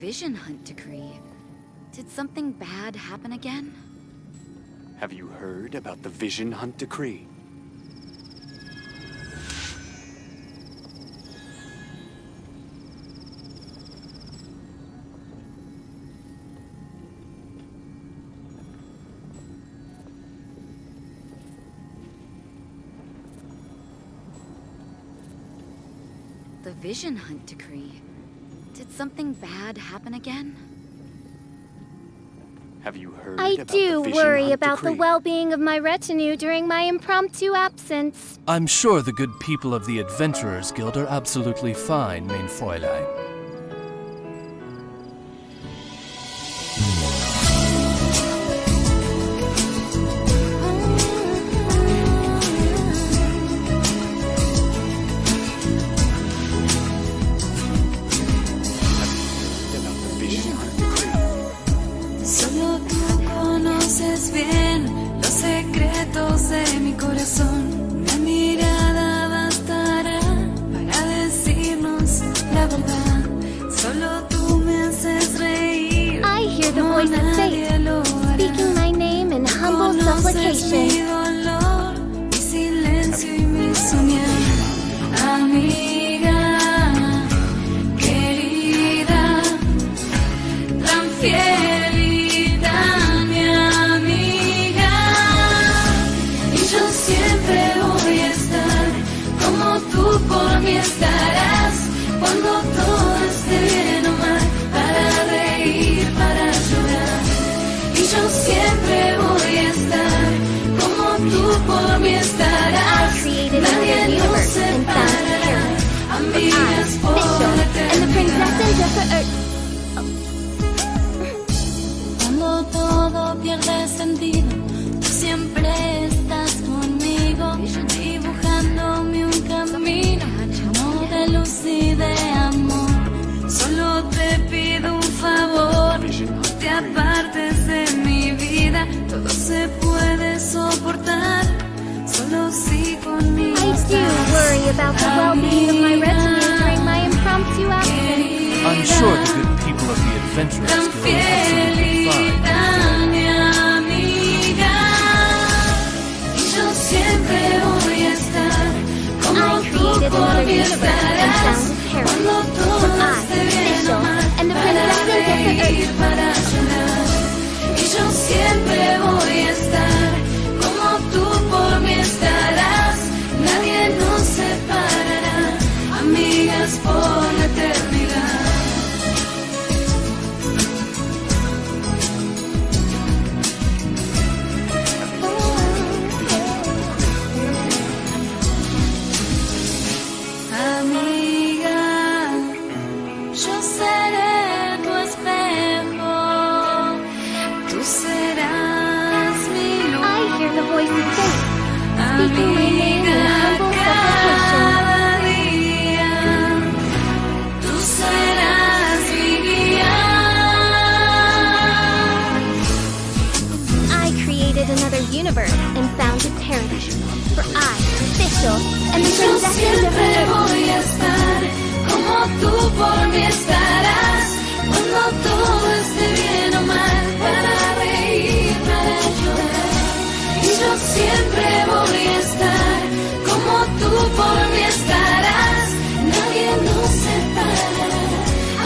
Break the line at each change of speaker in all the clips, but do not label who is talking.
Vision hunt decree. Did something bad happen again?
Have you heard about the vision hunt decree?
The vision hunt decree. Did something bad happen again?
Have you heard
I
about
do
the vision
worry
hunt
about
decree?
the well-being of my retinue during my impromptu absence.
I'm sure the good people of the Adventurers Guild are absolutely fine, mein Fräulein.
Solo tú conoces bien los secretos de mi corazón. Una mirada bastará para decirnos la verdad. Solo tú me haces reír.
I hear the voice of fate, speaking my name in humble
Conoces mi
supplication.
dolor, mi silencio y mi soñar. Amiga, querida, tan fiel y tan mi amiga. Y yo siempre voy a estar como tú por mí estarás. Cuando todo esté bien o mal, para reír, para llorar. Y yo siempre voy a estar como tú por mí estarás. Nadie nos separará, amigas por la
And the princess and
Cuando todo pierde sentido, tú siempre estás conmigo, dibujándome un camino lleno de luz y de amor. Solo te pido un favor, no te apartes de mi vida. Todo se puede soportar, solo si conmigo
I do
estás.
worry about the well-being of my retinue during my impromptu absence.
I'm sure the good people of the Adventurers
Tan
Guild are
fiel
absolutely
y
fine.
tan mi amiga. Y yo siempre voy a estar como
I
tú
created
por
another
mí
universe and
estarás.
found it
Cuando
paradise.
todo
For I,
esté bien o
Official,
mal,
and the
para
princess and
reír, para llorar. Y yo siempre voy a estar como tú por mí estarás. Nadie nos separará, amigas por la eternidad. Amiga, yo seré tu espejo, tú serás mi luz.
I hear the voice of fate, speaking my name in humble supplication.
Cada día, tú serás mi guía.
I created another universe and founded paradise. For I, Official, and the
Yo
princess and
siempre voy a estar como tú por mí estarás. Cuando todo esté bien o mal, para reír, para llorar. Y yo siempre voy a estar como tú por mí estarás. Nadie nos separará,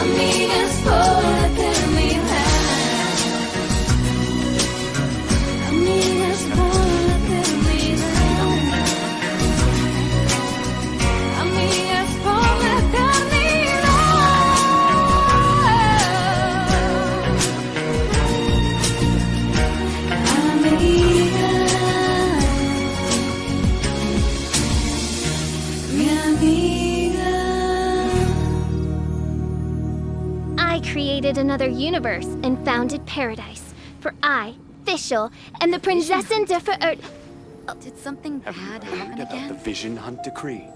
amigas por la eternidad. Amigas por la eternidad. Amigas por la eternidad. Amiga, mi amiga.
I created another universe and founded paradise. For I, Official, and the princess and
Did something
Have you
bad
heard
happen
about the
again?
vision hunt decree?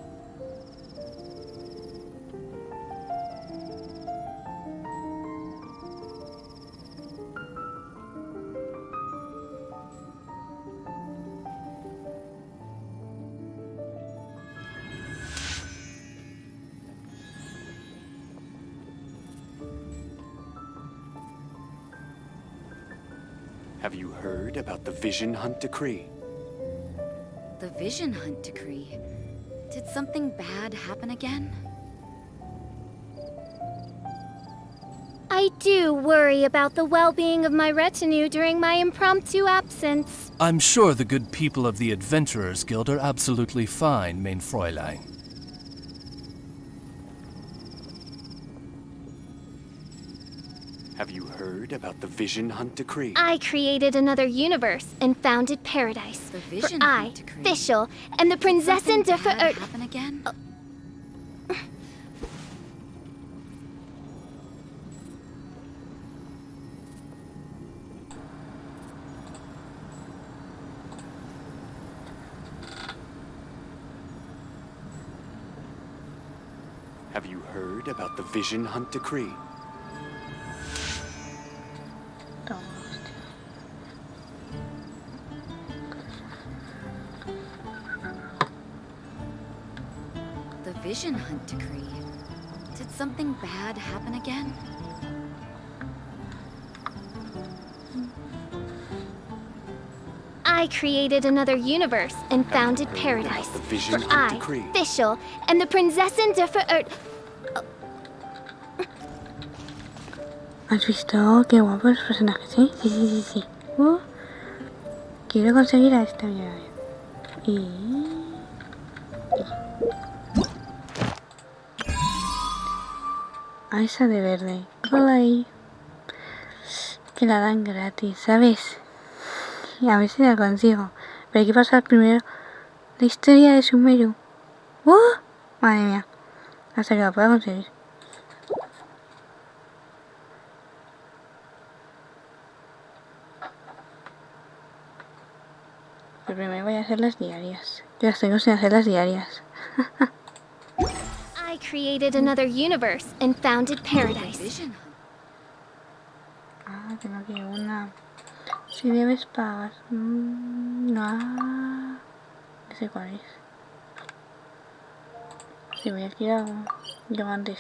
Have you heard about the Vision Hunt decree?
The Vision Hunt decree. Did something bad happen again?
I do worry about the well-being of my retinue during my impromptu absence.
I'm sure the good people of the Adventurers Guild are absolutely fine, mein Fräulein.
Have you heard about the Vision Hunt decree?
I created another universe and founded paradise.
The Vision
for
Hunt
I,
decree.
Fischl, and the Prinzessin
Something
de
bad happen again?
Have you heard about the Vision Hunt decree?
The Vision Hunt decree. Did something bad happen again?
I created another universe and founded
heard
paradise.
about the Vision
for
Hunt
I,
decree?
Fischl, and the Prinzessin de
¿Has visto qué guapos los personajes? ¿Sí? Sí, sí, sí, sí. Quiero conseguir a esta, mira. A esa de verde. Collei. Que la dan gratis, ¿sabes? Y a ver si la consigo. Pero hay que pasar primero la historia de Sumeru. Madre mía. Hasta que la pueda conseguir. Pero primero voy a hacer las diarias. Yo las tengo sin hacer las diarias.
I created another universe and founded paradise.
Vision Hunt.
Tengo aquí una. Si debes pagar. No. No sé cuál es. Si voy a aquí a diamantes.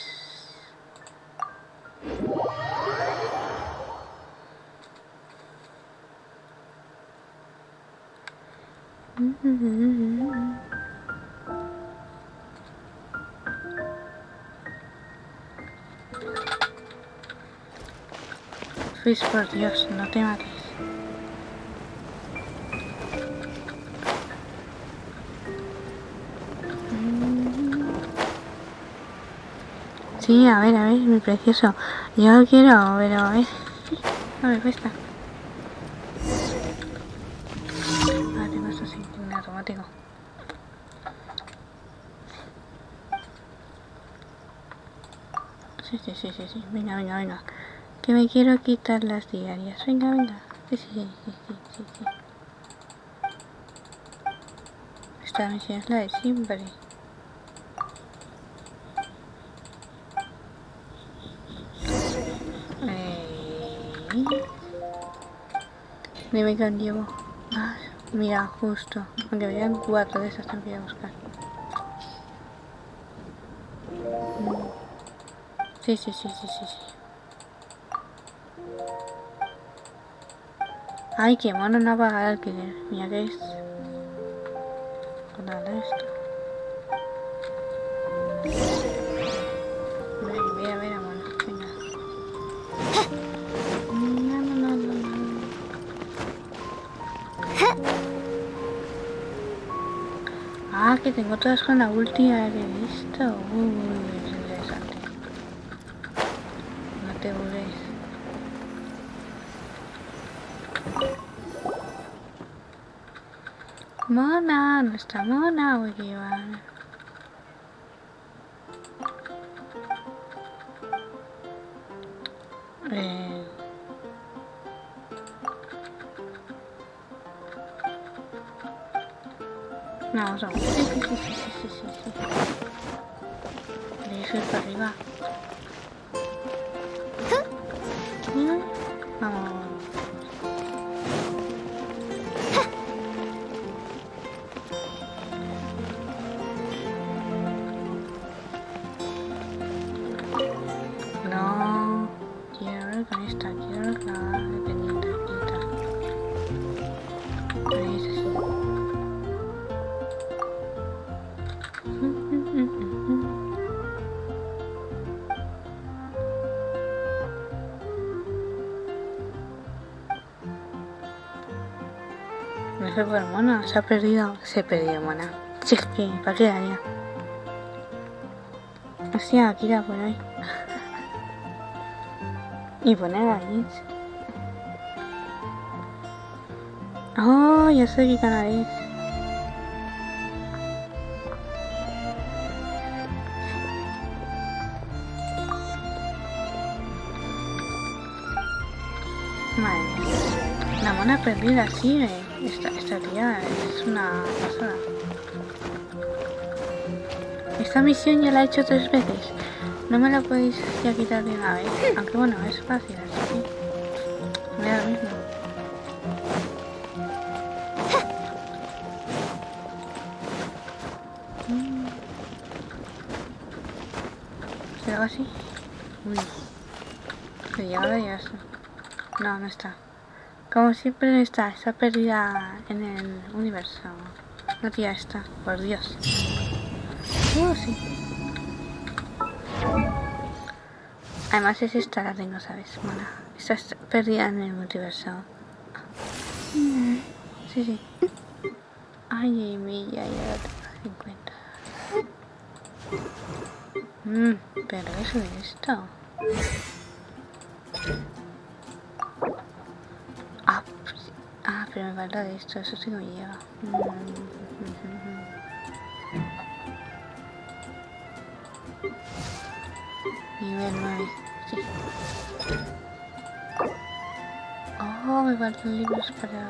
Luis, por Dios, no te mates. Sí, a ver, mi precioso. Yo quiero, pero a ver. A ver, cuesta. Tengo esto sí, en automático. Sí. Venga. Que me quiero quitar las diarias. Venga. Sí. Esta misión es la de siempre. Dime que llevo. Mira, justo. Aunque habían 4 de esas, tengo que ir a buscar. Sí. Ay, qué mono no pagar alquiler. Mira que es. Con nada esto. Mira, mono. Venga. No. Que tengo todas con la última que he visto. Es interesante. No te burles. Mona, no está mona, voy a llevar. No, vamos a ver. Sí. Debe ir para arriba. Vamos. No, quiero ver con esta, quiero ver la dependiente. Me fue por mona, se ha perdido. Se perdió mona. Chiqui, ¿para qué daría? Hostia, aquí la por ahí. Y poner ahí. Oh, ya sé qué canal es. Madre mía. La mona perdida sigue. Esta tía es una pasada. Esta misión ya la he hecho 3 veces. No me la podéis ya quitar de una vez. Aunque bueno, es fácil, así que me da lo mismo. ¿Será algo así? Uy. Que llegada ya está. No, no está. Como siempre no está. Está perdida en el universo. No, tía, está. Por Dios. Sí. Además es esta la tengo, ¿sabes? Bueno, esta está perdida en el multiverso. Sí. Ay, mi, ya la tengo en cuenta. Pero eso de esto. Pero me falta de esto, eso sí que me llega. Nivel 9, sí. Oh, me faltan libros para...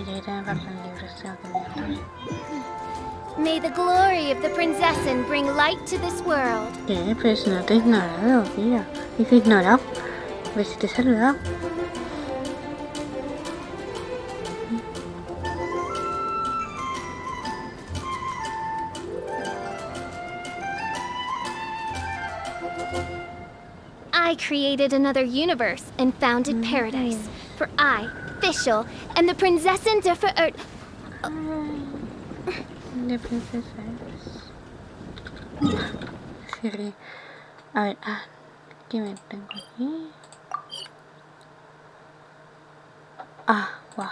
Ya también faltan libros, tengo que leerlos.
May the glory of the Prinzessin bring light to this world.
¿Qué? Pero si no te he ignorado, mira. Dice ignorado. A ver si te he saludado.
I created another universe and founded paradise. For I, Fischl, am the Prinzessin de
De princesas. Sí. A ver, ¿qué me tengo aquí? Guau.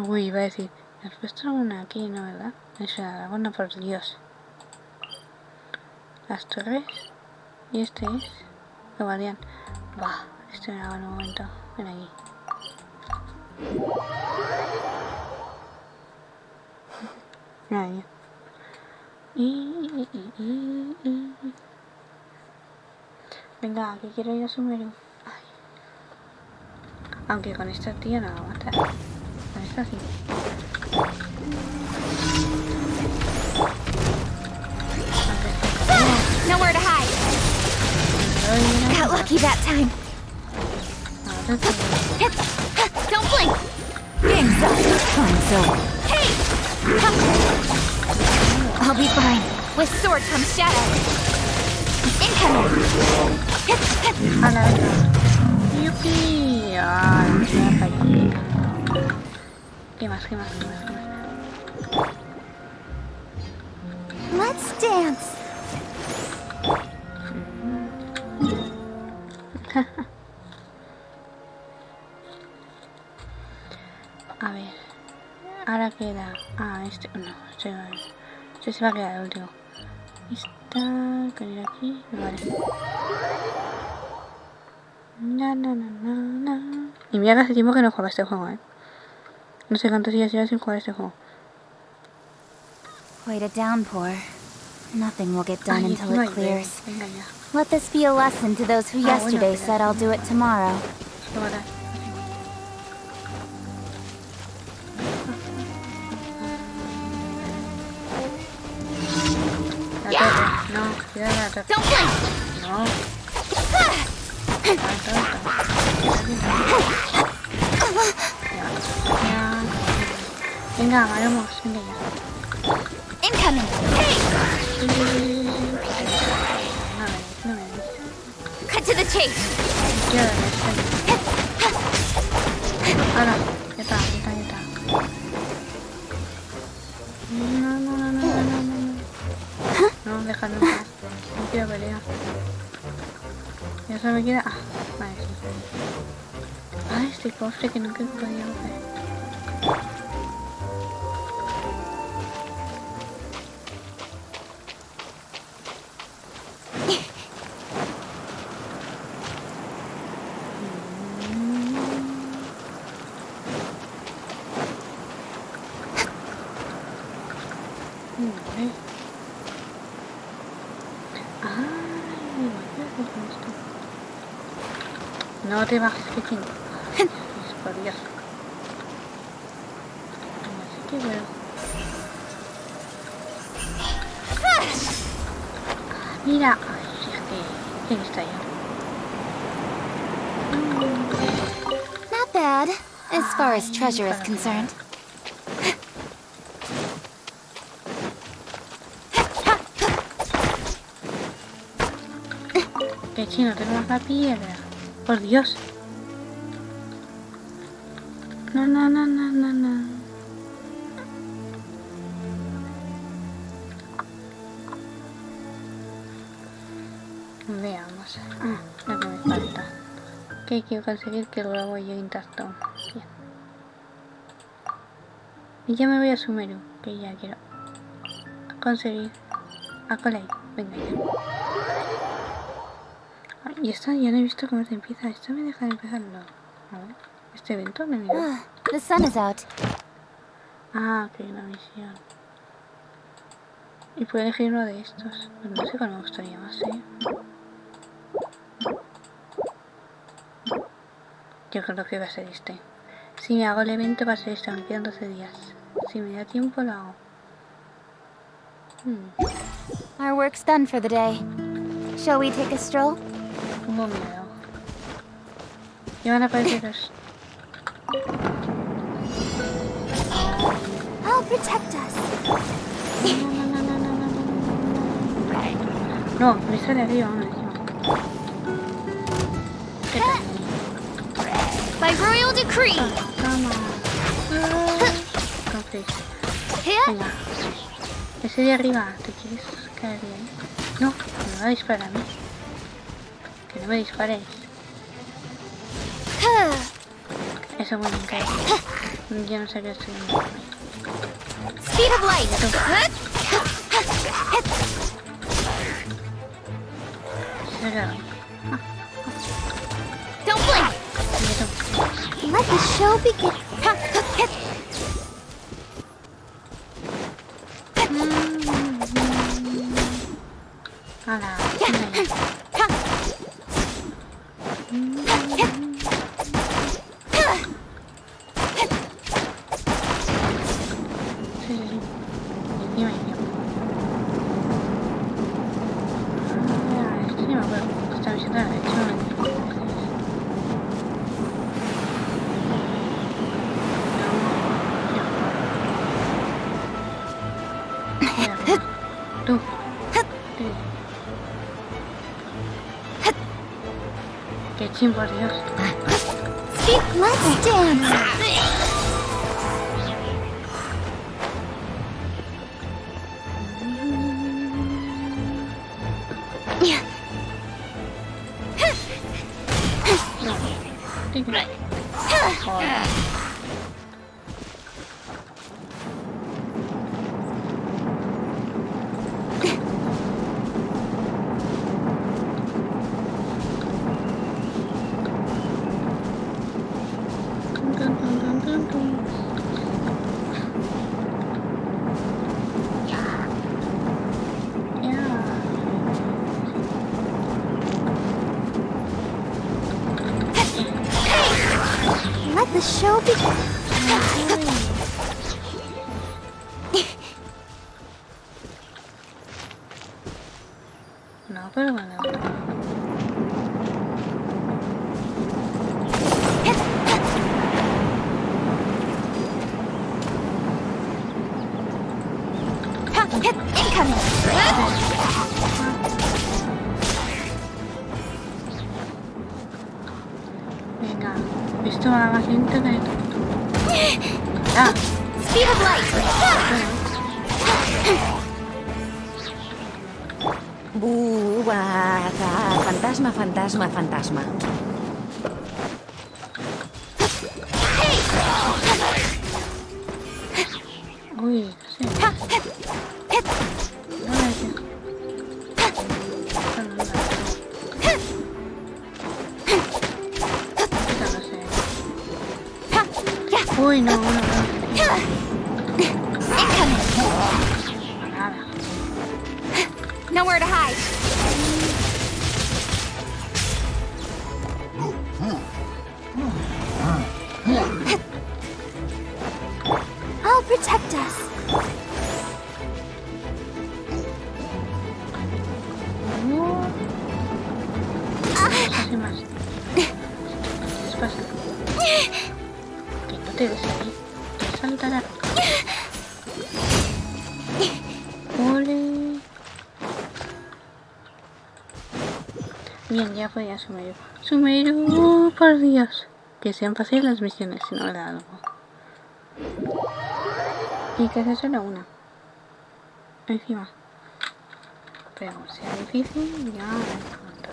Uy, iba a decir, ¿me has puesto alguna aquí, no, verdad? Eso era, bueno, por Dios. Las torres. Y este es el guardián. Este me va en un momento. Ven aquí. Ahí. Venga, que quiero ir a Sumeru. Aunque con esta tía no va a matar. Con esta sí.
Nowhere to hide. Got lucky that time. Don't blink.
Game's up. Fine zone.
Hey! I'll be fine. With sword comes shadow. Incoming.
A la vez. ¡Yupi! Me ha fallado. ¿Qué más?
Let's dance.
A ver. Ahora queda... este... No, este se va a quedar el último. Esta... que ir aquí... Vale. Y mira que hace tiempo que no juego este juego, No sé cuántos días llevo sin jugar este juego.
Quite a downpour. Nothing will get done until it clears.
Venga ya.
Let this be a lesson to those who yesterday said I'll do it tomorrow.
No, cuidado la torre.
Don't blink.
No. Venga, varemos, venga ya.
Incoming. Hey!
No me
Cut to the chase.
Ahora, ya está. ya solo me queda... Ah, vale, sí. Ah, este cofre que nunca he podido ver. No te bajes, que chingo. Por Dios. Así que bueno. Mira. Ay, si es que... ¿Quién está yo?
Not bad, as far as treasure is concerned.
Que chino, tengo más la piedra. Por Dios. No. Veamos. Lo que me falta. Que quiero conseguir que lo hago yo intacto. Bien. Y ya me voy a Sumeru, que ya quiero conseguir a Collei. Venga ya. Y esta ya no he visto cómo se empieza. Esto me deja de empezarlo. A ver, este evento me mira.
The sun is out.
Ah, ok, una misión. Y puedo elegir uno de estos. Pero no sé cuál me gustaría más, Yo creo que va a ser este. Si me hago el evento va a ser este, me quedan 12 días. Si me da tiempo lo hago.
Our work's done for the day. Shall we take a stroll?
Tengo miedo. Y van a aparecer los...
I'll protect us.
No, me sale arriba uno encima. ¿Qué tal?
By royal decree.
Toma. Conflicto. Venga. Ese de arriba, ¿te quieres caer de ahí? No, me va a disparar a mí. Que no me dispares. Eso muy bien, cae. Yo no sé qué estoy viendo.
Speed of light.
Se acaba.
Don't blink. Let the show begin.
Hola. Qué ching, por Dios.
Let's dance. Let the show begin.
No, pero bueno.
Incoming.
Venga, esto va más lento que de tonto. Ah,
Speed of light.
Fantasma, fantasma, fantasma.
Uy, sí. Uy, no, no, no. Nada.
Nowhere to hide. I'll protect us.
Así más. Despacio. Que no te ves ahí. Te saltará. Ole. Bien, ya fue ya Sumeru. Sumeru, por Dios. Que sean fáciles las misiones, si no le da algo. Y que sea solo una. Encima. Pero sea difícil, ya me encanta.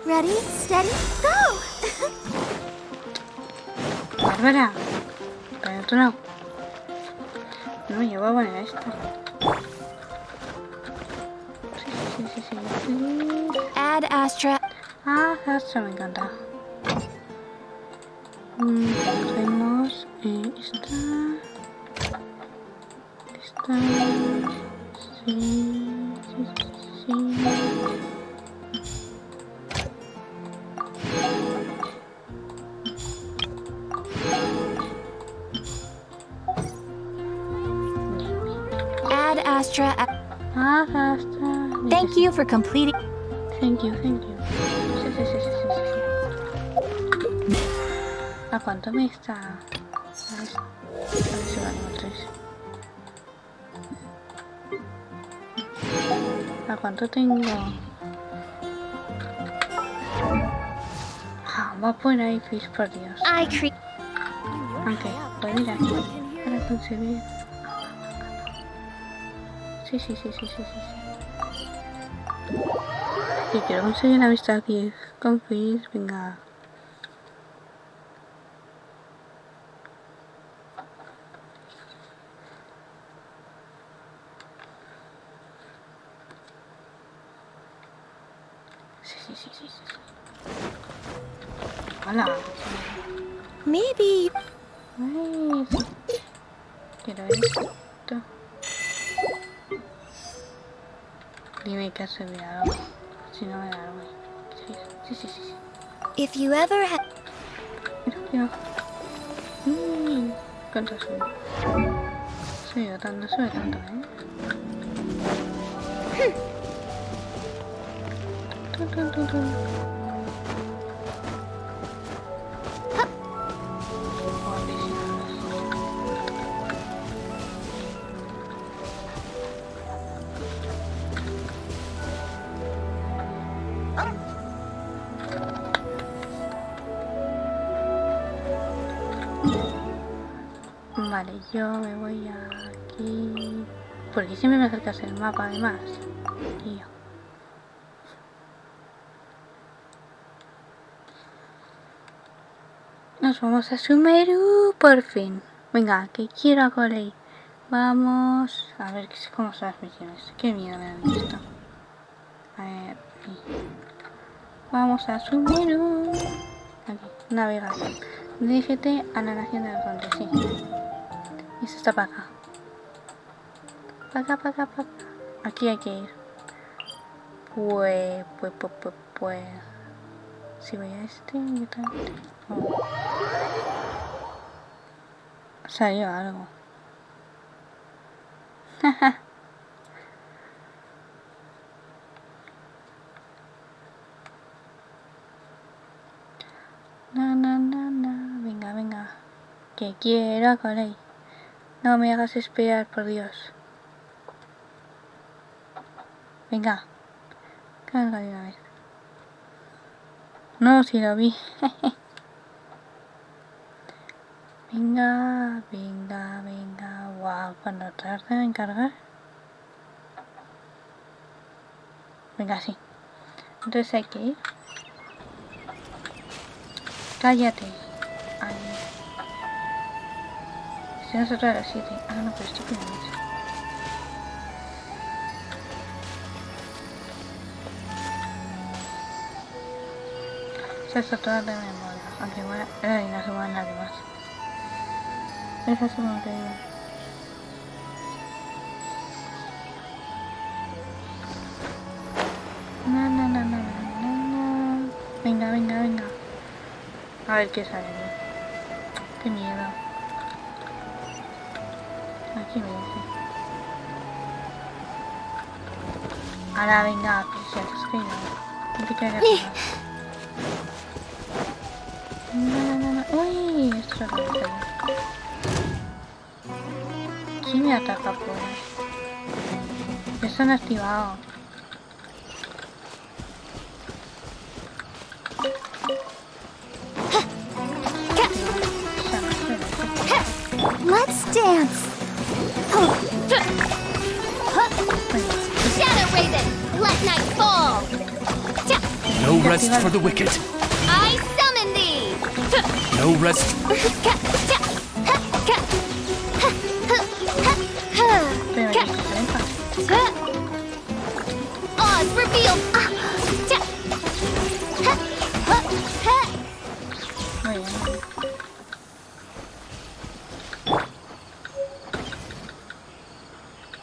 Ready, steady, go!
Bárbara. Para el otro lado. No, yo voy a poner esta. Sí.
Add Astra.
Ah, esta me encanta. Hacemos esta. Sí.
Add Astra.
Ah, esta.
Thank you for completing.
Thank you. Sí. ¿A cuánto me está? A ver si valgo 3. ¿A cuánto tengo? Ah, va por ahí, Fish, por Dios. Ok, puedo ir aquí para conseguir. Sí. Que quiero conseguir la amistad aquí con Fish, venga. Sí. Hola.
Maybe.
Ay, sí. Quiero esto. Dime que has subido algo. Si no me da algo. Sí.
If you ever had.
Mira. ¿Cuánto sube? No sube tanto, Vale, yo me voy aquí. Porque siempre me acercas el mapa además. Tío. Nos vamos a Sumeru por fin. Venga, que quiero a Collei. Vamos a ver cómo son las misiones. Qué miedo me da esto. A ver. Vamos a Sumeru. Aquí, navegación. Dirígete a la nación del Conde, sí. Y esto está para acá. Para acá. Aquí hay que ir. Pues. Si voy a este, ¿qué tal? Oh. Salió algo. No. Venga. Que quiero a Collei. No me hagas esperar, por Dios. Venga. Carga de una vez. No, si lo vi. Venga. Wow, cuando tarda en cargar. Venga, sí. Entonces hay que ir. Cállate. Ay. Si nosotros a las 7. Ah, no, pero estoy primero. Eso toda de memoria, aunque bueno, era y no suman nadie más. Esa es como que digo. No. Venga, venga, venga. A ver qué sale. Qué miedo. Aquí me dice. Ahora venga, que se has caído. No te caigas más. No. Uy, esto es lo que está ahí. ¿Quién me ataca, pues? Ya están activados.
Let's dance. Shadow Raven, let night fall.
No rest for the wicked.
I summon thee.
No rest.
Oz revealed.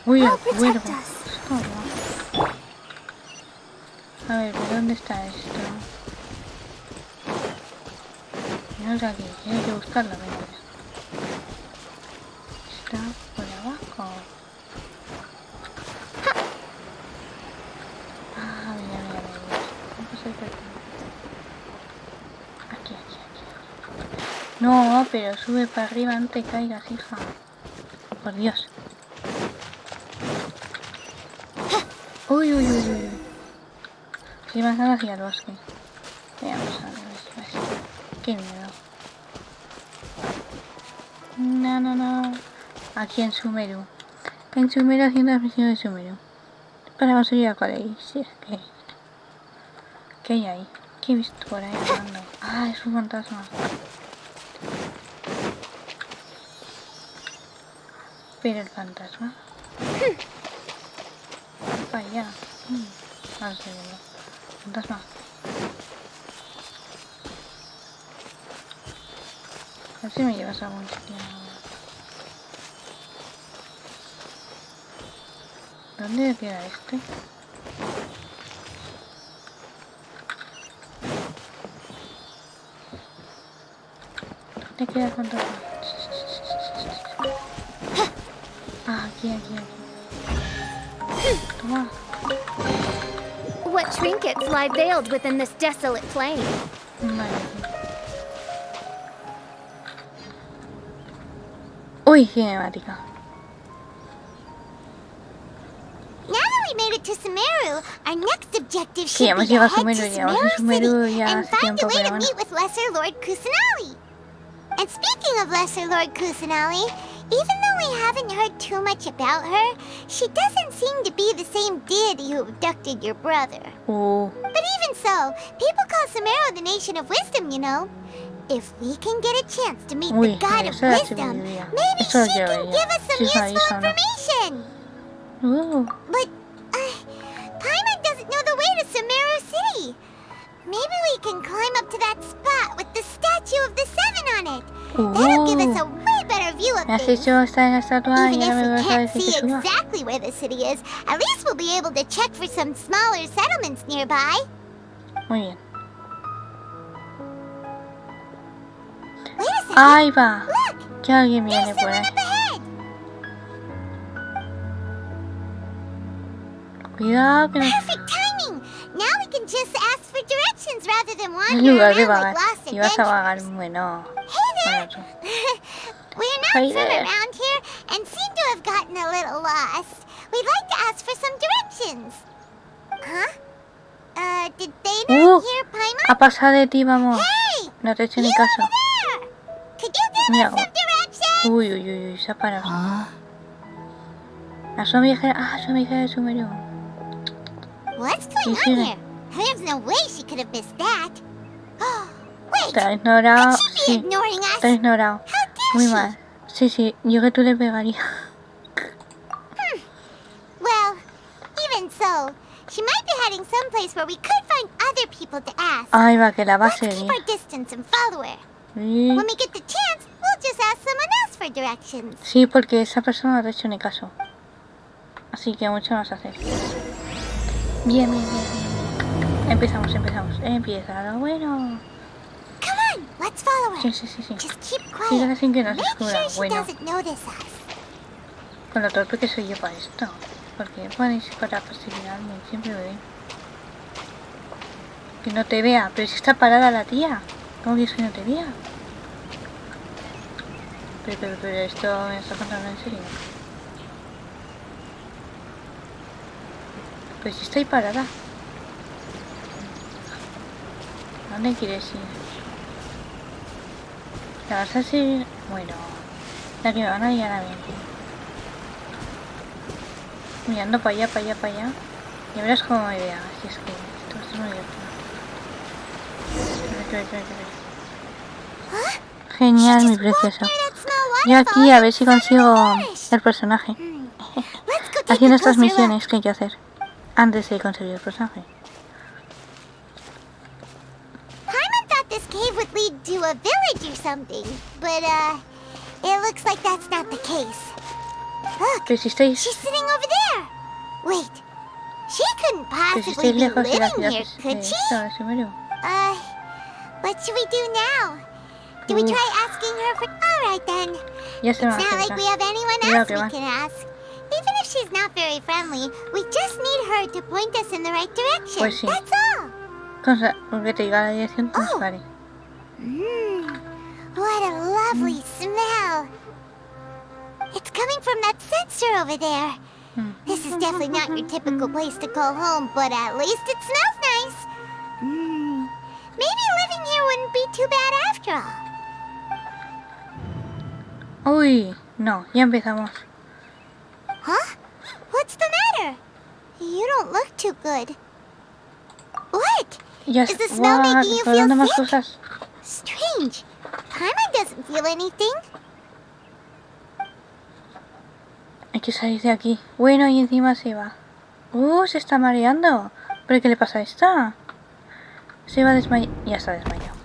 Uy, el cuervo. A ver, ¿por dónde está esto? No es aquí, hay que buscarla, venga. Está por abajo. Ah, mira. Aquí. No, pero sube para arriba, no te caigas, hija. Por Dios. Uy. Si vas hacia el bosque. Veamos a ver si va así. Qué miedo. No. Aquí en Sumeru. En Sumeru haciendo las misiones de Sumeru. Para conseguir a Collei. Si es que... ¿Qué hay ahí? ¿Qué he visto por ahí andando? Ah, es un fantasma. Pero el fantasma... Para allá. Vamos a verlo. Fantasma. A ver si me llevas a algún sitio. ¿Dónde queda este? ¿Dónde queda el fantasma? Ah, aquí. Toma.
What trinkets lie veiled within this desolate plain?
Vale. Uy, cinemática.
Now that we made it to Sumeru, our next objective
Sí,
should
hemos
be to
llegado a
head
Sumeru,
to
llegamos a
Sumeru
Sumeru
City
ya
and
hace
find a
tiempo,
way
pero
to
bueno.
meet with Lesser Lord Kusanali. And speaking of Lesser Lord Kusanali, even though we haven't heard too much about her, she doesn't seem to be the same deity who abducted your brother. But even so, people call Sumeru the Nation of Wisdom, you know. If we can get a chance to meet the God of Wisdom, maybe she can give us some useful information. But Paimon doesn't know the way to Sumeru City. Maybe we can climb up to that spot with the statue of the Seven on it. That'll give us a way better view of
Me has
things.
hecho estar en la estatua y
Even
ahora me
if
vas
we
a
can't
decir
see
que suba.
exactly where the city is, at least we'll be able to check for some smaller settlements nearby.
Muy bien.
Wait a second.
Ahí va.
Look,
Que alguien viene
there's
por
someone
ahí.
up ahead.
Cuidado que no...
Perfect timing. Now we can just ask for directions rather than
En
wander
lugar de
around
vagar.
like lost
Si vas a vagar,
adventurers.
bueno.
Hey there.
Bueno, tú.
We're not
Hey
from
there.
around here and seem to have gotten a little lost. We'd like to ask for some directions. Huh? Did they not hear Paimon?
Ha pasado de ti, vamos.
Hey!
No te he hecho
You
ni caso.
over there! Could you give
Mira,
us some directions?
Uy, se ha parado. La son viajera. Ah, son viajera de Sumeru.
What's going on here? There's no way she could have missed that. Wait,
Te ha ignorado.
could she be
Sí,
ignoring us?
te ha ignorado.
How dare
Muy
she?
mal. Sí, sí, yo que tú le pegaría.
Well, even so, she might be heading someplace where we could find other people to ask.
Ay, va, que la va a
Let's keep
seguir.
our distance and follow her.
Sí.
When we get the chance, we'll just ask someone else for directions.
Sí, porque esa persona no te ha hecho ni caso. Así que mucho más hacer. Bien, bien, bien, bien. Empezamos. Empieza lo bueno.
Come on, let's follow her.
Sí.
Just keep
Sigue
quiet.
sin que nos
Make
descubra.
sure she
Bueno,
doesn't notice us.
con lo torpe que soy yo para esto. Porque ponéis para fastidiarme, siempre me ven. Que no te vea, pero si está parada la tía. ¿Cómo que eso no te vea? Pero esto me está contando en serio. Pues si está ahí parada. ¿A dónde quieres ir? ¿La vas a seguir? Bueno, la que me van a liar a mí. Mirando para allá. Y verás cómo me vea. Si es que esto va a ser muy divertido. Genial, mi precioso. Yo aquí a ver si consigo el personaje. Haciendo estas misiones que hay que hacer antes de conseguir el personaje.
Paimon thought this cave would lead to a village or something, but it looks like that's not the case. Look,
Pero si estáis,
she's sitting over there. Wait, she couldn't
pero si
possibly
estáis
be
lejos de la
living
ciudad
here,
de
could she?
esto, de Sumeru.
What should we do now? Do we try asking her for... Alright then.
Ya se me
It's
va a
not like
acercar.
we have anyone
Mira
else
que
we
va.
can ask. Even if she's not very friendly, we just need her to point us in the right direction.
Pues sí.
That's all.
Cosa, porque te diga la dirección, pues
Oh.
vale.
What a lovely smell. It's coming from that sensor over there. This is definitely not your typical place to call home, but at least it smells nice. Maybe living here wouldn't be too bad after all.
Uy, no, ya empezamos.
Huh? What's the matter? You don't look too good. What?
Ya
Is the smell
Buah,
making you feel
recordando más
sick?
cosas.
Strange. Paimon doesn't feel anything.
Hay que salir de aquí. Bueno, y encima se va. Se está mareando. ¿Pero qué le pasa a esta? Se va a desmayar. Ya está desmayado.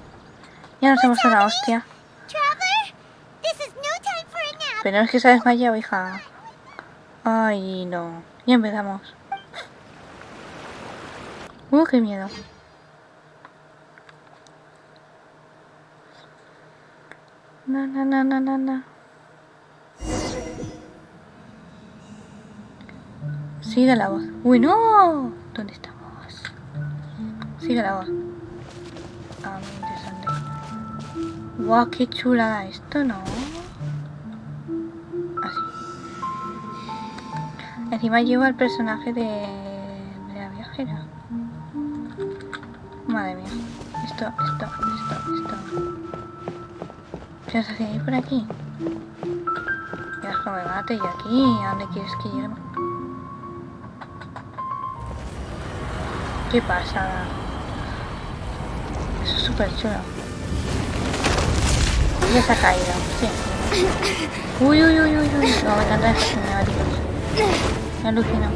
Ya nos hemos dado una hostia.
Traveler, this is no time for a nap.
Pero no es que se ha desmayado, hija. Ay, no. Ya empezamos. Qué miedo. Na. Sigue la voz. ¡Uy, no! ¿Dónde estamos? Sigue la voz. Ah, muy interesante. ¡Guau, qué chulada esto, ¿no? Así. Encima lleva el personaje de la viajera. Madre mía. Esto. ¿Qué os hacía ir por aquí? Mira cómo me mate y aquí. ¿A dónde quieres que llegue? Qué pasada. Eso es súper chulo. Ya se ha caído. Sí. Uy. No, me encanta estos cinemáticos. Me alucino.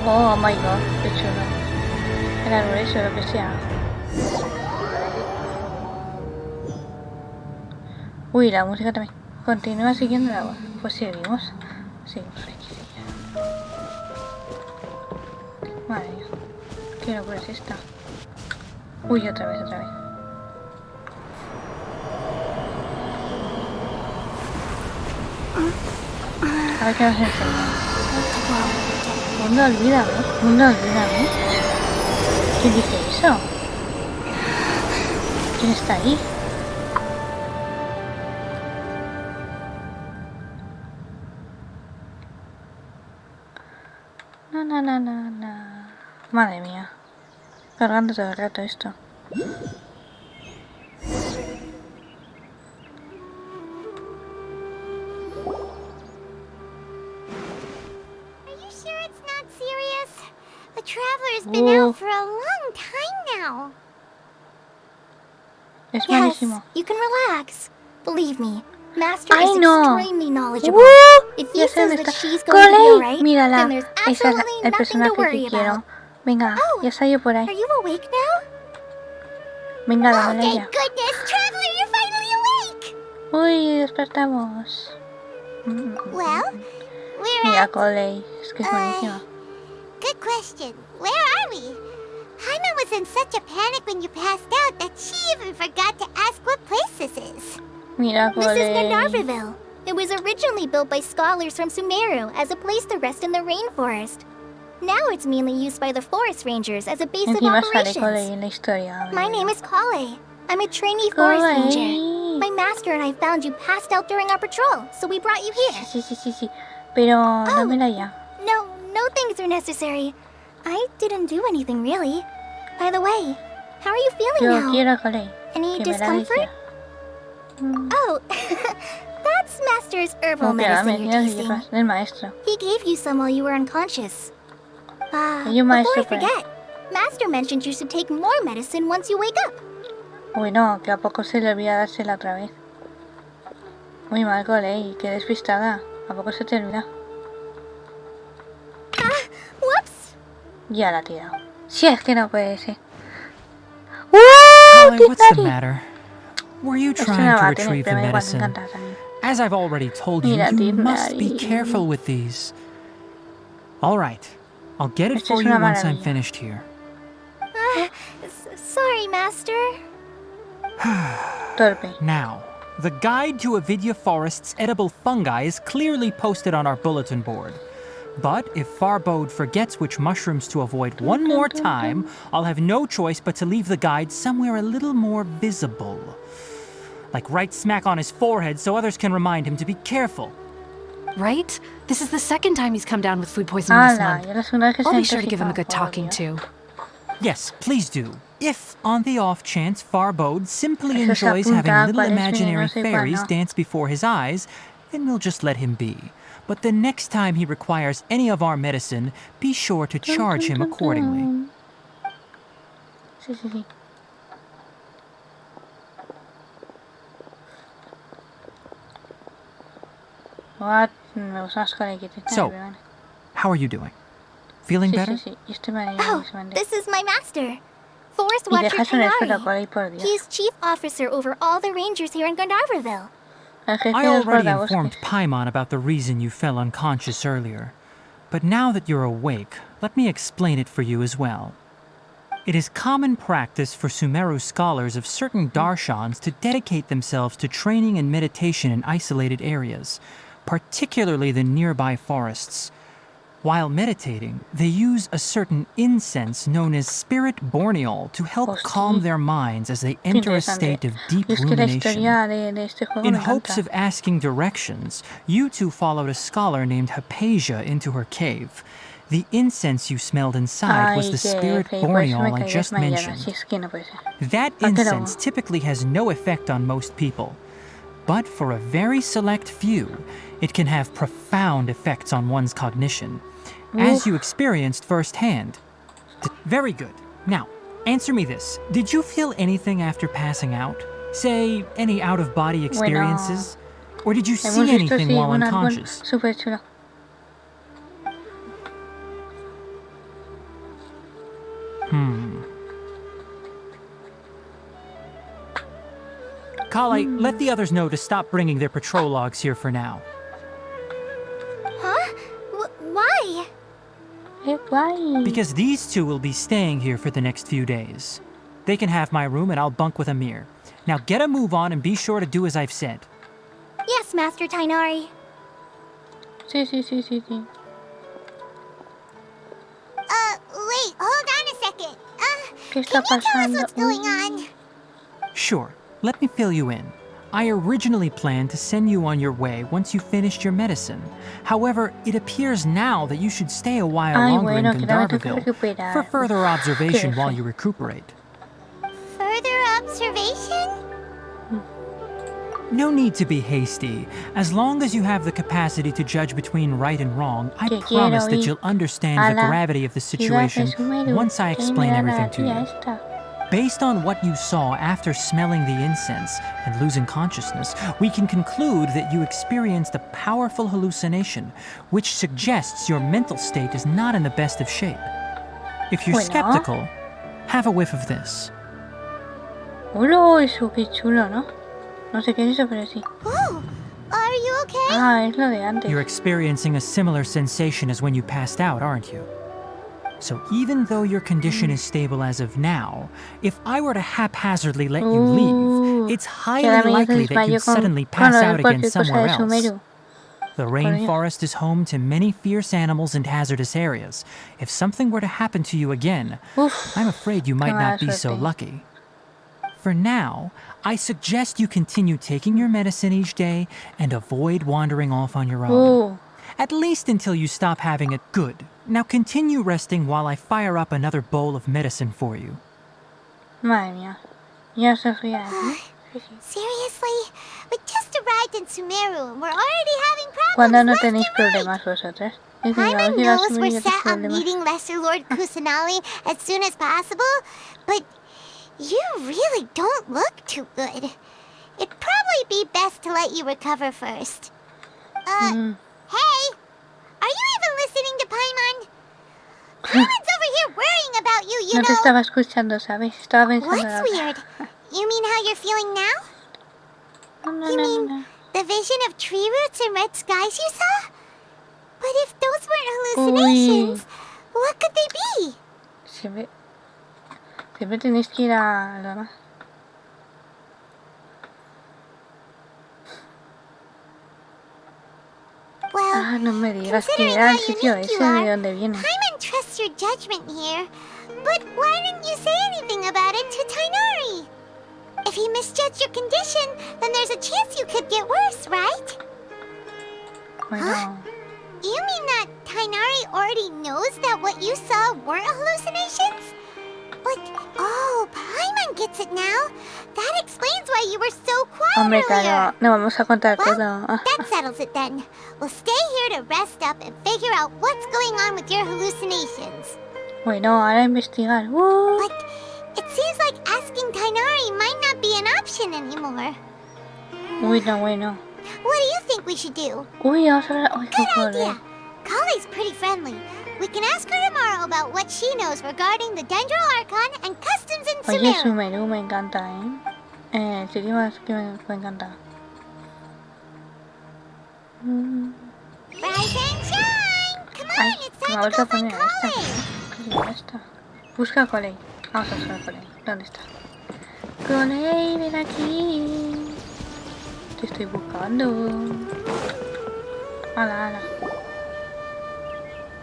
Oh my god, qué chulo. El árbol eso, lo que sea. Uy, la música también. Continúa siguiendo la voz. Pues seguimos. Seguimos aquí. Madre mía. Qué locura es esta. Uy, otra vez. A ver qué nos enseña. Mundo, olvídame. ¿Quién dice eso? ¿Quién está ahí? Na. Madre mía. Cargando todo el rato esto.
Traveler's been out for a long time now.
Es
Yes,
buenísimo.
you can relax. Believe me, Master
I
is
know.
extremely knowledgeable. If he
Ya sé
says
dónde
that
está.
she's going to be
Collei,
alright,
mírala.
then there's
Ese es
absolutely
el
nothing to
personaje
worry
que quiero.
about.
Venga,
Oh,
ya salió por ahí.
Are you awake now?
Venga,
Oh,
dámela
thank
ya.
goodness, Traveler, you're finally awake!
Uy, despertamos.
Well, we're
Mira,
at...
Collei, es que es buenísima.
Good question. Where are we? Jaime was in such a panic when you passed out that she even forgot to ask what place this is.
Mira,
This is
Collei.
Gandharville. It was originally built by scholars from Sumeru as a place to rest in the rainforest. Now it's mainly used by the forest rangers as a base of
Encima sale Collei
operations.
en la historia.
My name is Collei. I'm a trainee forest ranger.
Collei.
My master and I found you passed out during our patrol, so we brought you here.
Sí. Pero dámela ya.
No things are necessary. I didn't do anything really. By the way, how are you feeling
Yo
now?
quiero a Collei.
Any
Que me la
discomfort?
dice.
Oh, that's Master's herbal
Como que la
medicine you're
medicina
tasting.
llevas del maestro.
He gave you some while you were unconscious.
Hay un
Before I
maestro por ahí.
forget, Master mentioned you should take more medicine once you wake up.
Uy, no, que a poco se le olvida dársela otra vez. Muy mal, Collei, qué despistada. ¿A poco se te olvida?
Whoops!
Ya la ha tirado. Si es que no puede ser.
Collei,
¡Qué
what's the
nariz!
matter? Were you
Esto
trying
no
to
va a tener,
retrieve the
pero me igual, me
medicine?
encanta también.
As I've already told you,
Mira,
you
tiene
must be
nariz.
careful with these. All right, I'll get it
Esto
for
es
you
una
once I'm
maravilla.
finished here.
Sorry, Master.
Torpe.
Now, the guide to Avidya Forest's edible fungi is clearly posted on our bulletin board. But if Farbode forgets which mushrooms to avoid one more time, I'll have no choice but to leave the guide somewhere a little more visible. Like right smack on his forehead so others can remind him to be careful.
Right? This is the second time he's come down with food poisoning this
Ala,
month.
ya la segunda vez que
I'll
se
be sure to give him a
intoxica.
good talking
Joder.
to.
Yes, please do. If, on the off chance, Farbode simply
Eso se
enjoys having
apunta,
little
cuál es,
imaginary
no sé cuál,
fairies
no.
dance before his eyes, then we'll just let him be. But the next time he requires any of our medicine, be sure to charge him accordingly.
Sí. What? Me gustan las colequitas.
So, how are you doing? Feeling better?
Sí. Yo estoy mal.
Oh, this is my master. Forest
Y
Watcher
dejas un esfuerzo,
Tainari.
Collei, por Dios.
He's chief officer over all the rangers here in Gandharville.
El jefe
I
de los
already
guardabosques.
informed Paimon about the reason you fell unconscious earlier. But now that you're awake, let me explain it for you as well. It is common practice for Sumeru scholars of certain darshans to dedicate themselves to training and meditation in isolated areas, particularly the nearby forests. While meditating, they use a certain incense known as spirit borneol to help
Hostia.
calm their minds as they enter a state of deep
Y es que la
rumination.
historia de este juego
In
me
hopes
encanta.
of asking directions, you two followed a scholar named Hypatia into her cave. The incense you smelled inside was
Ay,
the
qué
spirit
feo, por eso me
borneol I
caí
just
desmayada.
mentioned.
Si es que no puede ser.
That
¿Para qué lo
incense
hago?
typically has no effect on most people, but for a very select few, it can have profound effects on one's cognition, as you experienced firsthand. Very good. Now, answer me this. Did you feel anything after passing out? Say, any out-of-body experiences? Or did you
Hemos
see
visto,
anything
sí,
while
un árbol
unconscious?
súper chulo.
Collei, let the others know to stop bringing their patrol logs here for now.
Huh? Why?
Guay.
Because these two will be staying here for the next few days. They can have my room and I'll bunk with Amir. Now get a move on and be sure to do as I've said.
Yes, Master Tainari.
Sí.
Wait, hold on a second.
¿Qué está
Can you tell us
pasando?
what's going on?
Sure, let me fill you in. I originally planned to send you on your way once you finished your medicine. However, it appears now that you should stay a while
Ay,
longer
bueno,
in
que ahora tengo que
Gandharville
recuperar.
for further observation
Qué
while
feo.
you recuperate.
Further observation?
No need to be hasty. As long as you have the capacity to judge between right and wrong, I
Que
promise
quiero
that
ir
you'll understand
a
the
la
gravity of the
ciudad de
situation
Sumeru.
once I
Que
explain
mirar a la
everything to
tía
you.
esta.
Based on what you saw after smelling the incense and losing consciousness, we can conclude that you experienced a powerful hallucination, which suggests your mental state is not in the best of shape. If you're
Bueno.
skeptical, have a whiff of this.
Hola, eso qué chulo, ¿no? No sé qué es eso, pero sí.
Ooh, are you okay?
Ah, es lo de antes.
You're experiencing a similar sensation as when you passed out, aren't you? So even though your condition is stable as of now, if I were to haphazardly let you leave, it's highly likely that you'd suddenly pass out again somewhere else.
Sumeru.
The rainforest is home to many fierce animals and hazardous areas. If something were to happen to you again,
Uf,
I'm afraid you might
qué mala
not be so
suerte.
lucky. For now, I suggest you continue taking your medicine each day and avoid wandering off on your own. At least until you stop having it good. Now continue resting while I fire up another bowl of medicine for you.
Madre mía. Ya se ría.
Seriously? We just arrived in Sumeru and we're already having problems
¿Cuándo no
left
tenéis
and right.
problemas vosotras? Es que
Paimon
vamos a ir a
knows
Sumeru
we're
y ya tenéis
set on
problemas.
meeting Lesser Lord Kusanali as soon as possible, but you really don't look too good. It'd probably be best to let you recover first. Hey! Are you even listening to Paimon? Paimon's over here worrying about you, you
No te
know.
estaba escuchando, ¿sabes? Estaba pensando en
What's weird? You mean how you're feeling now?
No,
You
no,
mean
no.
the vision of tree roots and red skies you saw? But if those weren't hallucinations, what could they be?
Siempre tenéis que ir a lo demás.
Well,
Ah, no me digas que
considering
era
how
el sitio
unique
ese
you are,
de donde viene.
Paimon trusts your judgment here. But why didn't you say anything about it to Tainari? If he misjudged your condition, then there's a chance you could get worse, right?
Bueno,
You mean that Tainari already knows that what you saw weren't hallucinations? But, oh, Paimon gets it now. That explains why you were so quiet
hombre,
earlier.
claro, no vamos a contar
Well,
todo.
that settles it then. We'll stay here to rest up and figure out what's going on with your hallucinations.
Bueno, ahora investigar.
But it seems like asking Tainari might not be an option anymore.
Uy, no, bueno.
What do you think we should do?
Uy, vamos a hablar. Uy, qué
Good
joder.
idea. Collei's pretty friendly. We can ask her tomorrow about what she knows regarding the Dendro Archon and customs in
Oye,
Sumeru.
Sumeru me encanta, ¿eh? Sí que me encanta.
Rise and shine! Come on,
Ay,
it's
me
time
vuelvo
to
a
go find
poner esta.
Collei.
¿Dónde está? Busca a Collei. Vamos a buscar a Collei. ¿Dónde está? Collei, ven aquí. Te estoy buscando. Hala, hala.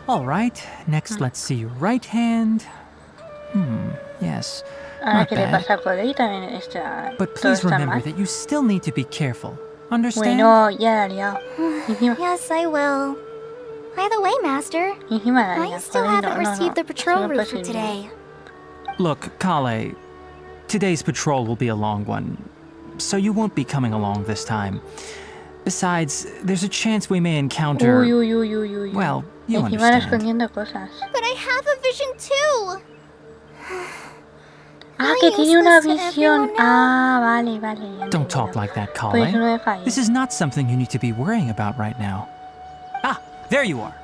All right, next let's see your right hand. Yes,
Ahora
not
que le
bad.
pasa a Collei también está.
But
todo
please
está
remember
mal.
that you still need to be careful. Understand?
Bueno, ya la he liado. Encima,
Yes, I will. By the way, Master,
encima la he
I
liado.
still
Collei,
haven't
no,
received the
no,
patrol
eso no
route
es
for
posible.
today.
Look, Collei, today's patrol will be a long one, so you won't be coming along this time. Besides, there's a chance we may encounter...
Uy, uy, uy, uy, uy.
Well, you
Encima ahora
understand.
escondiendo cosas.
But I have a vision too.
Ah,
How
que tiene una
useless to
visión.
everyone
Ah, vale, vale. ya
Don't
entendido.
talk like that,
Pues
Collei.
no me falles.
This is not something you need to be worrying about right now. Ah, there you are.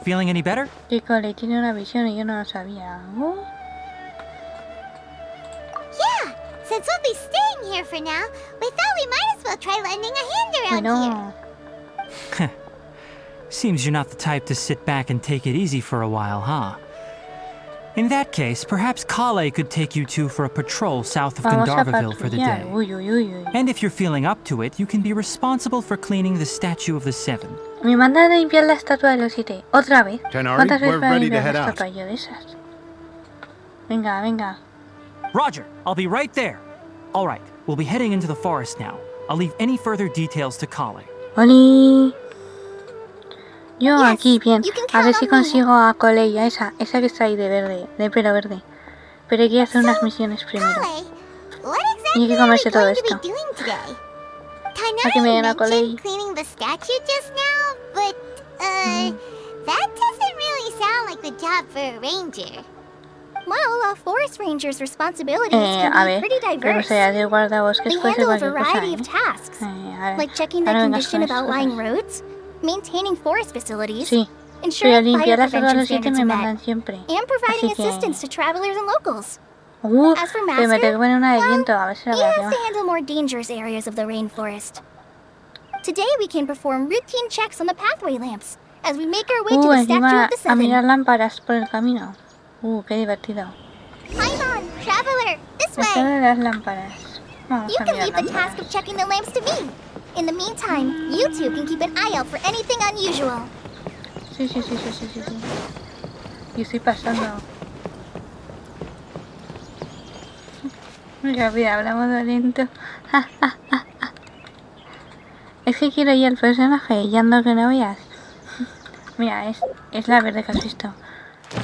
Feeling any better?
Que Collei tiene una visión y yo no lo sabía.
Yeah, since we'll be staying here for now, we thought we might as well try lending a hand around here.
Bueno,
Seems you're not the type to sit back and take it easy for a while, huh? In that case, perhaps Collei could take you two for a patrol south of
vamos a
Gandharvaville for the
patrullar.
day.
Uy, uy, uy, uy.
And if you're feeling up to it, you can be responsible for cleaning the Statue of the Seven.
Me mandan a limpiar la estatua de los 7. ¿Otra vez?
Tainari,
¿Cuántas
we're
veces para
ready to
limpiar
head
la
out.
estatua yo de esas? Venga, venga.
Roger, I'll be right there. All right, we'll be heading into the forest now. I'll leave any further details to Collei.
¡Oli! Yo
Yes,
aquí, bien.
you can
A ver
count
si
on me.
consigo a Collei, a esa que está ahí de verde, de pelo verde. Pero hay que hacer unas misiones primero.
Collei, what
Y hay
exactly
que
are we
comerse todo
going to be
esto.
doing today? I
que me
know
den
you
a Collei.
mentioned cleaning the statue just now, but, that doesn't really sound like the job for a ranger.
Well, a forest ranger's responsibilities can
A
be
ver,
pretty
que no
diverse.
sea de guardabosques,
They
puede ser
handle a
cualquier cosa,
variety of tasks,
Ahora,
like checking the
ahora vengas
condition
con
of
esas
outlying
cosas.
roads, maintaining forest facilities,
Sí, pero
ensuring fire
limpiarlas a todos
prevention
los 7
standards
me
are
mandan
met,
siempre.
and providing
Así que...
assistance to travelers and locals. As for
pero me tengo
Master,
que poner una de
well,
viento, a ver si la
he
voy a
has
quemar.
to handle more dangerous areas of the rainforest. Today we can perform routine checks on the pathway lamps as we make our way to the statue
Encima
of the
a mirar
Seven.
lámparas por el camino. Qué divertido.
Paimon, traveler, this
Esta
way.
de las lámparas. Vamos
You
a
can
mirar
leave the task
lámparas.
of checking the lamps to me. In the meantime, you two can keep an eye out for anything unusual.
Sí. Y estoy pasando. Muy rápido, hablamos de lento. Es que quiero ir al personaje y ando que no veas. Mira, es la verde que has visto.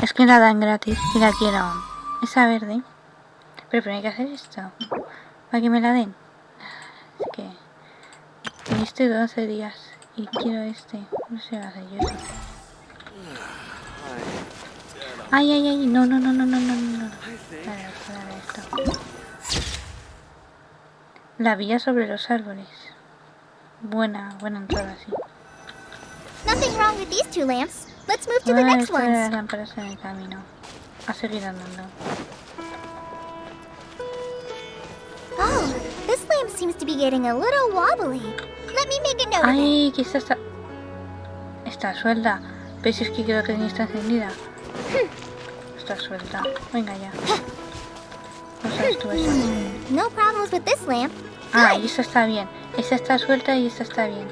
Es que la dan gratis y la quiero. Esa verde. Pero primero hay que hacer esto. Para que me la den. Así que... Viste 12 días. Y quiero este. No sé qué hacer yo eso. Ay. No. Dale esto. La vía sobre los árboles. Buena entrada, sí.
Nothing wrong with these two lamps. Let's move to the next
Esto de las
ones.
lámparas en el camino. A seguir andando.
Oh, this lamp seems to be getting a little wobbly. Let me make a note of it.
Ay, que esta está suelta. Pero si es que creo que ni está encendida. Está suelta. Venga ya. No sabes tú eso.
No problems with this lamp.
Y esta está bien. Esta está suelta y esta está bien.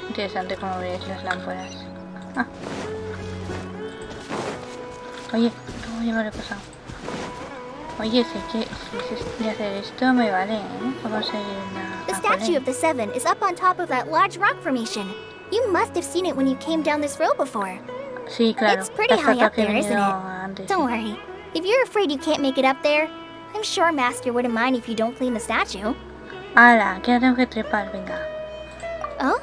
Interesante cómo veis las lámparas. Oye, ¿cómo yo me lo he pasado? Oye, sé que si de hacer esto me vale, ¿eh? Para conseguir
The
una
statue of the Seven is up on top of that large rock formation. You must have seen it when you came down this road before.
Sí, claro.
It's pretty
La
high
estatua
up
que he
there, isn't
venido
it?
antes,
Don't
sí.
worry. If you're afraid you can't make it up there, I'm sure Master wouldn't mind if you don't clean the statue.
¡Hala! Que ahora tengo que trepar, venga.
Oh?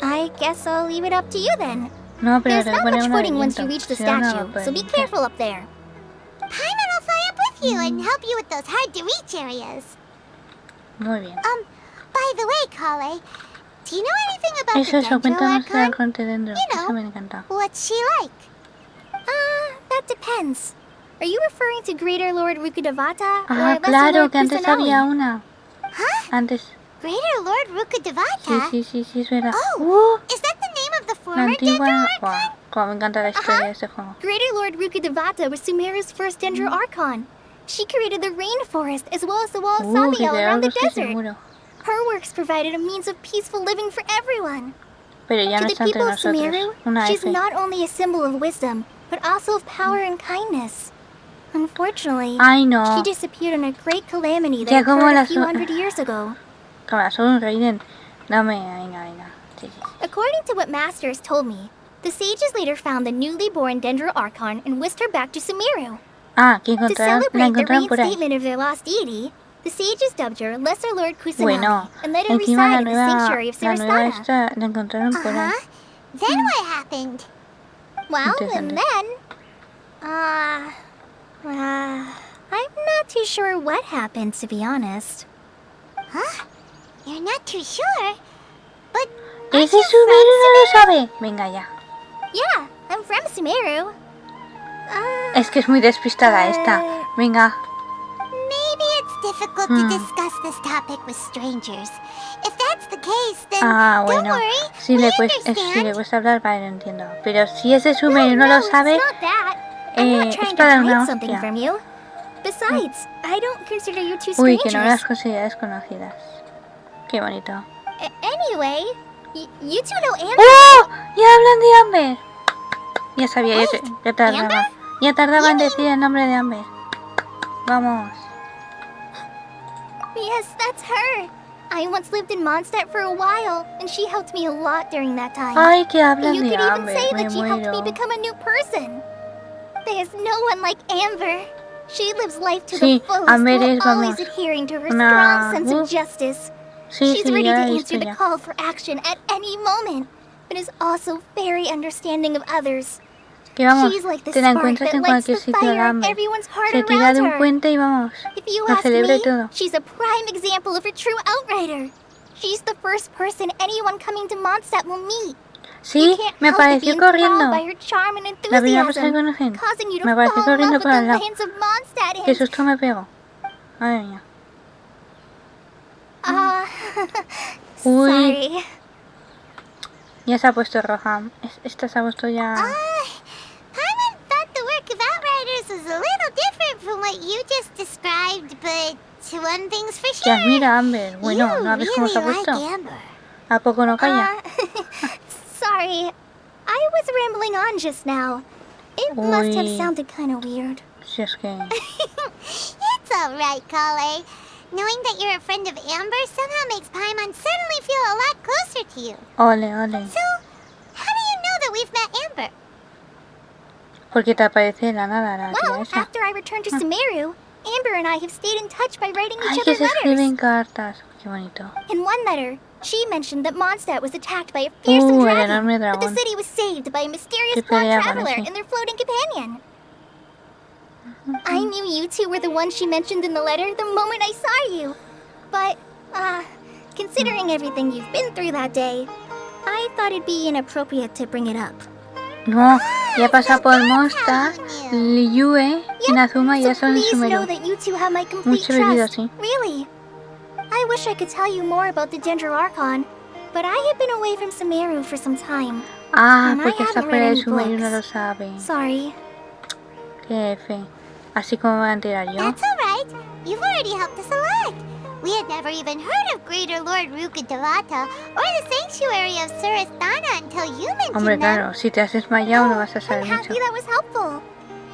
I guess I'll leave it up to you then.
No, pero
There's
tengo que
not
poner
much
una de
footing once
viento.
you reach the
Si no, no lo
statue,
puedo
so be
limpiar.
careful up there.
Paimon will fly up with you and help you with those hard-to-reach areas.
Muy bien.
By the way, Collei, do you know anything about
Eso,
the Dendro
cuéntanos del
Archon?
conte dentro.
You know.
Eso me encanta.
What's she like?
That depends. Are you referring to Greater Lord Rukkhadevata or Lesser
Claro,
Lord
que antes
Kusanali?
había una.
Huh?
Antes.
Greater Lord Rukkhadevata?
Sí, es verdad.
Is that the name of the
La
former
antigua...
Dendro
Buah,
Archon?
como me encanta la historia de este juego.
Greater Lord Rukkhadevata was Sumeru's first Dendro Archon. She created the rainforest as well as the wall of
Que
Samiel around the
bosque
desert.
seguro.
Her works provided a means of peaceful living for everyone.
Pero ya
To
no
the
está entre
people of Sumeru,
nosotros. Una
she's
F.
not only a symbol of wisdom, but also of power and kindness. Unfortunately,
Ay, no.
she disappeared in a great calamity that
Ya como
occurred
la
a few
su-
100 years ago.
Como la Raiden. No me... Venga. Sí.
According to what Master has told me, the sages later found the newly born Dendro Archon and whisked her back to Sumeru.
Que
To
la
celebrate the
encontraron por ahí.
reinstatement of their lost deity, the sages dubbed her Lesser Lord Kusanali
Bueno,
and let her
encima
reside in the sanctuary of
la nueva
Sarasvata.
esta la encontraron por ahí.
Then what happened?
Well, and
Interesante.
then... I'm not too sure what happened, to be honest.
Huh? You're not too sure? But
Ese Sumeru no lo sabe. Venga ya.
Yeah, I'm from Sumeru.
Es que es muy despistada esta. Venga.
maybe it's difficult to discuss this topic with strangers. If that's the case, then don't
Bueno.
worry.
Si
we
le
understand.
cuesta hablar, vale, lo entiendo. Pero si ese Sumeru no lo sabe,
it's not that. I'm not
es
trying to
para una
hide something
hostia.
from you. Besides, I don't consider you two
Uy,
strangers.
que no las considera desconocidas. Qué bonito.
Anyway, you two know Amber.
¡Oh! ¡Ya hablan de Amber! Ya sabía, ya tardaba. Ya tardaba en decir el nombre de Amber. Vamos.
Yes, that's her. I once lived in Mondstadt for a while, and she helped me a lot during that time.
Ay, que hablan
You
de
could even
Amber.
say
Me
that she helped me
muero.
become a new person. There's no one like Amber. She lives life to
Sí,
the fullest
Amber
while
es,
always
vamos,
adhering to her
una-
strong sense of justice.
Sí,
She's
sí,
ready
ya
to
la he
answer
visto
the
ya.
call for action at any moment, but is also very understanding of others.
Que vamos,
She's like the
te la
spark
encuentras
that
en
lights the
cualquier sitio,
fire
la
in
Amber.
everyone's heart
Se tira
around
de un
her.
puente y vamos,
If you
lo
ask
celebra y
me,
todo.
she's a prime example of a true outrider. She's the first person anyone coming to Mondstadt will meet.
Sí,
You can't
me
help but be
apareció
enthralled
corriendo.
by her charm and
La primera persona que
enthusiasm,
conocen.
causing you to
Me apareció
fall in
corriendo
love
por
with
al
the
lado.
lands of Mondstadt
Qué
and...
susto me pego. Madre mía. Uy,
Sorry.
ya se ha puesto roja. Esta se ha puesto ya...
Paimon thought the work of Outriders was a little different from what you just described, but one thing's for
Que
sure.
admira, Amber. Bueno,
you
¿no ves cómo se ha
really
puesto?
like Amber.
¿A poco no calla?
Sorry. I was rambling on just now. It must have
Uy.
sounded kind of weird.
Si es que...
It's alright, Collei. Knowing that you're a friend of Amber somehow makes Paimon suddenly feel a lot closer to you.
Ole, ole.
So, how do you know that we've met Amber?
Porque te aparece de la nada la tía
Well,
esa.
after I returned to Sumeru, Amber and I have stayed in touch by writing each
Ay, que
other
se escriben
letters.
cartas. Qué bonito.
In one letter, she mentioned that Mondstadt was attacked by a fearsome
el
dragon,
enorme
but the
dragón.
city was saved by a mysterious
Que
blonde
pelea con
traveler
ese.
and their floating companion. I knew you two were the ones she mentioned in the letter the moment I saw you. But, considering everything you've been through that day, I thought it'd be inappropriate to bring it up.
No, ya pasa por Mondstadt, Liyue y Nazuma ya
So
son en
please know
Sumeru.
that you two have my complete
Mucho bebido,
trust.
sí.
Really. I wish I could tell you more about the Ginger Archon, but I have been away from Sumeru for some time.
Ah,
And I
porque está
haven't
fuera
read
de
any
Sumeru y no lo
books.
sabe.
Sorry.
Qué F. Así como me voy a enterar yo.
That's alright. You've already helped us a lot. We had never even heard of Greater Lord Rukkhadevata or the Sanctuary of Surasthana until you mentioned
Hombre,
them.
claro, si te has desmayado no vas a
I'm
saber
happy
mucho.
that was helpful.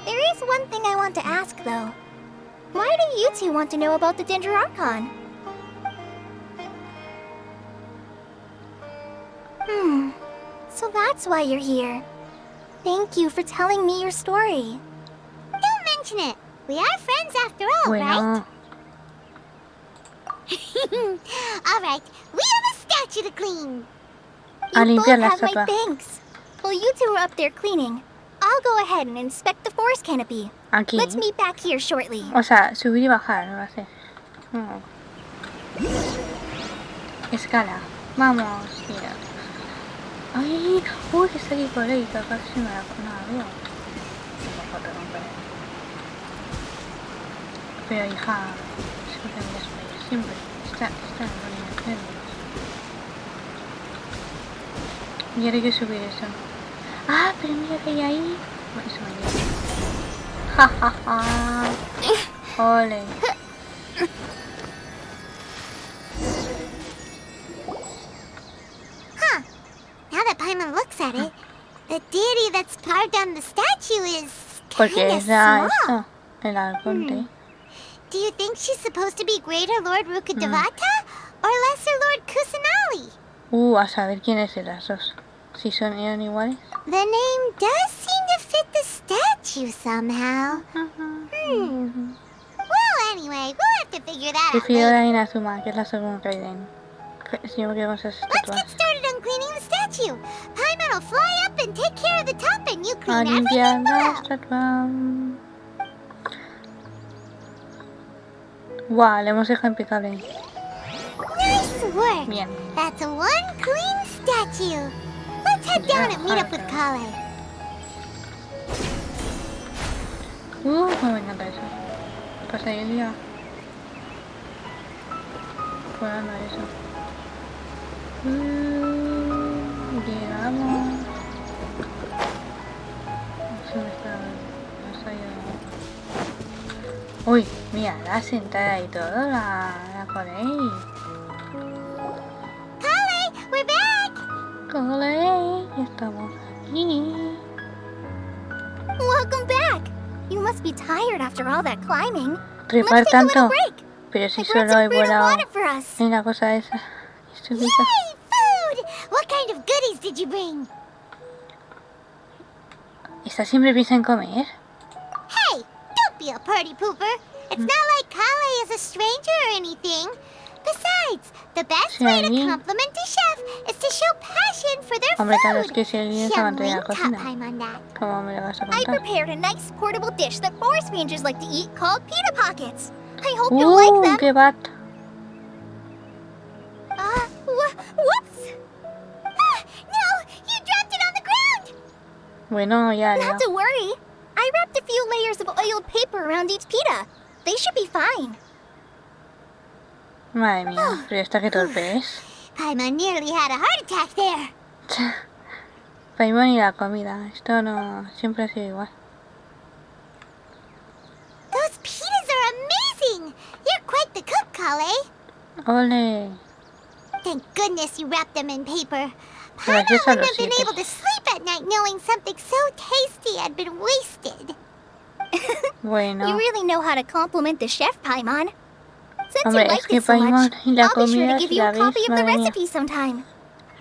There is one thing I want to ask, though. Why do you two want to know about the Ginger Archon? So that's why you're here. Thank you for telling me your story.
Don't mention it. We are friends after all, right?
Bueno,
Alright, we have a statue to clean.
a
You
limpiar
both
la
have my
estatua.
thanks. While you two are up there cleaning, I'll go ahead and inspect the forest canopy.
Aquí.
Let's meet back here shortly.
O sea, subir y bajar, no va a hacer. No. Escala. Vamos, mira. Ay, uy, que está aquí Collei, que casi no la veo. Pero hija, siempre me desmayo, siempre. Está en el nervios. Y ahora hay que subir eso. Ah, pero mira que hay ahí. Bueno, eso me lleva. Ja, ja, ja. Ole.
Huh. Now that Paimon looks at it, the deity that's carved on the statue is
Porque
kinda
era
small.
esto, el arconte.
Do you think she's supposed to be Greater Lord Rukkhadevata or Lesser Lord Kusanali?
A saber quiénes de las dos. Si eran iguales.
The name does seem to fit the statue somehow. Well, anyway, we'll have to figure that out
Prefiero
later.
la Inazuma, que es la segunda Raiden. Si yo me quedo con esas
Let's
estatuas.
get started on cleaning the statue. Paimon will fly up and take care of the top, and you
A
clean
limpiar
everything
la
below.
estatua. Guau, le hemos dejado impecable.
Nice work.
Bien.
That's one clean statue. Let's head down and meet up with Collei.
Me encanta eso. Pasa ahí el día. Por andar eso. Llegamos. Se me está... No sé yo. Uy, mira, la sentada y todo, la Collei.
Collei, we're back.
Collei, ya estamos aquí.
Welcome back. You must be tired after all that climbing.
Trepar
Let's take a
tanto.
little break.
Pero si
I brought
solo
some
he
fruit and
volado
water for us.
en la cosa esa. Estupida.
Yay, food! What kind of goodies did you bring?
¿Esta siempre piensa en comer?
Hey, don't be a party pooper. It's not like Collei is a stranger or anything. Besides, Besides, the best way to compliment a chef is to show passion for their
Hombre, claro, es
food.
que si alguien se mantiene en la
Xiangling
cocina,
taught Paimon that.
¿cómo me lo vas a
I
contar?
prepared a nice portable dish that forest rangers like to eat called pita pockets. I hope you'll like them.
¡Qué bat!
Whoops!
No, you dropped it on the ground.
Bueno, ya, ya.
Not to worry. I wrapped a few layers of oiled paper around each pita. They should be fine.
Madre mía, pero esta que torpe es.
Paimon nearly had a heart attack there.
Paimon y la comida, esto no, siempre ha sido igual.
Those pitas are amazing. You're quite the cook, Collei.
¡Ole!
Thank goodness you wrapped them in paper.
Gracias
Paimon
a
wouldn't
los
have been
siete.
able to sleep at night knowing something so tasty had been wasted.
Bueno,
You really know how to compliment the chef, Paimon. Since
hombre,
you
es
liked
que
it so much,
Paimon y la
I'll be sure
comida,
to give
si
you
la
a copy
ves,
of the
madre mía,
recipe sometime.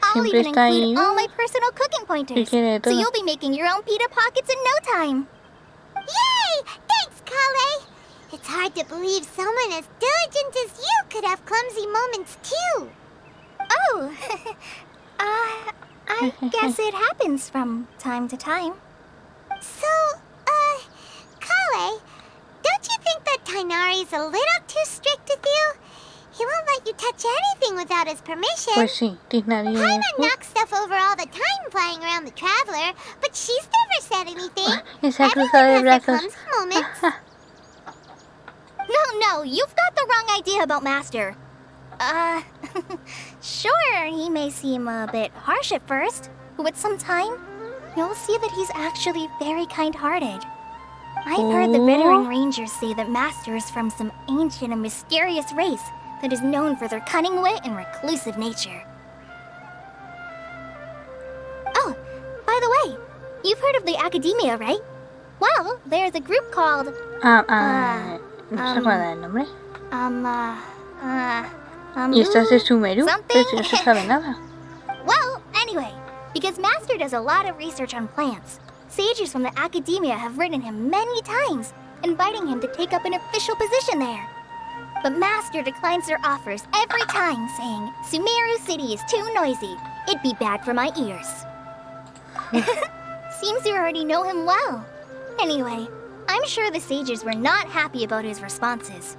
I'll
siempre
even
está
include
ahí.
all my personal cooking pointers,
quiere de
so
todo.
you'll be making your own pita pockets in no time.
Yay! Thanks, Collei. It's hard to believe someone as diligent as you could have clumsy moments too.
Oh, I guess it happens from time to time.
So, Collei, don't you think that Tighnari's a little too strict with you? He won't let you touch anything without his permission.
Pues sí, Tighnari es...
Paimon knocks stuff over all the time flying around the Traveler, but she's never said anything.
Esa cruzada de
Everyone has their
brazos.
clumsy moments.
No, you've got the wrong idea about Master. Sure, he may seem a bit harsh at first, but with some time, you'll see that he's actually very kind-hearted. I've heard the veteran rangers say that Master is from some ancient and mysterious race that is known for their cunning wit and reclusive nature. Oh, by the way, you've heard of the Academia, right? Well, there's a group called...
¿no se acuerda del nombre? ¿Y esta es de Sumeru? Pero si no se sabe nada.
Well, anyway, because Master does a lot of research on plants, sages from the Academia have written him many times, inviting him to take up an official position there. But Master declines their offers every time, saying, Sumeru City is too noisy. It'd be bad for my ears. Seems you already know him well. Anyway, I'm sure the sages were not happy about his responses.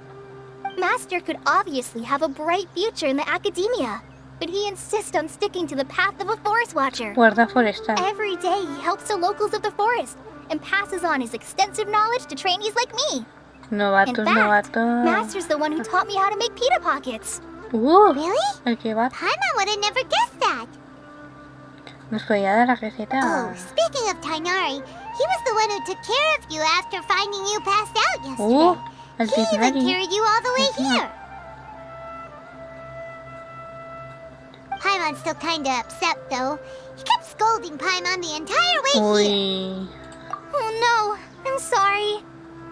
Master could obviously have a bright future in the Academia, but he insists on sticking to the path of a forest watcher.
Guarda forestal.
Every day he helps the locals of the forest and passes on his extensive knowledge to trainees like me. In
Novatos,
fact,
novatos.
Master's the one who taught me how to make pita pockets.
Really?
El que va.
Paimon would have never guessed that.
Nos podía dar la receta.
Oh, speaking of Tighnari, he was the one who took care of you after finding you passed out yesterday.
El
He even
Tighnari.
carried you all the way here. Paimon's still kinda upset though. He kept scolding Paimon the entire way here.
Uy.
Oh no, I'm sorry.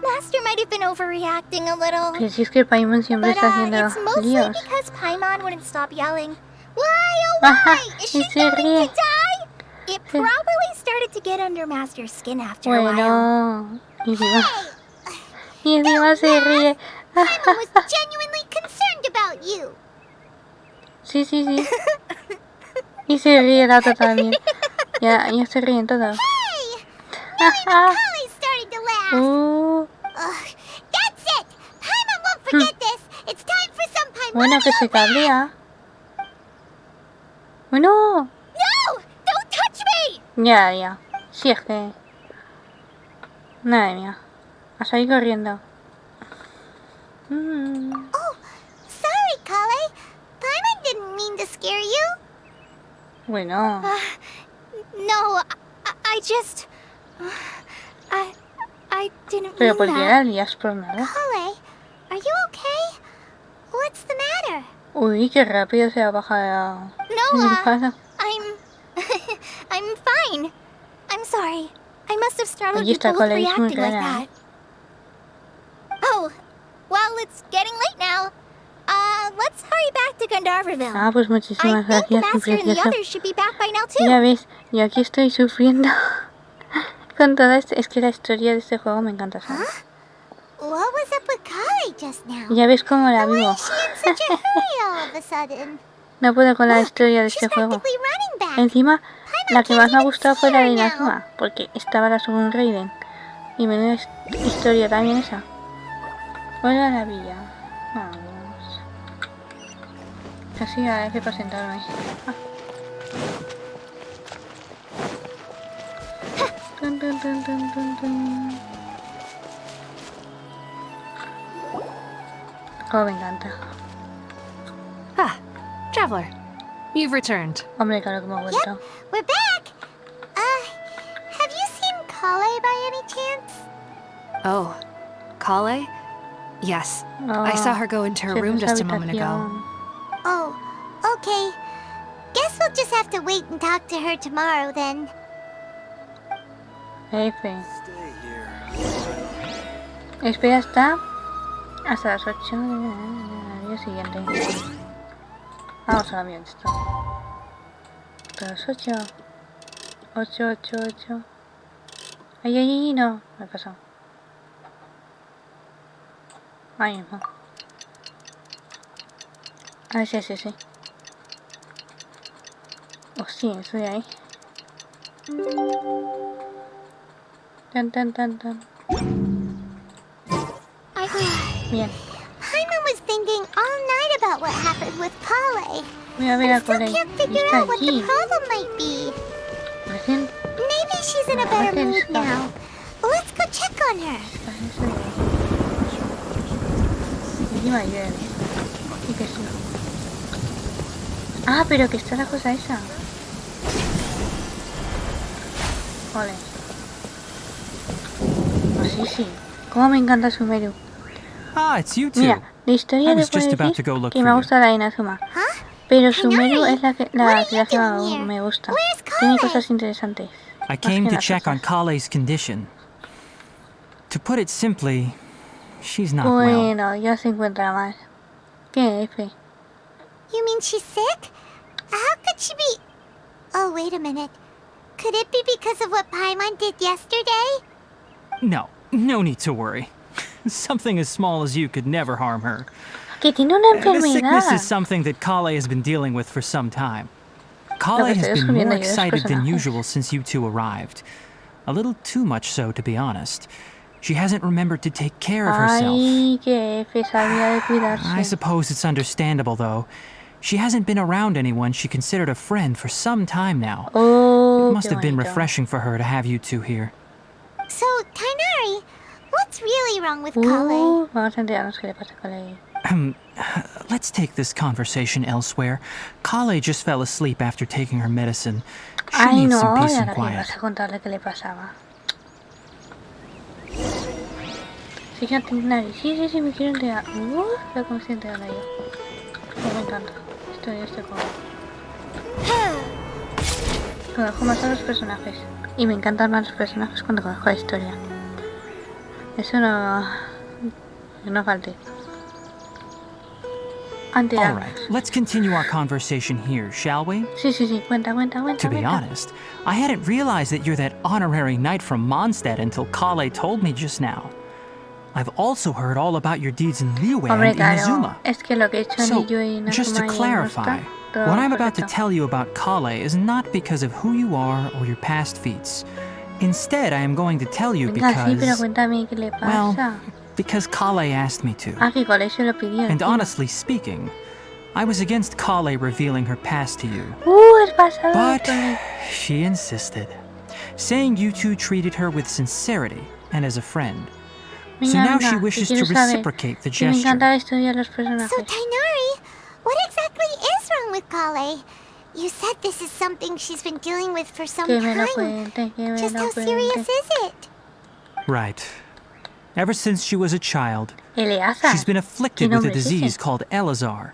Master might have been overreacting a little.
Pero si es que Paimon siempre
But
está haciendo
it's mostly
líos.
because Paimon wouldn't stop yelling. Why, oh why? Is she
y se
going
ríe.
to die? It probably started to get under Master's skin after a while.
Bueno. Y encima se ríe.
Paimon was genuinely concerned about you.
Sí, sí, sí. Y se ríe la otra también. Ya se ríen todos.
Hey! Collei started to laugh.
Ugh,
That's it! Paimon won't forget this. It's time for some Paimon.
bueno, que se cabrea. Bueno.
No! Don't touch me!
Ya. Sí, es que... Madre mía. A salir corriendo.
Oh, sorry, Collei. Paimon didn't mean to scare you.
Bueno.
No, I just... I didn't
Pero
mean
¿por qué
that.
la lías por nada?
Collei, are you okay? What's the matter?
Uy, qué rápido se ha bajado
No,
el palo.
I'm fine. I'm sorry. I must have startled
Oye,
you
esta
both
Collei es muy
reacting like
rara,
that. Oh, well, it's getting late now. Let's hurry back to Gandharville.
Ah, pues
I
muchísimas
think
gracias, mi
Master and the
precioso.
others should be back by now too.
Ya ves, yo aquí estoy sufriendo con toda es que la historia de este juego me encanta, ¿sabes?
What was up with Collei just now?
Ya ves cómo la
Why
vivo.
is she in such a hurry all of a sudden?
No puedo con la
Look,
historia de
she's
este juego.
practically running back.
Encima, la que más me ha gustado fue la de
now.
Inazuma, porque estaba la Sugun Raiden. Y menuda historia también esa. Hola la villa. Vamos. Casi a F para sentarme. Ah. Dun, dun, dun, dun, dun, dun. Oh, me encanta.
Ah, traveler. You've returned.
Hombre, claro que me he vuelto.
We're back. Have you seen Collei by any chance?
Oh, Collei? Yes. I saw her go into her room just a moment ago.
Oh, okay. Guess we'll just have to wait and talk to her tomorrow then.
F. Espera hasta las 8 del día siguiente. Vamos al avión esto. Hasta las 8. 8. Ay, no. Me he pasado. Ahí mismo. A ver, sí. Oh, sí, estoy ahí. Tan. Bien.
Paimon was thinking all night about what happened with Collei.
Voy a ver a
Still
Collei.
can't figure
Está
out what the
allí.
problem might be.
Recién.
Maybe she's in a better mood now. Let's go check on her.
Encima llueve. Y que sí. Ah, pero que está la cosa esa. Ole. Sí. Cómo me encanta Sumeru.
Ah, it's you two.
Mira, la historia
I
de
was just about to
decir
go look
que
for
me
you.
gusta la de Inazuma. Pero Sumeru es la que más me gusta. Tiene cosas interesantes.
I came to check on Collei's condition. To put it simply, she's not well.
Bueno, ya se encuentra mal. ¿Qué F?
You mean she's sick? How could she be... Oh, wait a minute. Could it be because of what Paimon did yesterday?
No need to worry. Something as small as you could never harm her.
Que tiene una
The sickness
enfermedad.
is something that Collei has been dealing with for some time. Collei has been more excited than usual since you two arrived. A little too much so, to be honest. She hasn't remembered to take care of herself.
Ay, que F, sabía de cuidarse.
I suppose it's understandable, though. She hasn't been around anyone she considered a friend for some time now.
Oh,
It must
qué
have been
bonito.
refreshing for her to have you two here.
So, Tainari, what's really wrong with Collei?
Vamos a enterarnos qué le pasa a Collei.
Let's take this conversation elsewhere. Collei just fell asleep after taking her medicine. She
Ay,
needs
no,
some peace
y
and
ahora que
quiet.
vas a contarle qué le pasaba. Fíjate, Nari. Sí, me quiero enterar. Qué consciente ahora yo. Oh, me encanta. Este juego. Conozco más a los personajes. Y me encantan más los personajes cuando conozco la historia. Eso no falte.
All right, let's continue our conversation here, shall we?
Sí, cuenta.
To be honest, I hadn't realized that you're that honorary knight from Mondstadt until Collei told me just now. I've also heard all about your deeds in Liyue and Inazuma.
Es que lo que he hecho en
So,
Liyue y Inazuma
just to
y
clarify,
todo
what I'm about to
perfecto.
tell you about Collei is not because of who you are or your past feats. Instead, I am going to tell you
Venga, sí, pero
because...
cuéntame qué le pasa.
Well, because Collei asked me to.
Ah, que Collei se lo pidió.
And
encima.
honestly speaking, I was against Collei revealing her past to you.
El pasado de
But
Collei.
she insisted, saying you two treated her with sincerity and as a friend. So now she wishes to reciprocate the
Que me
gesture.
encanta la historia de los personajes.
So, Tainari, what exactly is wrong with Collei? You said this is something she's been dealing with for some
Que me lo
time.
cuente, que me
Just
lo
how serious
cuente.
is it?
Right. Ever since she was a child,
Eleazar.
she's been afflicted with a
nombre es ese?
disease called Elazar.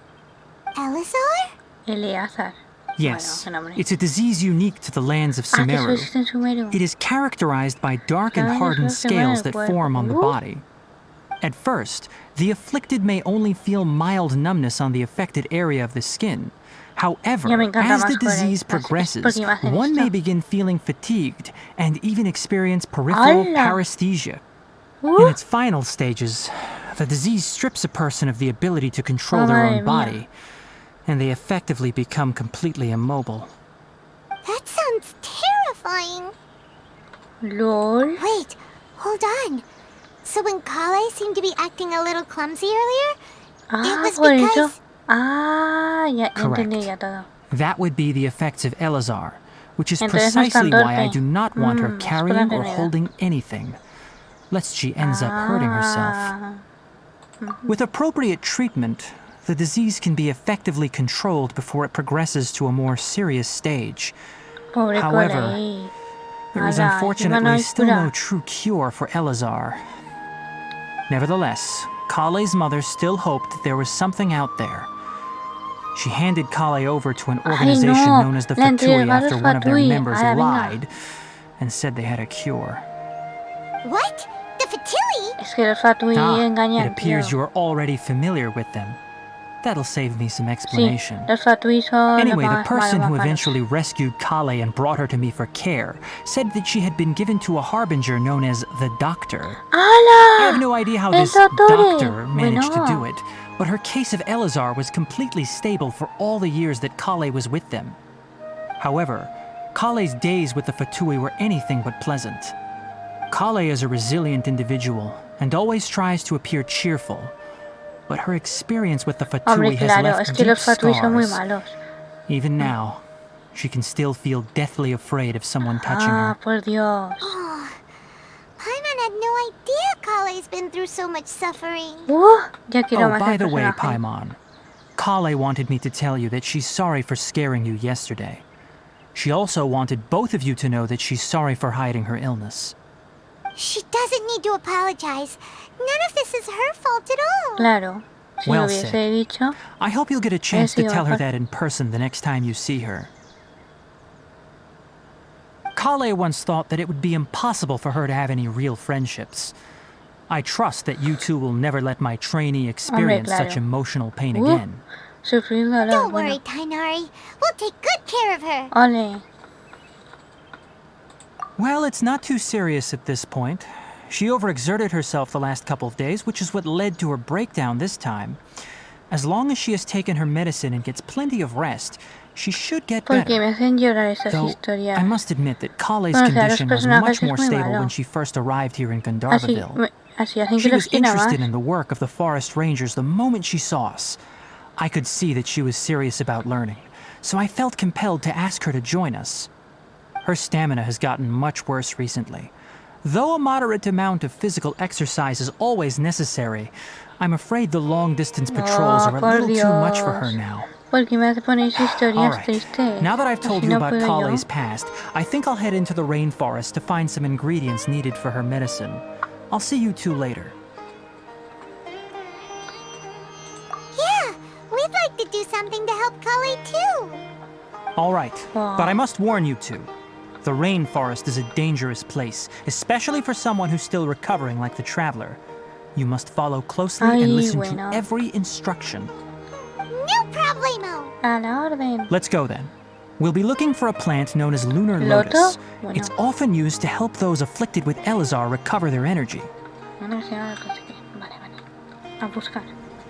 Elazar?
Eleazar.
Yes,
Bueno, qué nombre.
it's a disease unique to the lands of
Ah, que eso
Sumeru.
existe en Sumeru.
It is characterized by dark and
Claro,
hardened
eso se ve en
scales
el
that
cuerpo.
form on the body. At first, the afflicted may only feel mild numbness on the affected area of the skin. However,
Ya me encanta
as the
más Collei.
disease
Es porque
progresses,
iba a hacer
one
esto.
may begin feeling fatigued and even experience peripheral
¡Hala!
paresthesia. In its final stages, the disease strips a person of the ability to control their own body, and they effectively become completely immobile.
That sounds terrifying.
LOL.
Wait, hold on. So when Collei seemed to be acting a little clumsy earlier, it was
por eso.
because...
Ya
Correct.
entendí ya todo.
That would be the effects of Elazar, which is
Entonces no es tan
precisely why I
torpe.
do not want her
Es
carrying
por
or
la
holding anything, lest she ends up hurting herself. With appropriate treatment, the disease can be effectively controlled before it progresses to a more serious stage.
Pobre
However,
Collei.
there is
Ala, encima no
unfortunately
hay
still
cura.
no true cure for Elazar. Nevertheless, Collei's mother still hoped that there was something out there. She handed Collei over to an organization
no,
known as the
le
Fatui
entregaron
after one of their
Fatui.
members
Ala, venga.
lied and said they had a cure.
What? The Fatui?
Es que los Fatui engañan,
it appears
tío.
you're already familiar with them. That'll save me some
Sí,
explanation.
los Fatui son
Anyway,
los
the
más
person
malos,
who
más malos.
eventually rescued Collei and brought her to me for care said that she had been given to a harbinger known as the Doctor. I have no idea how this doctor managed to do it, but her case of Elazar was completely stable for all the years that Collei was with them. However, Collei's days with the Fatui were anything but pleasant. Collei is a resilient individual and always tries to appear cheerful, but her experience with the Fatui
Hombre,
has
claro,
left
es que
deep
los Fatui son muy
scars.
malos.
Even now, she can still feel deathly afraid of someone touching her.
Por Dios.
Oh, Paimon had no idea Collei's been through so much suffering.
Ya quiero
Oh,
más
by
el
the way,
personaje.
Paimon, Collei wanted me to tell you that she's sorry for scaring you yesterday. She also wanted both of you to know that she's sorry for hiding her illness.
She doesn't need to apologize. None of this is her fault at all.
Claro. Si
Well
lo hubiese
said.
dicho.
I hope you'll get a chance to
sido
tell her
mejor.
that in person the next time you see her. Collei once thought that it would be impossible for her to have any real friendships. I trust that you two will never let my trainee experience
claro.
such emotional pain again.
Sufrir dolor.
Don't
Bueno.
worry, Tainari. We'll take good care of her.
Ole.
Well, it's not too serious at this point. She overexerted herself the last couple of days, which is what led to her breakdown this time. As long as she has taken her medicine and gets plenty of rest, she should get
Porque
better.
me hacen llorar esas
Though,
historias.
I must admit that Collei's
Bueno, o sea, los
condition was
personajes
much
es
more
muy
stable
malo.
when she first arrived here in
Así,
Gandharville.
así hacen
She
que
was
los quiera más.
interested in the work of the forest rangers the moment she saw us. I could see that she was serious about learning, so I felt compelled to ask her to join us. Her stamina has gotten much worse recently. Though a moderate amount of physical exercise is always necessary, I'm afraid the long-distance patrols are a
por
little too much for
Dios.
her now.
Porque me hace poner historias
All right.
tristes.
Now that I've told
Así
you
no
about
puedo yo.
Collei's past, I think I'll head into the rainforest to find some ingredients needed for her medicine. I'll see you two later.
Yeah, we'd like to do something to help Collei too.
All right, but I must warn you two. The rainforest is a dangerous place, especially for someone who's still recovering like the traveler. You must follow closely
Ay,
and listen
bueno.
to every instruction.
No problemo.
A la orden.
Let's go then. We'll be looking for a plant known as lunar
¿Loto?
lotus.
Bueno.
It's often used to help those afflicted with Elazar recover their energy.
No sé ahora qué sé. Vale, vale. A buscar.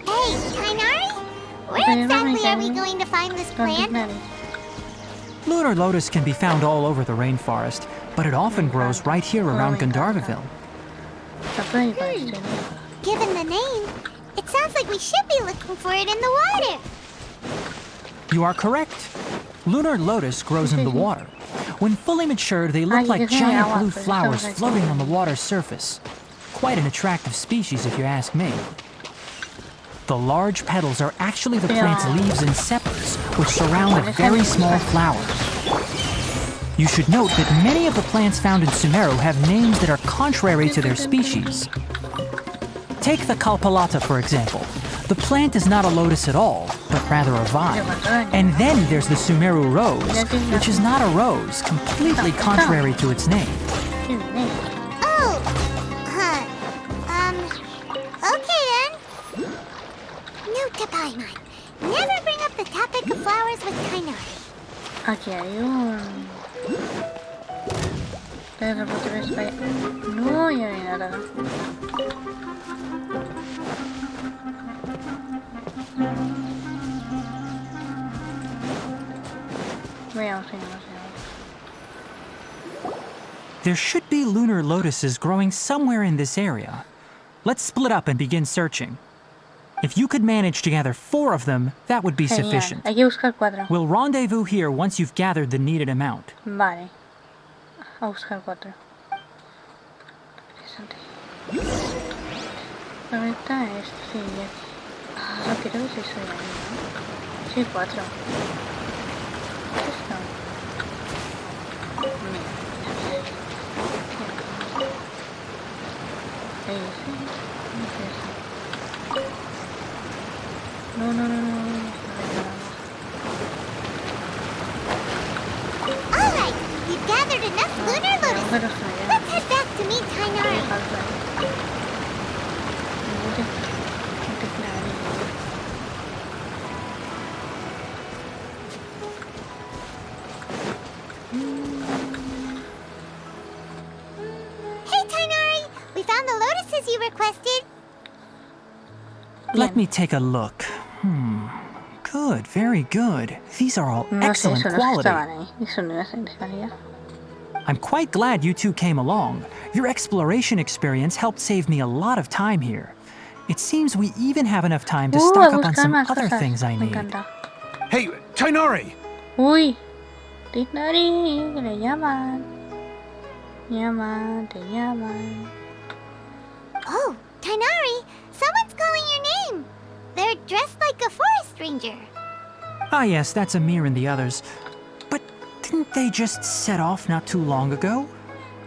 Hey, Tainari? Where
Pero no
exactly
me
are we
llamen
going to find this
Los
plant?
dignares.
Lunar lotus can be found all over the rainforest, but it often grows right here around Gandharville.
Está por ahí para este, ¿no?
Given the name, it sounds like we should be looking for it in the water.
You are correct. Lunar lotus grows in the water. When fully matured, they look
Ay,
like
que tiene
giant
agua,
blue
pues
flowers
estamos aquí.
floating on the water's surface. Quite an attractive species, if you ask me. The large petals are actually the plant's leaves and sepals, which surround a very small flower. You should note that many of the plants found in Sumeru have names that are contrary to their species. Take the Kalpalata, for example. The plant is not a lotus at all, but rather a vine. And then there's the Sumeru rose, which is not a rose, completely contrary to its name.
Oh, huh. Okay then. Note to Paimon. Never bring up the topic of flowers with Tainari.
Aquí hay un... El reportero es para... No, ya no hay nada. Veamos, veamos.
There should be lunar lotuses growing somewhere in this area. Let's split up and begin searching. If you could manage to gather 4 of them, that would be
Genial.
sufficient.
Hay que buscar 4.
We'll rendezvous here once you've gathered the needed amount.
Vale. A buscar 4. Interesante. ¿Dónde está este? Sí, aquí. Ah, creo que sí soy ahí, ¿no? Sí, 4. ¿Qué está? Mira. Ahí sí. No, no, no, no.
Alright, you've gathered enough lunar lotuses. Let's head back to meet Tainari. Hey Tainari, we found the lotuses you requested.
Let me take a look. Good, very good. These are all excellent quality. I'm quite glad you two came along. Your exploration experience helped save me a lot of time here. It seems we even have enough time to stock up on some other things I need.
Hey, Tainari!
Uy, Tainari, le llaman. Te llaman.
Oh, Tainari, someone's calling your name. They're dressed like a forest ranger.
Ah yes, that's Amir and the others. But didn't they just set off not too long ago?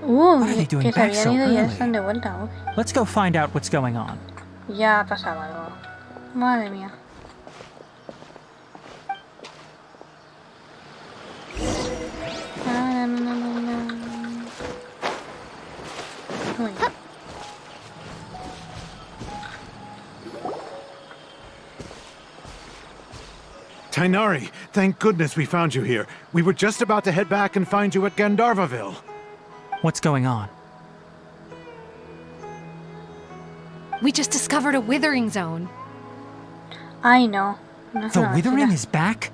What are they doing back so early? Let's go find out what's going on.
Ya ha pasado algo. Madre mía. Muy bien.
Tainari, thank goodness we found you here. We were just about to head back and find you at Gandharvaville.
What's going on?
We just discovered a withering zone.
I know.
The withering is back?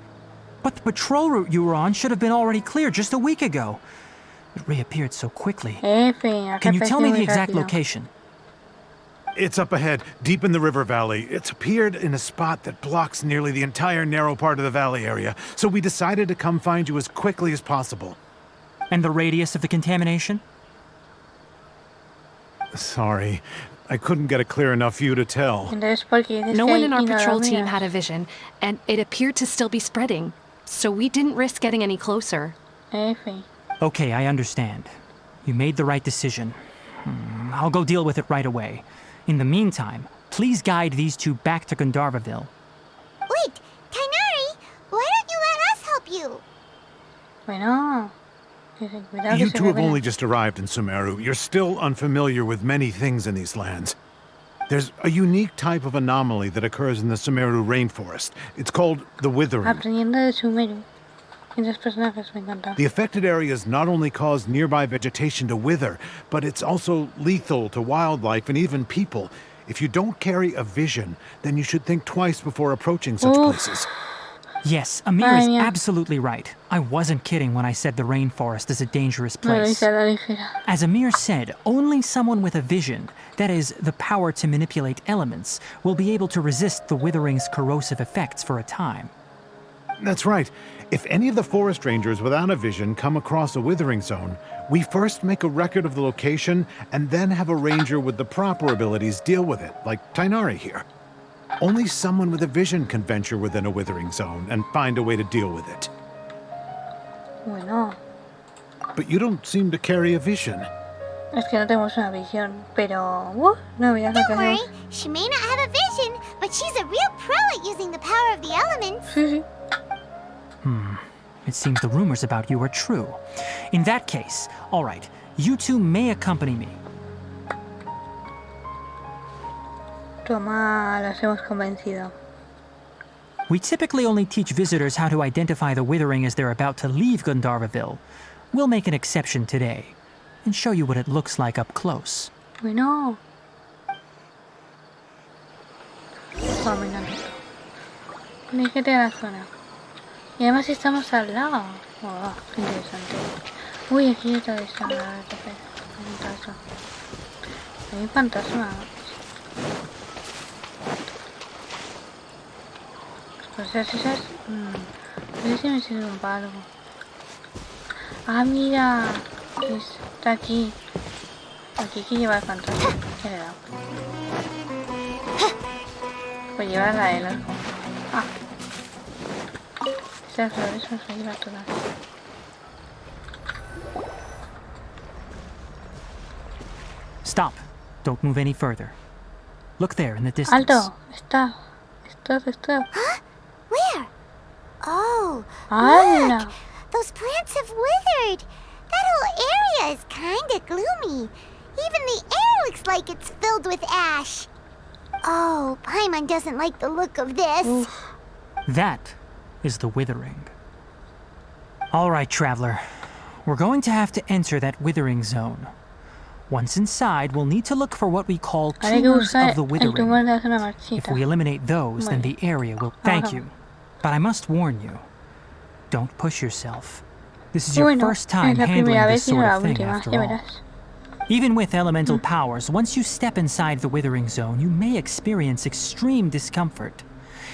But the patrol route you were on should have been already clear just a week ago. It reappeared so quickly. Can you tell me the exact location?
It's up ahead, deep in the river valley. It's appeared in a spot that blocks nearly the entire narrow part of the valley area, so we decided to come find you as quickly as possible.
And the radius of the contamination?
Sorry, I couldn't get a clear enough view to tell.
No one in our patrol team had a vision, and it appeared to still be spreading, so we didn't risk getting any closer.
Okay, I understand. You made the right decision. I'll go deal with it right away. In the meantime, please guide these two back to Gandharvaville.
Wait, Tainari, why don't you let us help you?
You two have only just arrived in Sumeru. You're still unfamiliar with many things in these lands. There's a unique type of anomaly that occurs in the Sumeru rainforest. It's called the withering. The affected areas not only cause nearby vegetation to wither, but it's also lethal to wildlife and even people. If you don't carry a vision, then you should think twice before approaching such places.
Yes, Amir is absolutely right. I wasn't kidding when I said the rainforest is a dangerous place. As Amir said, only someone with a vision, that is, the power to manipulate elements, will be able to resist the withering's corrosive effects for a time.
That's right. If any of the forest rangers without a vision come across a withering zone, we first make a record of the location and then have a ranger with the proper abilities deal with it, like Tainari here. Only someone with a vision can venture within a withering zone and find a way to deal with it. But you don't seem to carry a vision.
Es que no tenemos una visión, pero... no, mira,
don't worry, she may not have a vision, but she's a real pro at using the power of the elements.
It seems the rumors about you are true. In that case, all right, you two may accompany me.
Toma, las hemos convencido.
We typically only teach visitors how to identify the withering as they're about to leave Gandharvaville. We'll make an exception today. and show you what it looks like up close.
Bueno. Caminando. Elige la zona. Y además estamos al lado. Oh, qué interesante. Uy, aquí está esa fantasma. Hay un fantasma. Cosas esas. No sé si me sirven para algo. Ah, mira. Está aquí. Aquí hay que llevar el fantasma. ¿Qué le da? Pues llevarla a él algo. Ah. Estas flores vamos a llevar todas.
Stop. Don't move any further. Look there in the distance.
Alto. Stop. Stop.
Huh? Where? Oh,
¡Hala!
look! Those plants have withered. That whole area is kinda gloomy. Even the air looks like it's filled with ash. Oh, Paimon doesn't like the look of this.
Oof.
That is the withering. All right, traveler. We're going to have to enter that withering zone. Once inside, we'll need to look for what we call tumors of the withering. If we eliminate those, then the area will... Thank you. But I must warn you. Don't push yourself. This is your first time handling this sort of thing, after all. Even with elemental powers, once you step inside the withering zone, you may experience extreme discomfort.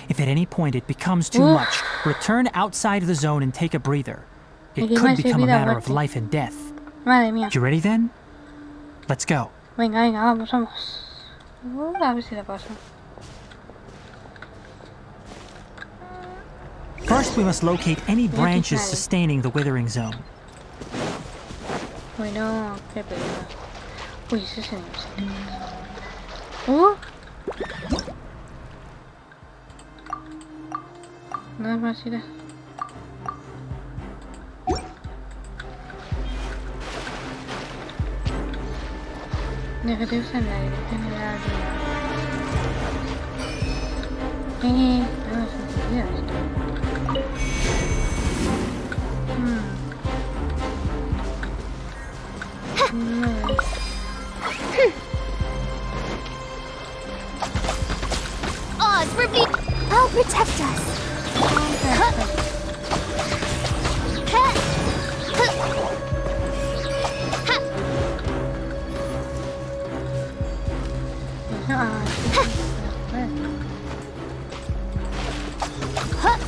If at any point it becomes too much, return outside the zone and take a breather. It could become a matter of life and death. You ready then? Let's go.
Venga, vamos. A ver si la paso.
First, we must locate any branches sustaining the withering zone.
Bueno, qué peligro. Uy, ese es el no es más ir. Negativos en la dirección de la no es un esto.
Oz, I'll protect us.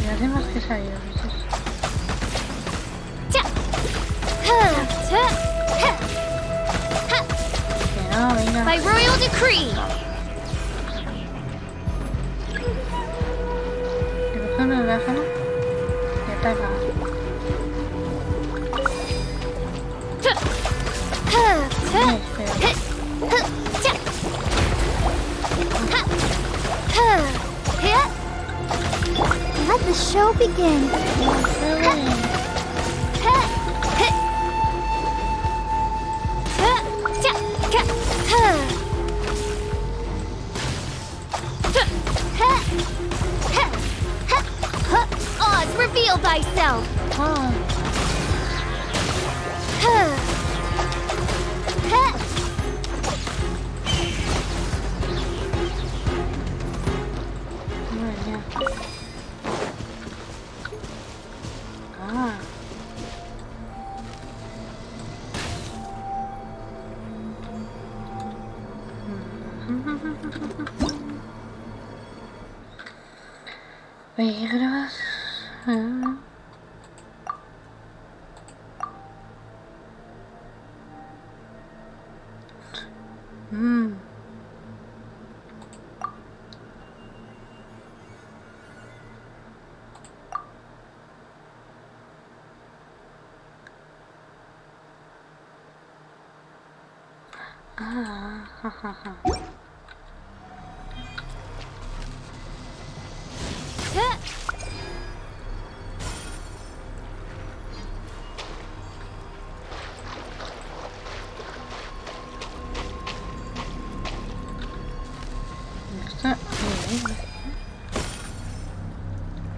Ya tenemos que salir.
By royal decree.
Let the show begin.
Oz, reveal thyself.
Peligros.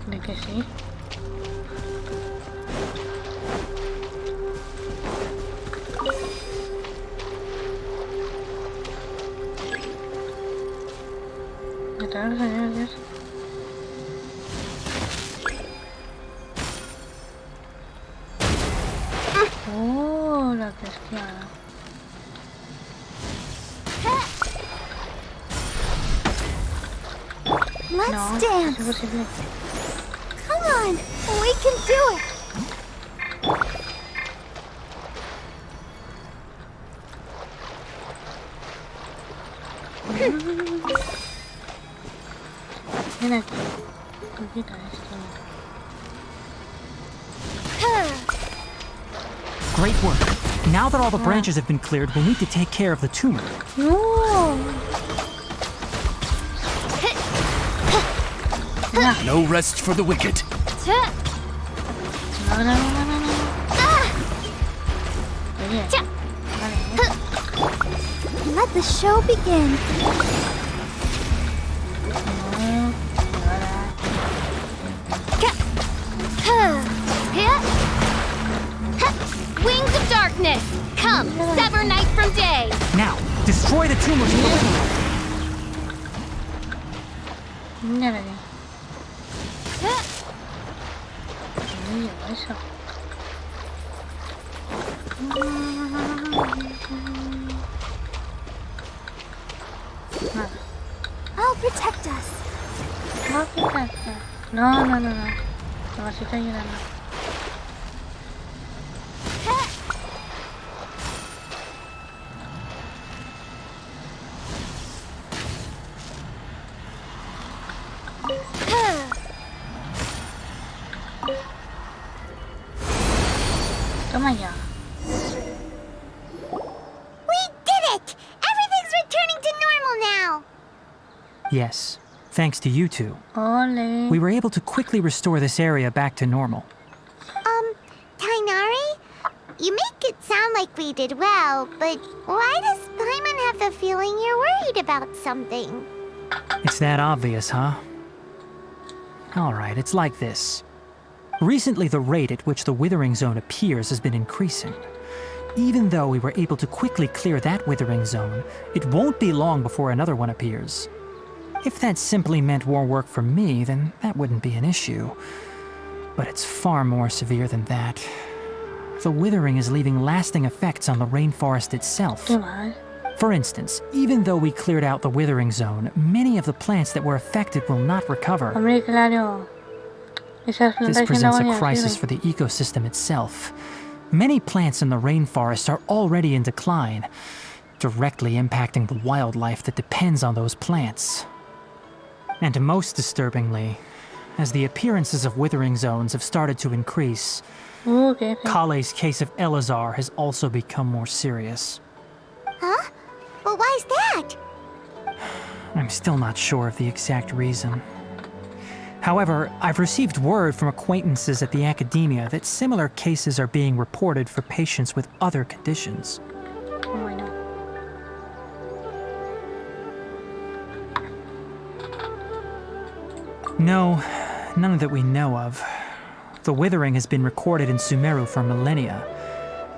¿De que sí? Matar, señor Dios. Oh, la cristiana.
Let's dance. Come on, we can do it.
Ven aquí. Quita esto.
Great work. Now that all the branches have been cleared, we'll need to take care of the tumor.
No.
No rest for the wicked.
No. Oye. Vale.
Let the show begin.
Wings of darkness, come, sever night from day.
Now, destroy the tumors with the wind.
Mira aquí. Uy, eso.
I'll protect us.
No. Me vas a estar ayudando. Toma ya.
We did it! Everything's returning to normal now!
Yes, thanks to you two.
Ole.
We were able to quickly restore this area back to normal.
Tainari? You make it sound like we did well, but why does Paimon have the feeling you're worried about something?
It's that obvious, huh? Alright, it's like this. Recently, the rate at which the withering zone appears has been increasing. Even though we were able to quickly clear that withering zone, it won't be long before another one appears. If that simply meant more work for me, then that wouldn't be an issue. But it's far more severe than that. The withering is leaving lasting effects on the rainforest itself. For instance, even though we cleared out the withering zone, many of the plants that were affected will not recover.
Hombre, claro.
This presents a crisis for the ecosystem itself. Many plants in the rainforest are already in decline, directly impacting the wildlife that depends on those plants. And most disturbingly, as the appearances of withering zones have started to increase, Collei's case of Elazar has also become more serious.
Huh? But why's that?
I'm still not sure of the exact reason. However, I've received word from acquaintances at the academia that similar cases are being reported for patients with other conditions.
Oh, I know.
No, none that we know of. The withering has been recorded in Sumeru for millennia.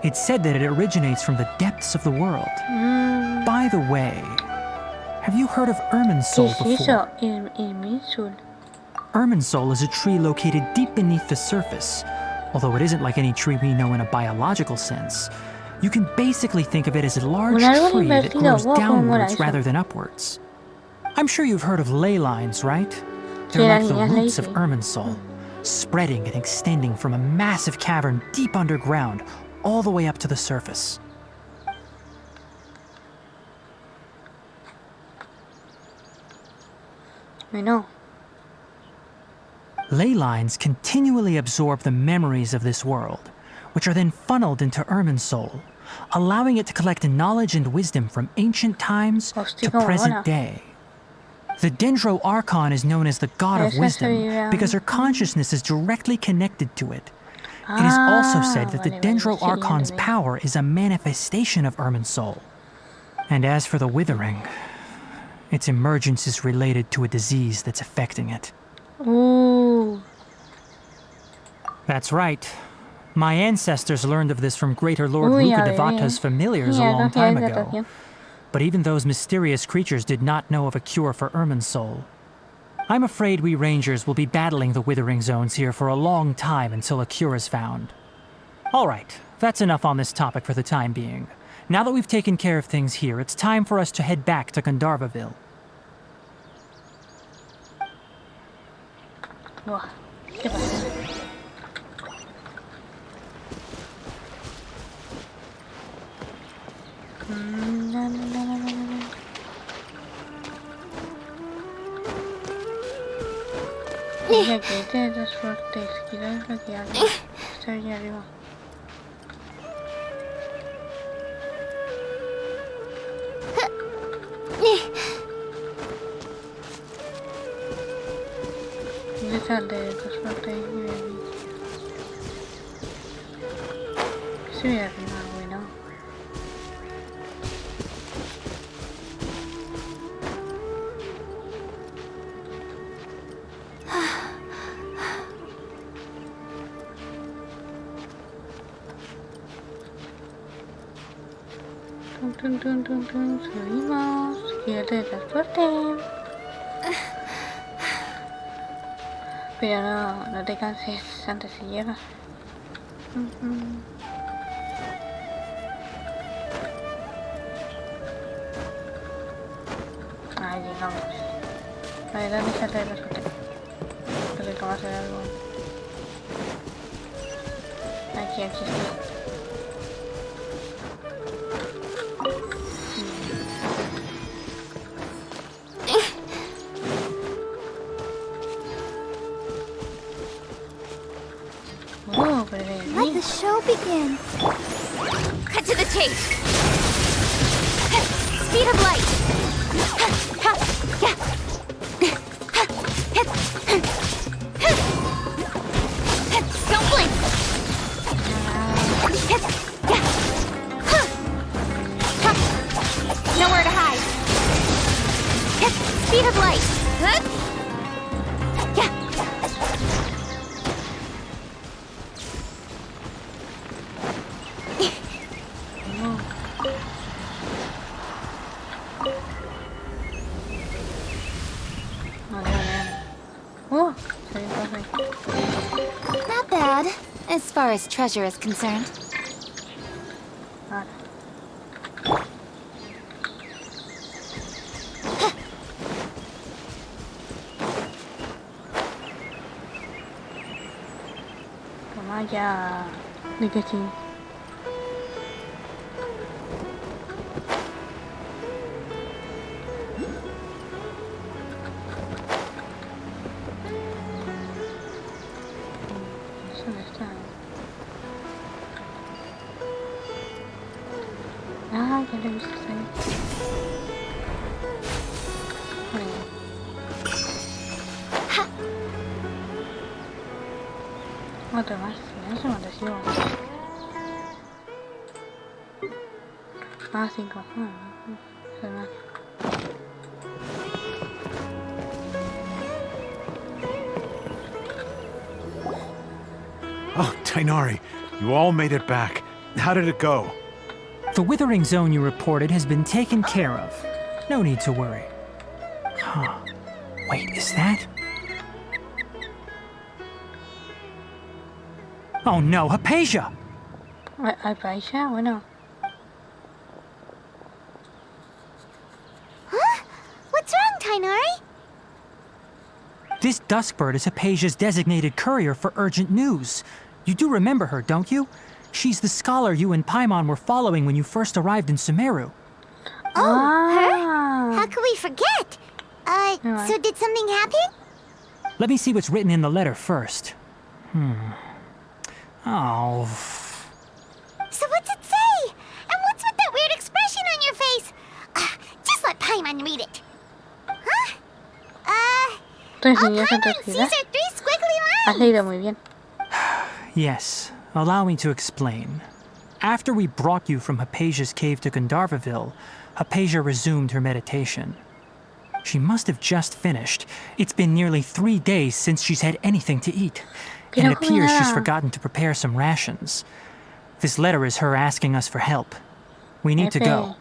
It's said that it originates from the depths of the world. By the way, have you heard of Irminsul before? Irminsul is a tree located deep beneath the surface. Although it isn't like any tree we know in a biological sense. You can basically think of it as a large tree that grows downwards rather than upwards. I'm sure you've heard of ley lines, right? They're like the roots of Irminsul, spreading and extending from a massive cavern deep underground all the way up to the surface.
I know.
Ley lines continually absorb the memories of this world, which are then funneled into Irminsul, allowing it to collect knowledge and wisdom from ancient times to present day. The Dendro Archon is known as the God of Wisdom because her consciousness is directly connected to it. It is also said that the Dendro Archon's power is a manifestation of Irminsul. And as for the withering, its emergence is related to a disease that's affecting it.
Ooh.
That's right. My ancestors learned of this from Greater Lord Rukkhadevata's familiars a long time ago. But even those mysterious creatures did not know of a cure for Irminsul. I'm afraid we rangers will be battling the withering zones here for a long time until a cure is found. Alright, that's enough on this topic for the time being. Now that we've taken care of things here, it's time for us to head back to Gandharvaville.
Buah, ¿qué pasa? Mira que tienes dos fuertes, quizás lo que hago. Está ahí arriba. ¿Dónde está el de dos fuertes? Mira aquí. Estoy arriba, bueno. Subimos. Quédate de transporte. Pero no te canses antes si llegas. Ahí llegamos. A ver, ¿dónde está el transporte? Creo que va a ser algo. Aquí está.
Let the show begin.
Cut to the chase. Speed of light. Don't blink. Nowhere to hide. Speed of light. Not bad, as far as treasure is concerned.
Toma ya. ¿De qué sí? Ah, ya lo he visto ahí. Otro más, no sé cuántos llevo. Ah, 5. Es más.
Oh, Tainari, you all made it back. How did it go?
The withering zone you reported has been taken care of. No need to worry. Huh. Wait, is that? Oh no, Hypatia!
¿Hypatia? Bueno.
Huh? What's wrong, Tainari?
This Duskbird is Hypatia's designated courier for urgent news. You do remember her, don't you? She's the scholar you and Paimon were following when you first arrived in Sumeru.
Oh, her? How could we forget? So did something happen?
Let me see what's written in the letter first. Oh.
So what's it say? And what's with that weird expression on your face? Just let Paimon read it. Huh?
Paimon
sees her 3 squiggly
Has
lines.
leído muy bien.
Yes, allow me to explain. After we brought you from Hypatia's cave to Gandharvaville, Hypatia resumed her meditation. She must have just finished. It's been nearly 3 days since she's had anything to eat. And it appears she's forgotten to prepare some rations. This letter is her asking us for help. We need to go.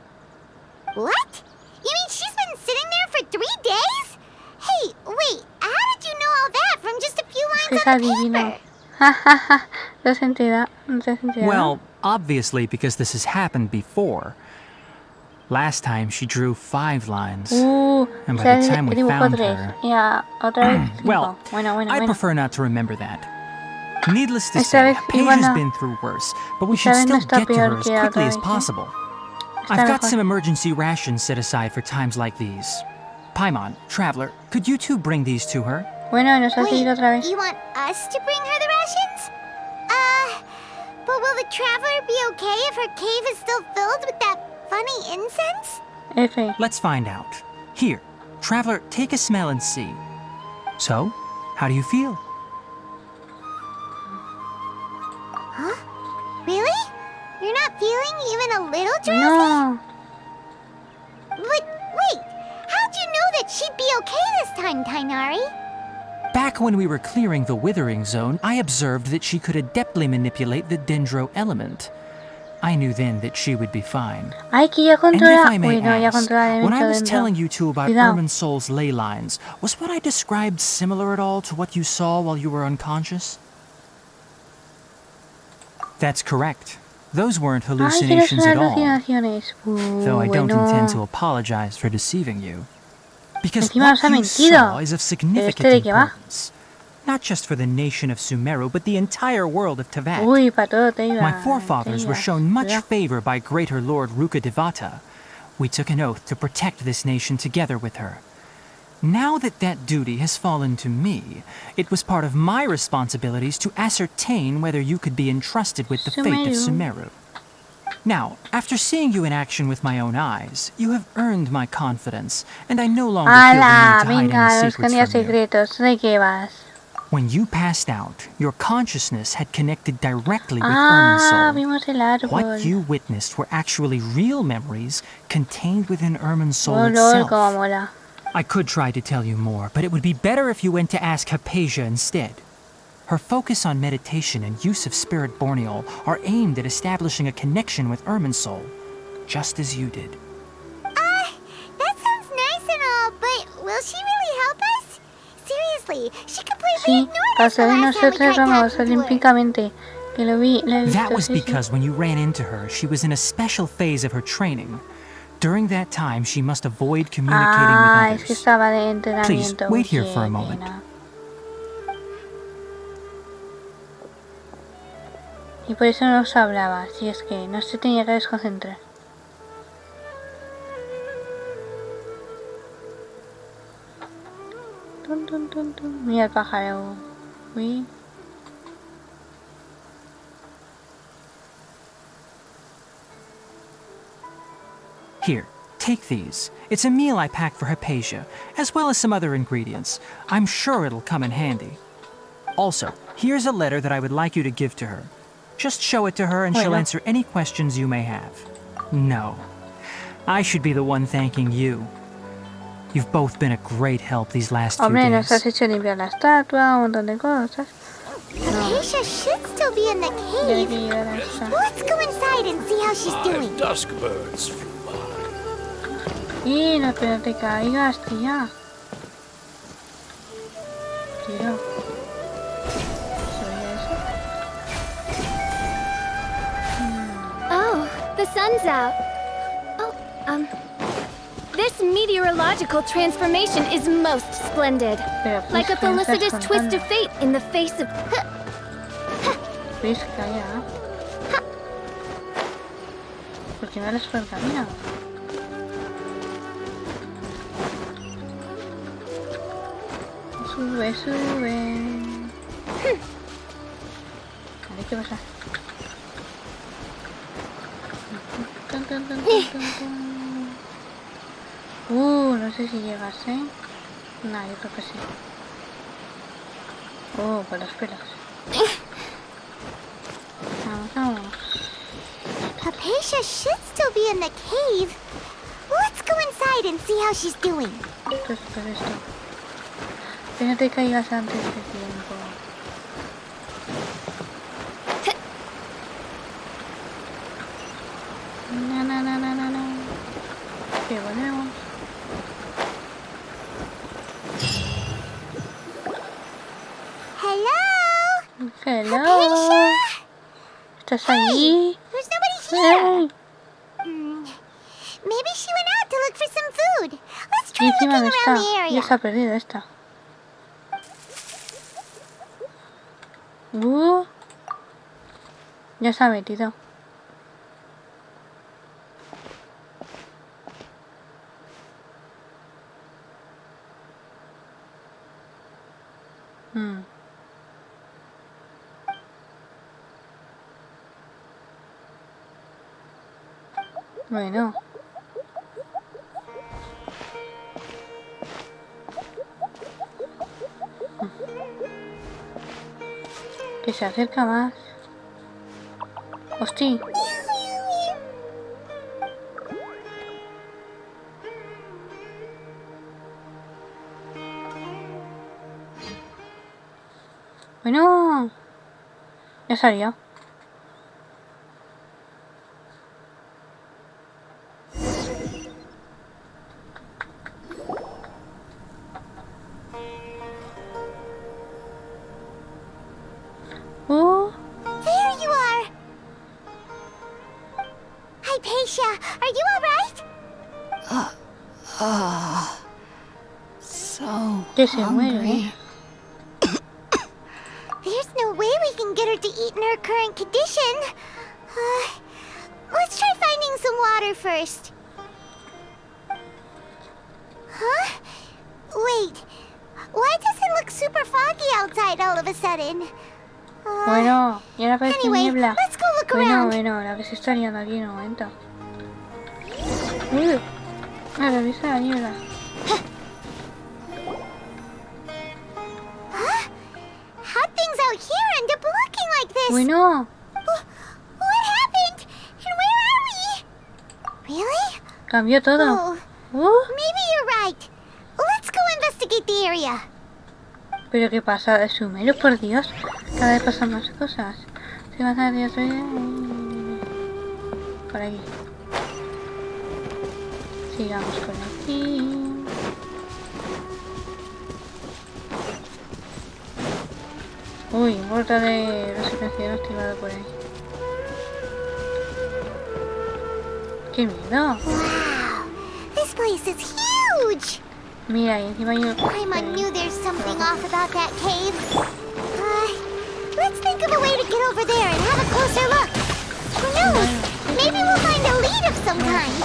What? You mean she's been sitting there for 3 days? Hey, wait,
es adivino. Jajaja. No has enterado.
Well, obviously because this has happened before. Last time she drew 5 lines. And by the time we found her... Well, I prefer not to remember that. Needless to say, Paige has been through worse, but we should still get to her as quickly as possible. I've got some emergency rations set aside for times like these. Paimon, Traveler, could you two bring these to her?
Bueno, nos ha seguido otra vez.
You want us to bring her the rations? But will the Traveler be okay if her cave is still filled with that funny incense?
F.
Let's find out. Here, Traveler, take a smell and see. So, how do you feel?
Huh? Really? You're not feeling even a little drowsy?
No.
But wait, how'd you know that she'd be okay this time, Tainari?
Back when we were clearing the Withering Zone, I observed that she could adeptly manipulate the Dendro element. I knew then that she would be fine.
Ay, que ya
And if
controla.
I may ask, when I was
dentro.
telling you two about
Cuidado.
Irminsul's ley lines, was what I described similar at all to what you saw while you were unconscious? That's correct. Those weren't hallucinations at all. Though I don't intend to apologize for deceiving you. Because what you saw is of significant importance. Not just for the nation of Sumeru, but the entire world of Teyvat. My forefathers were shown much favor by Greater Lord Rukkhadevata. We took an oath to protect this nation together with her. Now that that duty has fallen to me, it was part of my responsibilities to ascertain whether you could be entrusted with the fate of Sumeru. Now, after seeing you in action with my own eyes, you have earned my confidence, and I no longer feel the need to hide any secrets from you. When you passed out, your consciousness had connected directly with Irminsul. What you witnessed were actually real memories contained within Irminsul itself. I could try to tell you more, but it would be better if you went to ask Hypatia instead. Her focus on meditation and use of Spirit Borneol are aimed at establishing a connection with Irminsul, just as you did.
That sounds nice and all, but will she really help us? Seriously, she completely ignored us the last time we tried to talk to her.
That was because when you ran into her, she was in a special phase of her training. During that time, she must avoid communicating with others. Please, wait here for a moment.
Y por eso no os hablaba, si es que no se tenía que desconcentrar. Tun, tun, tun, tun. Mira el pájaro. Uy.
Here, take these. It's a meal I packed for Hypatia, as well as some other ingredients. I'm sure it'll come in handy. Also, here's a letter that I would like you to give to her. Just show it to her and she'll answer any questions you may have. No, I should be the one thanking you. You've both been a great help these last few days.
Nos has hecho limpiar la estatua, un montón de cosas.
Hypatia should still be in the cave. Let's go inside and see how she's doing.
Dusk birds flew by.
No, pero te caigas, tía. Tío.
Oh, the sun's out. This meteorological transformation is most splendid. Like a felicitous twist of fate in the face of...
¿Por qué no les fue el camino? Sube, sube. Vale, ¿qué pasa? No sé si llegas, ¿eh? No, yo creo que sí. Por los pelos. Vamos, vamos.
Hypatia should still be in the cave. Let's go inside and see how she's doing.
Esto. Que no te caigas antes de tiempo. No. Que volvemos.
Hello!
Hello. ¿Estás allí?
There's nobody here.
Hey.
Maybe she went out to look for some food. Let's
Y
try
encima
looking
no está.
around the
Ya
area.
se ha perdido esta. Ya se ha metido. Bueno. Que se acerca más. Hostia. Bueno. Ya salió.
There you are. Hypatia, are you alright?
So
Que se muere.
hungry.
There's no way we can get her to eat in her current condition. Let's try finding some water first. Huh? Wait. Why does it look super foggy outside all of a sudden?
Bueno, y ahora parece
Anyway,
niebla.
let's go look
Bueno,
around.
bueno, la vez está liando aquí en un momento. La vez está la niebla.
Huh? How'd things out here end up looking like this?
Bueno,
What happened? And where are we? Really?
cambió todo.
Oh, maybe you're right. Let's go investigate the area.
Pero qué pasa de Sumeru, por Dios. Cada vez pasan más cosas. Se va a hacer Dios. Por aquí. Sigamos por aquí. Uy, un portal de resurrección activado por ahí. ¡Qué miedo!
Wow, this place is huge.
Mira, y encima hay un...
I knew there's something off about that cave. Let's think of a way to get over there and have a closer look. Who knows? Maybe we'll find a lead of some kind.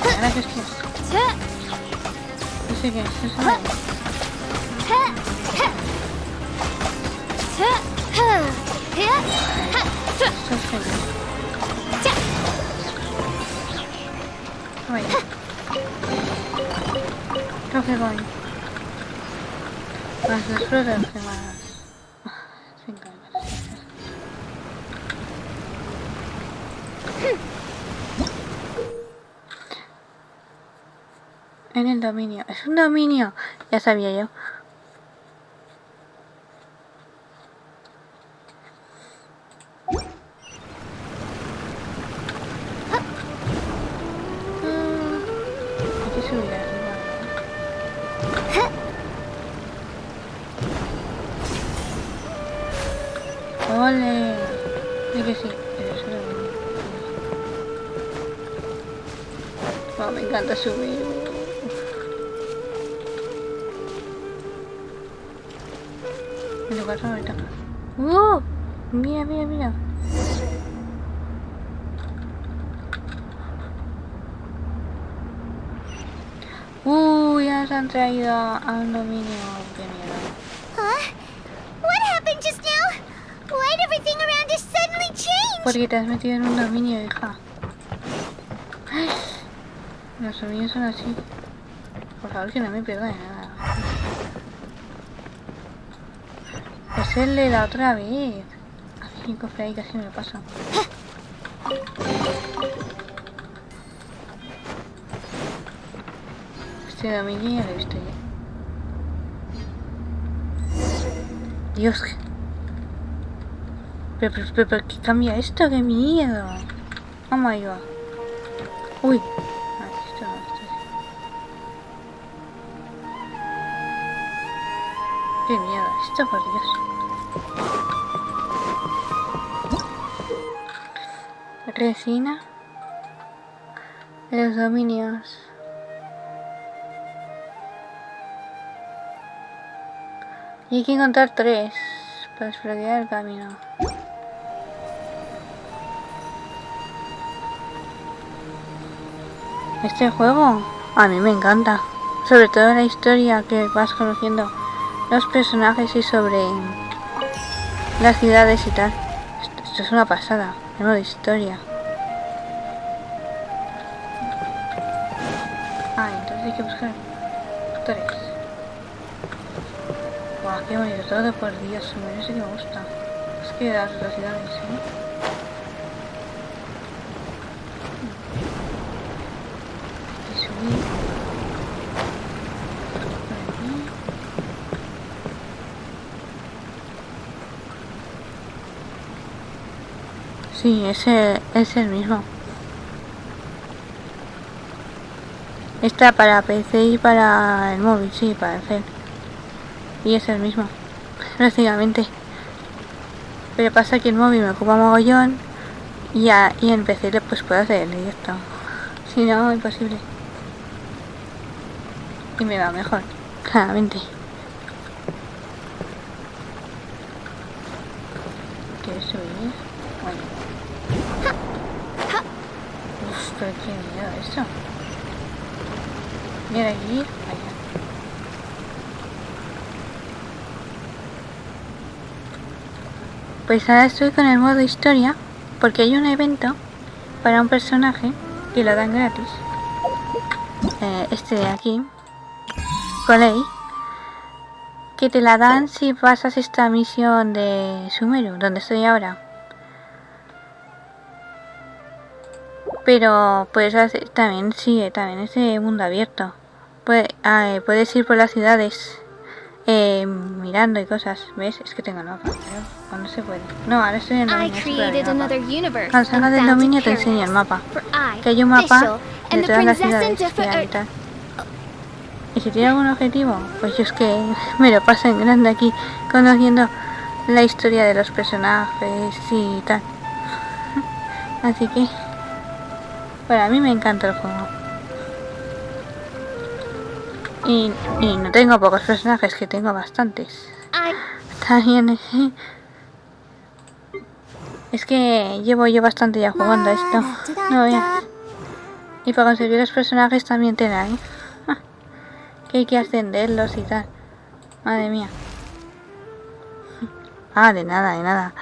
Ahora que es que... No sé qué es, eso no es. Esto es genial. Vaya. Creo que voy. Más disfrutas que más. 5 minutos. En el dominio. Es un dominio. Ya sabía yo. Hay que subir arriba. ¡Ole! Sí que sí. Pero eso no. Oh, me encanta subir. En lugar de ahorita. Mira, mira, mira. Ya se han traído a un dominio. Qué miedo.
What happened just now? Why'd everything around us suddenly change?
Porque te has metido en un dominio, hija. Los dominios son así. Por favor, que no me pierda de nada. Es el de la otra vez. A mí, cofre ahí casi me lo paso. Este dominio ya lo he visto ya. Dios. Pero ¿qué cambia esto? ¡Qué miedo! Oh my god. Uy. Ay, esto no, esto sí. Qué miedo esto, por Dios. Resina. Los dominios. Y hay que encontrar 3 para desbloquear el camino. Este juego a mí me encanta. Sobre todo la historia que vas conociendo los personajes y sobre las ciudades y tal. Esto es una pasada, el modo historia. Entonces hay que buscar 3. Guau, qué bonito todo, por Dios, Sumeru sí que me gusta. Es que las otras ciudades, Hay que subir. Por aquí. Sí, ese es el mismo. Está para PC y para el móvil, sí, para el cel. Y es el mismo, prácticamente. Pero pasa que el móvil me ocupa mogollón y en PC pues puedo hacer el directo. Si no, imposible. Y me va mejor, claramente. ¿Quieres subir? Bueno. Uf, pero qué miedo esto. Mira aquí, allá. Pues ahora estoy con el modo historia porque hay un evento para un personaje que lo dan gratis. Este de aquí, Collei, que te la dan si pasas esta misión de Sumeru, donde estoy ahora. Pero puedes hacer también, sí, también es de mundo abierto. Puedes ir por las ciudades mirando y cosas. ¿Ves? Es que tengo el mapa, pero cuando se puede. No, ahora estoy en el dominio. Cuando salgas del dominio te enseño el mapa. Que hay un mapa de todas las ciudades que hay y tal. Y si tiene algún objetivo, pues yo es que me lo paso en grande aquí, conociendo la historia de los personajes y tal. Así que para mí me encanta el juego. Y no tengo pocos personajes, que tengo bastantes. También es que llevo yo bastante ya jugando a esto. No veas. Y para conseguir los personajes también tienen, que hay que ascenderlos y tal. Madre mía. De nada, de nada.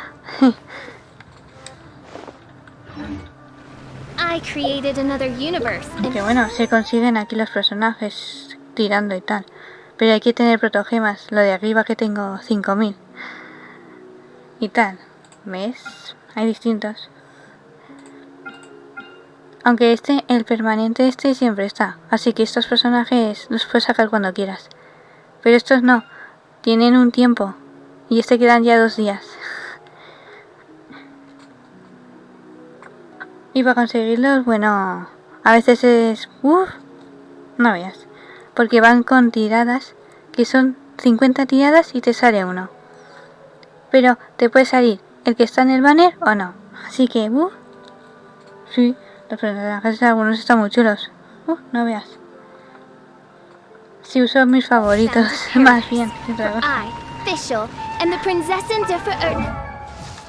Que bueno, se consiguen aquí los personajes tirando y tal. Pero hay que tener protogemas. Lo de arriba que tengo 5000. Y tal. ¿Ves? Hay distintos. Aunque el permanente siempre está. Así que estos personajes los puedes sacar cuando quieras. Pero estos no. Tienen un tiempo. Y quedan ya 2 días. Y para conseguirlos, bueno, a veces es... no veas. Porque van con tiradas, que son 50 tiradas y te sale uno. Pero te puede salir el que está en el banner o no. Así que, sí, los personajes algunos están muy chulos. No veas. Sí, uso mis favoritos, más bien.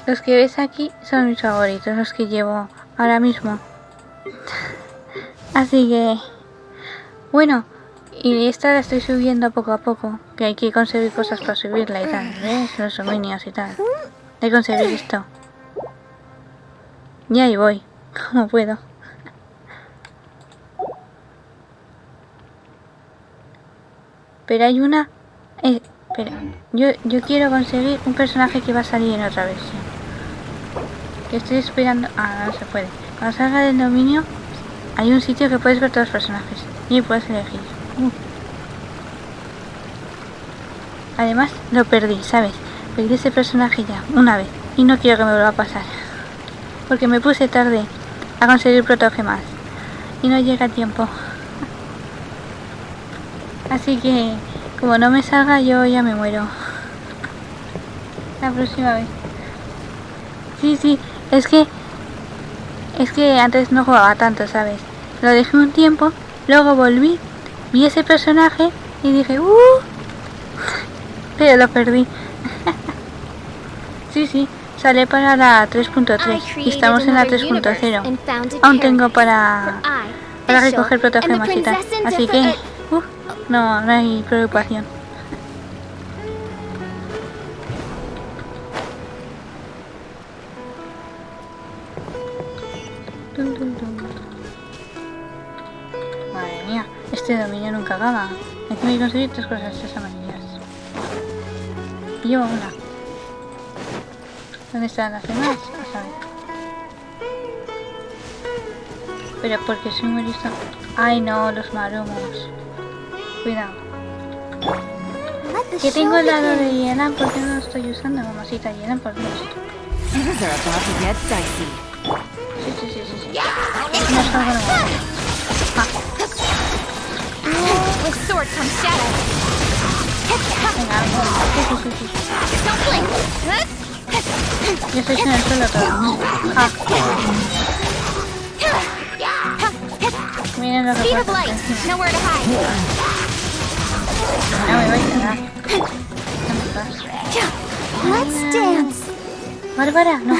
Los que ves aquí son mis favoritos, los que llevo ahora mismo. Así que, bueno, y esta la estoy subiendo poco a poco, que hay que conseguir cosas para subirla y tal, ¿ves? Los dominios y tal. Hay que conseguir esto. Y ahí voy, como puedo. Pero hay una... espera, yo quiero conseguir un personaje que va a salir en otra versión. Que estoy esperando... no se puede. Cuando salga del dominio, hay un sitio que puedes ver todos los personajes. Y puedes elegir. Además, lo perdí, ¿sabes? Perdí ese personaje ya, una vez. Y no quiero que me vuelva a pasar. Porque me puse tarde a conseguir protogemas. y no llega a tiempo. Así que, como no me salga, yo ya me muero. La próxima vez. Sí, es que antes no jugaba tanto, ¿sabes? Lo dejé un tiempo, luego volví, vi ese personaje y dije, pero lo perdí. Sí, sale para la 3.3 y estamos en la 3.0. Aún tengo para recoger protogemas y tal, así que no hay preocupación. Madre mía, este dominio nunca acaba. Encima hay que conseguir 3 cosas estas amarillas. Y yo una. ¿Dónde están las demás? A saber. Pero porque soy muy lista. Ay no, los maromos. Cuidado. Que tengo el lado de hiena, ¿por qué no lo estoy usando? Mamacita hiena, por Dios. Sí. No salgo nada. Venga, sí. Yo estoy en el suelo todo. Miren lo que pasa encima. No me voy a quedar. ¿Dónde estás?
Let's dance.
Bárbara, no.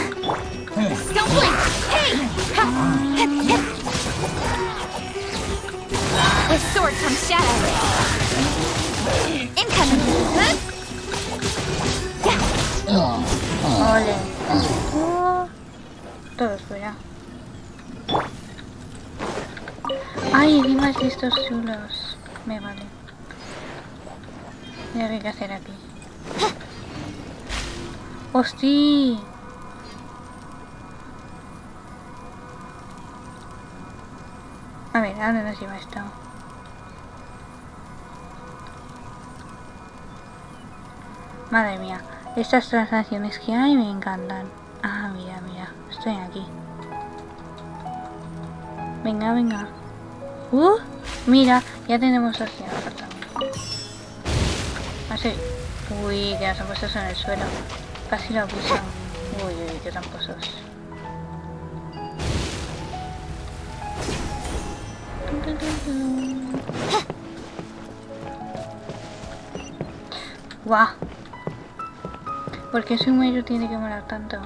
With sword comes shadow. Incoming.
Ole. Todos fuera. Ay, encima de estos chulos. Me vale. Mira qué hay que hacer aquí. ¡Hostia! A ver, ¿a dónde nos lleva esto? Madre mía, estas transacciones que hay me encantan. Ah, mira, estoy aquí. Venga. Mira, ya tenemos hacia falta. Así. Uy, que nos han puesto en el suelo. Casi lo piso. Uy, qué tramposos. Guau. ¿Por qué Sumeru tiene que molar tanto?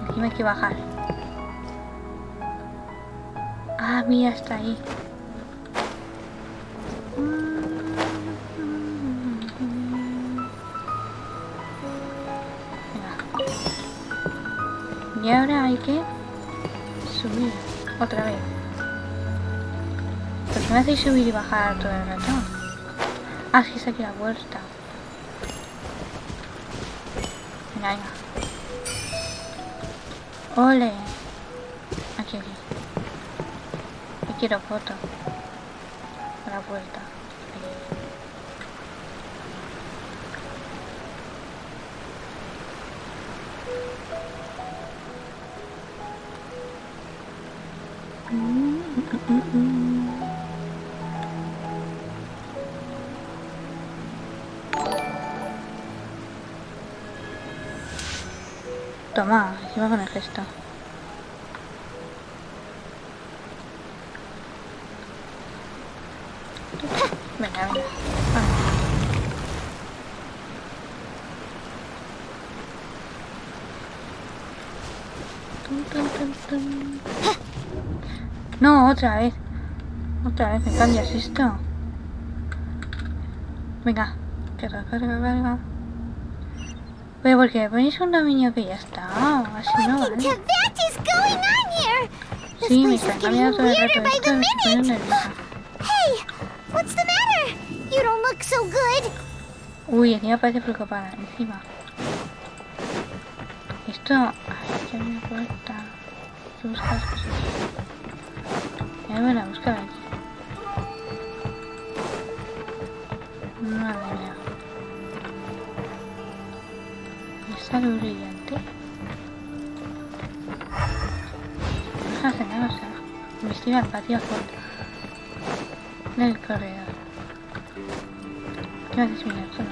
Encima hay que bajar. Ah, mira, está ahí. Venga. Y ahora hay que subir otra vez. ¿Por qué me hacéis subir y bajar todo el rato? Ah, sí, está aquí la puerta. Venga. Ole. Aquí. Quiero foto. A la puerta. Toma, encima con el gesto. Venga. No, otra vez. ¿Me cambias esto? Venga, carga. Pero porque me ponéis un dominio que ya está. Así no, ¿vale? Sí, me está cambiando todo el rato esto y me estoy poniendo nerviosa.
What's the matter? You don't look so good.
Uy, encima parece preocupada. Encima. Esto... Ay, que hay una puerta. Hay que buscar cosas. Ya me van a buscar aquí. Madre mía. ¿Esta luz brillante? No se hace nada, o sea. Investiga el patio del corredor. ¿Qué haces, mira? Solo.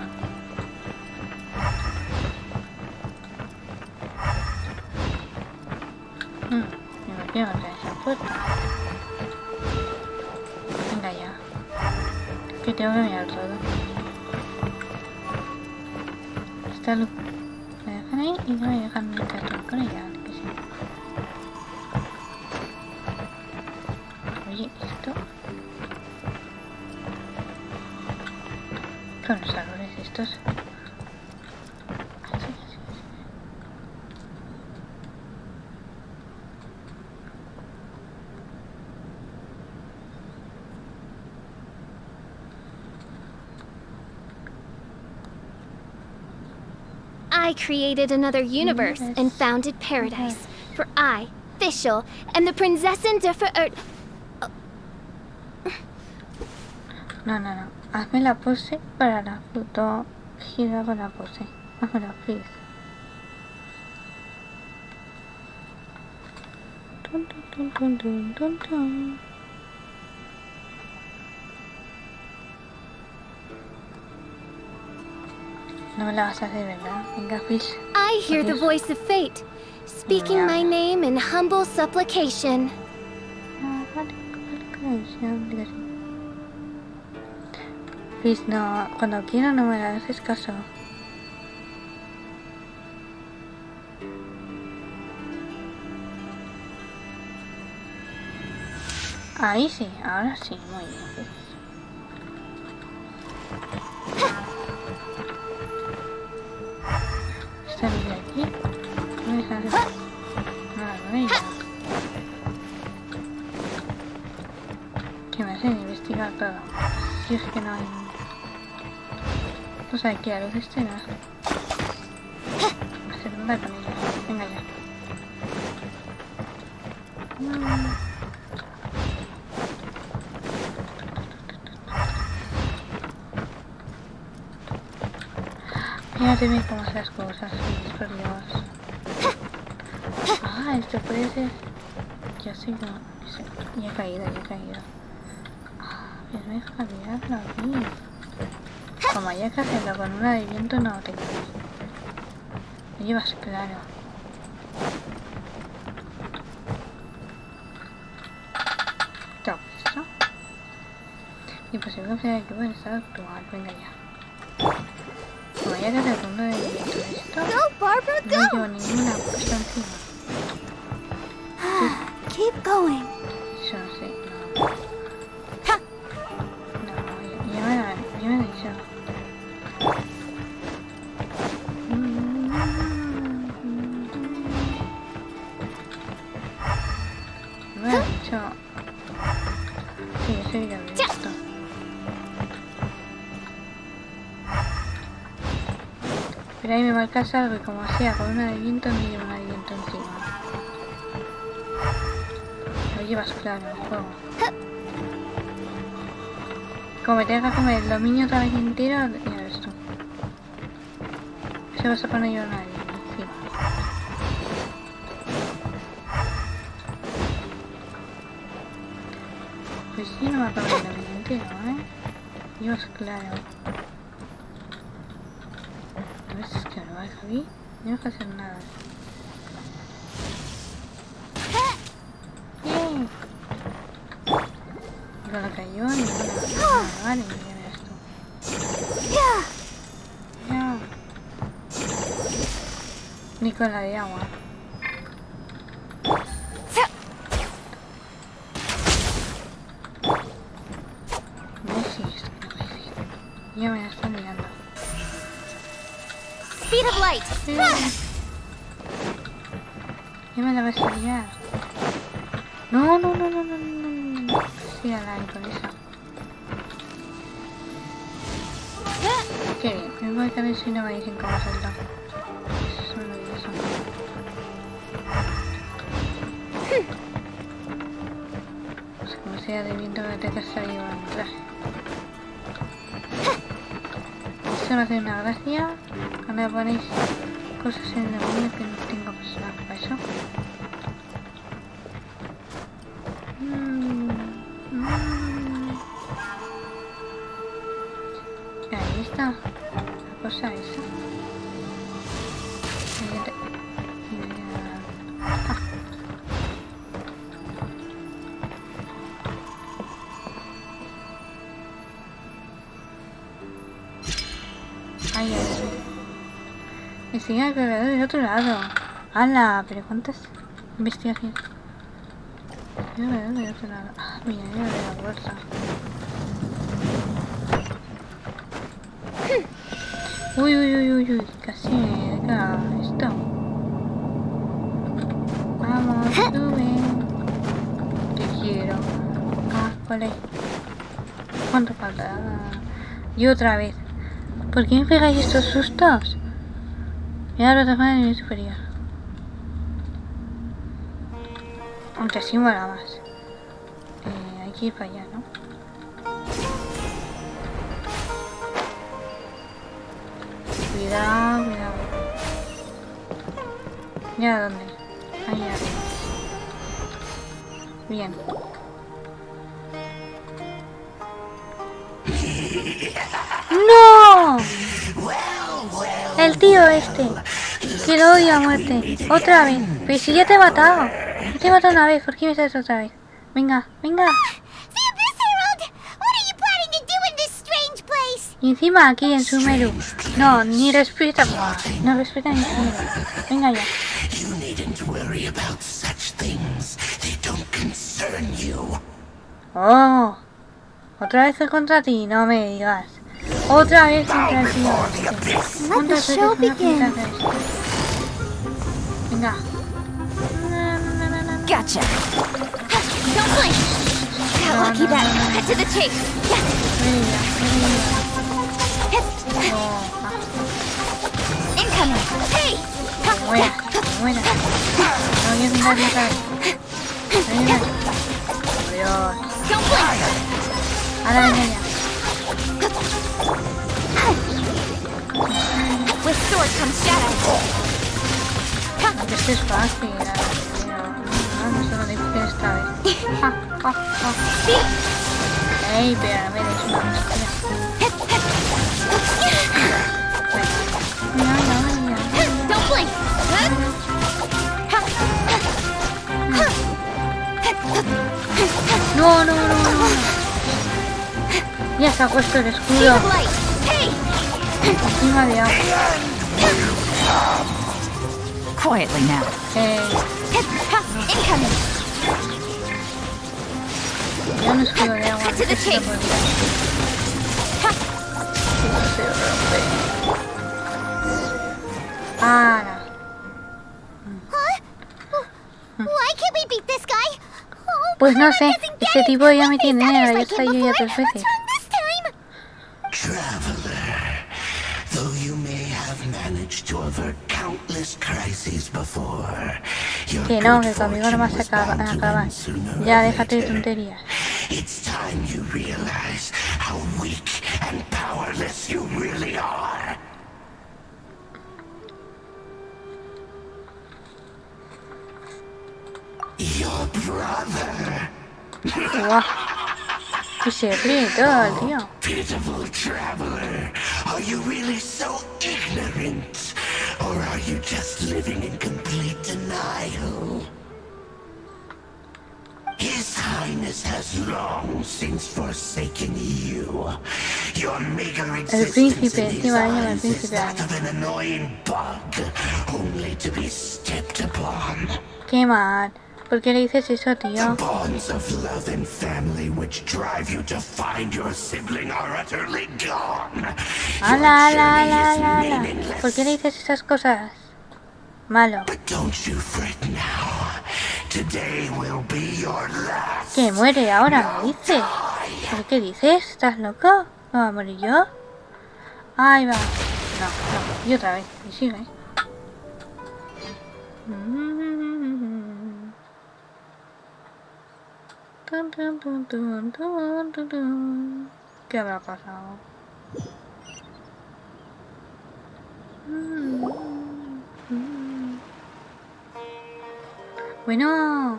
Me golpeo contra esa puerta. Venga ya. Que tengo que mirar todo. Esta luz me dejan ahí y no me dejan interactuar con ella. Que sí. Oye, esto. Con los árboles estos. Así.
I created another universe and founded paradise. For I, Fischl, am the Prinzessin der Verirrten.
No. Hazme la pose para la foto. Gira con la pose. Hazmela, please. Tun. No me la vas a hacer, ¿verdad? Venga, Fish.
I hear the voice of fate, speaking my name in humble supplication.
Fish, no, cuando quiero no me la haces caso. Ahí sí, ahora sí, muy bien, Fish. Esta niña aquí, no deja de hacer nada con ella. Que me hacen investigar todo. Si es que no hay... Pues hay que a los escenas. Hacer nada con ella. Venga ya. Fíjate bien cómo hacer las cosas, por Dios. Ah, esto puede ser... Ya sé que... Ya he caído. Ah, pero me deja olvidarlo aquí. Como haya que hacerlo con una de viento, no te crees. Lo llevas claro. ¿Te has visto? Imposible confiar aquí en el estado actual. Venga ya. Como haya que hacer con una de viento esto, no llevo ninguna puesta encima.
Keep going.
Yo no sé, no. No, ya me he dicho. Me ha dicho... Sí, eso ya lo he visto. Pero ahí me marcas algo y como sea con una de viento, no llevo una de viento encima. Lo llevas claro en el juego. Como me tengas que comer el dominio otra vez entero, ya ves tú. Se vas a poner yo nadie encima. Pues sí, no me va a comer el dominio entero, Llevas claro. A ver si es que me lo va a dejar bien. No tengo que hacer nada. ¡Bien! Con lo que yo ni nada. Vale, ya verás tú. Ya. Ni con la de agua. No existe, ya me la están mirando.
Speed of light.
Ya me la vas a liar. No. Sí, a la con esa. Qué bien, me voy a quedar si no me dicen cómo saltar. Eso es maravilloso. Pues como sea de viento me tengo que salir a un traje. Esto me hace una gracia cuando me ponéis cosas en el dominio que no tengo personaje para eso. está la cosa esa. Ay, ay. Investigar el creador del otro lado. ¡Hala! ¿Pero cuántas investigaciones? El creador del otro lado. Ah, mira, mira de la puerta. Uy, uy, uy, uy, uy. Casi me caga esto. Vamos, sube. Te quiero. Ah, Collei. ¿Cuánto falta? Y otra vez. ¿Por qué me pegáis estos sustos? Mira la plataforma del nivel superior. Aunque así mola más. Hay que ir para allá, ¿no? Cuidado, cuidado. Mira dónde. Ahí arriba. Bien. ¡No! El tío este. Que lo odio a muerte. Otra vez. Pero si ya te he matado. Ya te he matado una vez. ¿Por qué me sales otra vez? Venga, venga. Y encima aquí en Sumeru. No, ni respeta. No respeta ni Sumeru. Venga ya. Oh. Otra vez contra ti, no me digas. Otra vez contra el tío este. ¿Cuántas veces me apuntas a esto? Venga.
Gotcha. Don't blink. Got lucky that. Cut to the chase. Incoming. Hey.
Muera, muera. No voy a intentar matar. Dios.
Don't blink.
Ahora venga ya.
With sword comes shadow.
Esto es fácil. Vamos a lo difícil esta vez. Ey, pero a ver, es una mentira.
Don't blink.
No, no, no, no. Ya se ha puesto el escudo. Encima de agua.
Quietly now. Incoming.
Ya un escudo de agua.
Cut to the chase.
Ahora.
Why can't we beat this guy?
Pues no sé, este tipo ya me tiene negra, ya está yo ya 3 veces.
Traveler, though you may have managed to avert countless crises before,
Que no, que conmigo no vas a acabar. Ya, déjate de tonterías.
It's time you realize how weak and powerless you really are. Your brother.
Guau. Y se ríe todo el tío.
Pitiful traveler, are you really so ignorant? Or are you just living in complete denial? His Highness has long since forsaken you. Your meager existence in his eyes is that of an annoying bug, only to be stepped upon.
Qué mal. ¿Por qué le dices eso, tío?
The bonds of love and family which drive you to find your sibling are utterly gone.
¡Hala, hala, hala, hala! ¿Por qué le dices esas cosas? Malo.
But don't you fret now. Today will be your last.
Que muere ahora, me dice. ¿Pero qué dices? ¿Estás loco? ¿No va a morir yo? Ahí va. No, no. Y otra vez. Y sigue. ¿Qué habrá pasado? Bueno.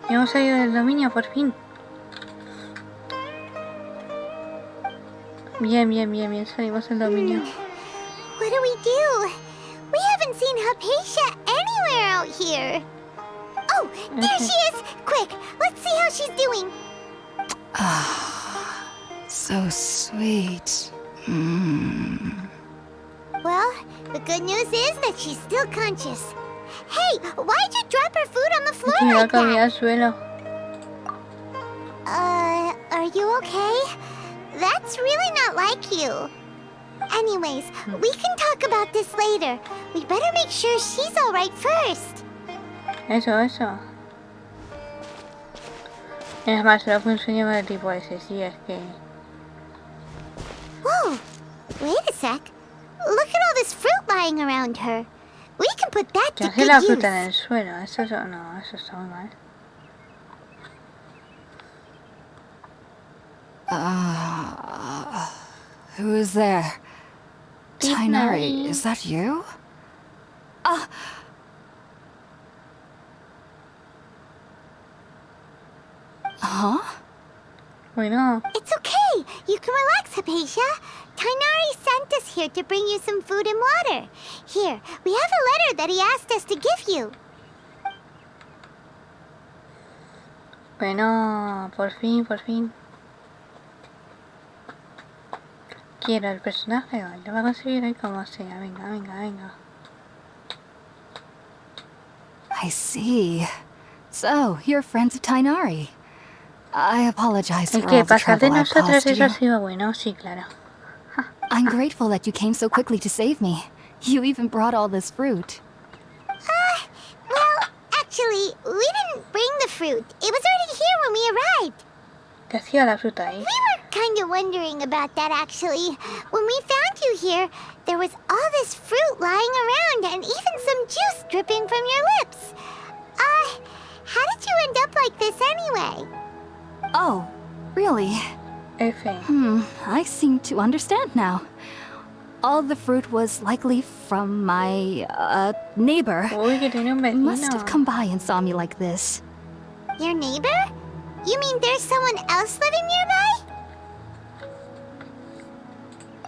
Ya hemos salido del dominio por fin. Bien, salimos del dominio.
What do we do? We haven't seen Hypatia anywhere out here. Oh, there she is! Quick, let's see how she's doing.
So sweet.
Well, the good news is that she's still conscious. Hey, why'd you drop her food on the floor like that?
Suelo.
Are you okay? That's really not like you. Anyways, we can talk about this later. We better make sure she's alright first.
Eso. Es más, solo fue un sueño de tipo ese, sí, es que...
Whoa, wait a sec. Look at all this fruit lying around her. We can put that to
¿Qué hace
good
la
use.
fruta en el suelo? Eso no, eso está muy mal.
Who is there? Tighnari, is that you? Huh?
Bueno.
It's okay. You can relax, Hypatia. Tighnari sent us here to bring you some food and water. Here, we have a letter that he asked us to give you.
Bueno, por fin. Quiero el personaje, lo va a conseguir hoy como sea. Venga.
I see. So, you're friends of Tighnari. I apologize for
El
all
que
the
pasar de
trouble I've
nosotros
caused
eso
you.
ha sido bueno, sí, claro.
I'm grateful that you came so quickly to save me. You even brought all this fruit.
Well, actually, we didn't bring the fruit. It was already here when we arrived.
¿Qué hacía la fruta ahí?
We were kind of wondering about that, actually. When we found you here, there was all this fruit lying around and even some juice dripping from your lips. How did you end up like this anyway?
Oh, really?
F.
I seem to understand now. All the fruit was likely from my, neighbor.
Uy, que tiene un vecino.
Must have come by and saw me like this.
Your neighbor? You mean there's someone else living nearby?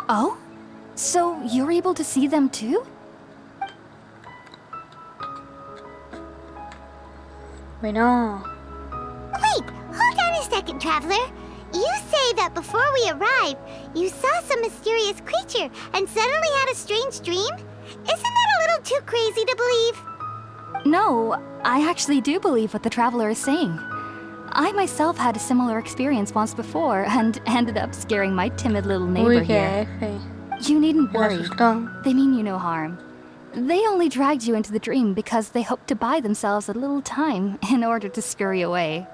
Oh? So you're able to see them too?
Bueno.
Wait, hold on a second, traveler. You say that before we arrived, you saw some mysterious creature and suddenly had a strange dream? Isn't that a little too crazy to believe?
No, I actually do believe what the traveler is saying. I myself had a similar experience once before and ended up scaring my timid little neighbor
Uy,
here.
que F.
You needn't
Me
worry.
asustó.
They mean you no harm. They only dragged you into the dream because they hoped to buy themselves a little time in order to scurry away.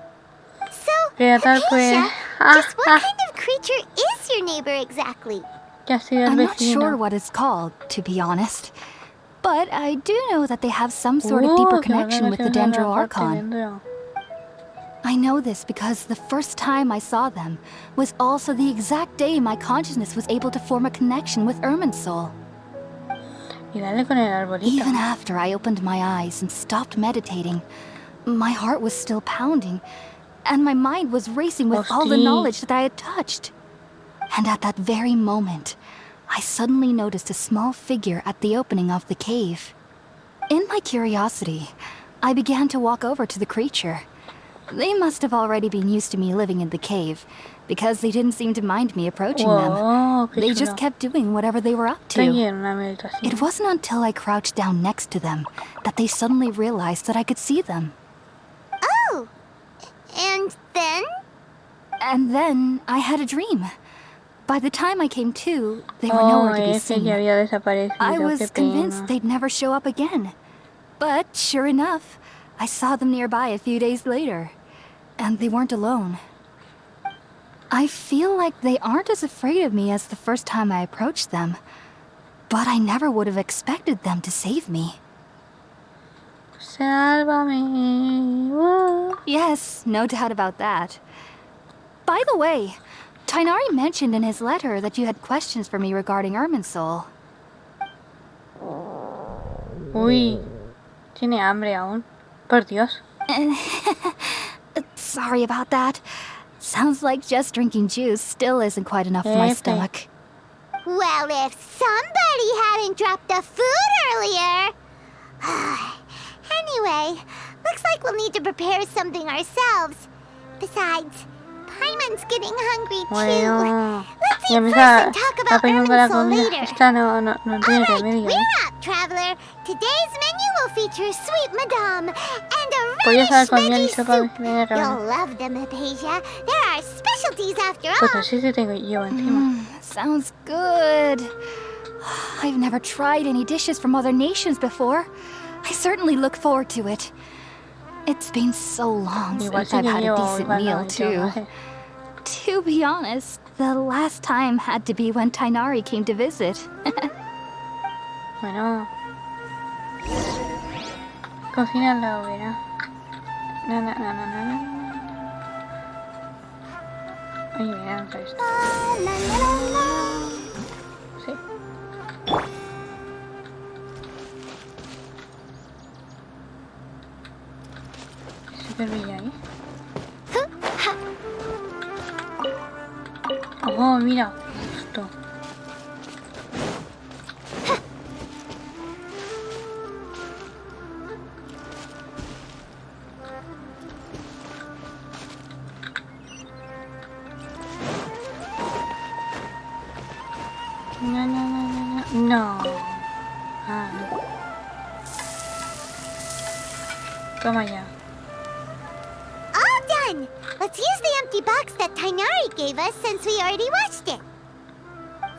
So,
Pero tal
Hypatia,
pues...
just what kind of creature is your neighbor exactly?
¿Qué ha sido el
I'm not
vecino?
sure what it's called, to be honest. But I do know that they have some sort of deeper
que me
connection with the
que me
Dendro
reporte
Archon.
dentro.
I know this because the first time I saw them was also the exact day my consciousness was able to form a connection with Irminsul.
Y dale con el arbolito.
Even after I opened my eyes and stopped meditating, my heart was still pounding, and my mind was racing with all the
Hosti.
knowledge that I had touched. And at that very moment, I suddenly noticed a small figure at the opening of the cave. In my curiosity, I began to walk over to the creature. They must have already been used to me living in the cave, because they didn't seem to mind me approaching
Wow,
them.
qué
They
chulo.
just kept doing whatever they were up
Estoy
to.
en una meditación.
It wasn't until I crouched down next to them that they suddenly realized that I could see them.
Oh, and then?
And then I had a dream. By the time I came to, they were nowhere to be
ese
seen.
ya había desaparecido.
I was
qué
convinced
pena.
they'd never show up again. But sure enough, I saw them nearby a few days later. And they weren't alone. I feel like they aren't as afraid of me as the first time I approached them. But I never would have expected them to save me.
Sálvame. Woo.
Yes, no doubt about that. By the way, Tighnari mentioned in his letter that you had questions for me regarding Irminsul.
Uy. Tiene hambre aún. Por Dios.
Sorry about that. Sounds like just drinking juice still isn't quite enough for my stomach.
Well, if somebody hadn't dropped the food earlier... Anyway, looks like we'll need to prepare something ourselves. Besides, Paimon's getting hungry too.
Bueno,
Let's
ya
eat
me
first
está
and talk about
la
Erminsul
comida.
later.
Esta no tiene
Alright,
remedio.
we're up, traveler. Today's menu will feature sweet madame and a
Pollo
radish
con miel y
veggie
sopa.
soup.
Venga,
You'll
cabrón.
love them, Hypatia. There are specialties after all.
Pues así te tengo yo encima.
Sounds good. I've never tried any dishes from other nations before. I certainly look forward to it. It's been so long since I've had a decent meal, too. To be honest, the last time had to be when Tighnari came to visit.
Bueno. Cocina la hoguera. Na. Ay, me encanta esto. Sí. Súper bella, ¿eh? Oh, mira. Esto. No. Ah, no. Toma ya.
All done! Let's use the empty box that Tighnari gave us since we already watched it.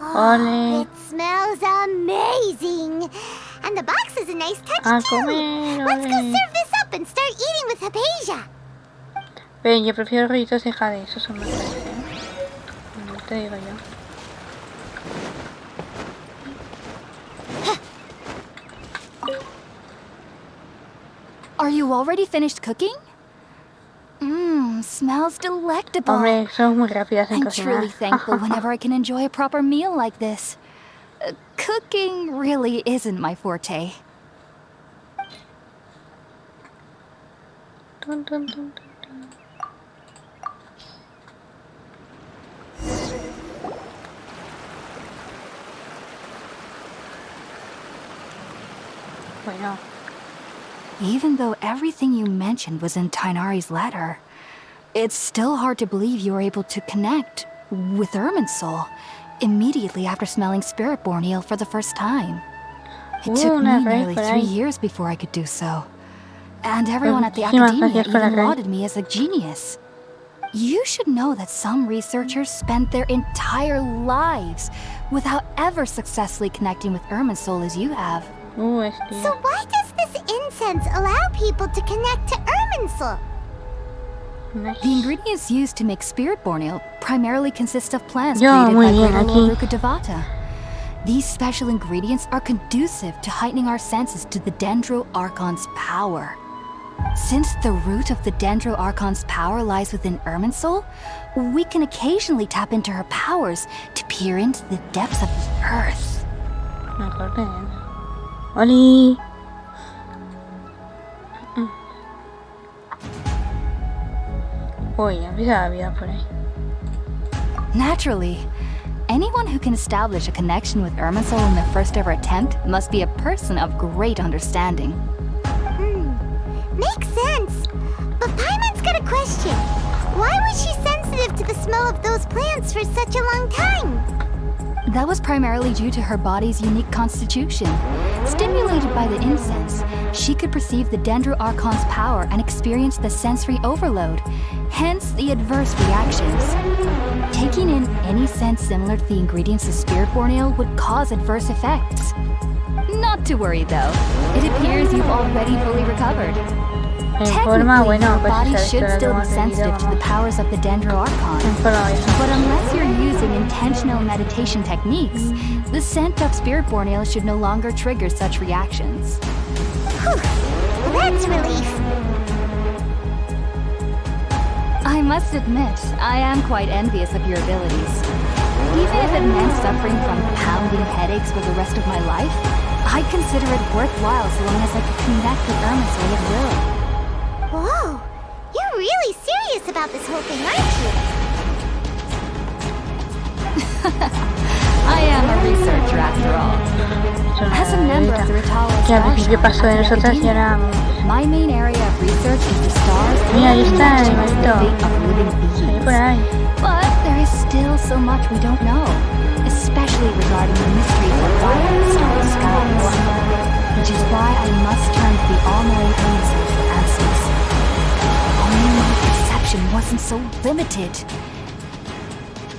Ole.
It smells amazing! And the box is a nice touch too!
Comer,
Let's go
ole.
serve this up and start eating with Hypatia!
Ven, yo prefiero rollitos de jade, esos son mejores, ¿eh? No te digo yo.
Are you already finished cooking? Smells delectable.
Hombre, son muy rápidas en
I'm
cocinar.
truly thankful whenever I can enjoy a proper meal like this. Cooking really isn't my forte.
Dun, dun, dun, dun, dun. Bueno.
Even though everything you mentioned was in Tighnari's letter, it's still hard to believe you were able to connect with Irminsul immediately after smelling Spiritborn eel for the first time. It took me nearly 3 years before I could do so. And everyone at the academia even lauded me as a genius. You should know that some researchers spent their entire lives without ever successfully connecting with Irminsul as you have.
So why does this incense allow people to connect to Irminsul?
The ingredients used to make Spiritborn ale primarily consist of plants created by Greater Lord Rukkhadevata. These special ingredients are conducive to heightening our senses to the Dendro Archon's power. Since the root of the Dendro Archon's power lies within Irminsul, we can occasionally tap into her powers to peer into the depths of the earth.
Oli. Uy, empieza la vida por ahí.
Naturally, anyone who can establish a connection with Irminsul in their first ever attempt must be a person of great understanding.
Makes sense. But Paimon's got a question. Why was she sensitive to the smell of those plants for such a long time?
That was primarily due to her body's unique constitution. Stimulated by the incense, she could perceive the Dendro Archon's power and experience the sensory overload, hence the adverse reactions. Taking in any scent similar to the ingredients of Spiritborn ale would cause adverse effects. Not to worry though, it appears you've already fully recovered. Technically, your body should still be sensitive to the powers of the Dendro Archon. But unless you're using intentional meditation techniques, the scent of Spiritborn ale should no longer trigger such reactions.
Whew, that's relief.
I must admit, I am quite envious of your abilities. Even if it meant suffering from pounding headaches for the rest of my life, I'd consider it worthwhile so long as I could connect with Irminsul at will.
Whoa, you're really serious about this whole thing, aren't you?
I am a researcher after all. As a member of the Ritalis my main area of research is the stars and the fate of living beings. But there is still so much we don't know, especially regarding the mysteries of fire and starry skies. Which is why I must turn to the all-knowing answers for answers. Only my perception wasn't so limited.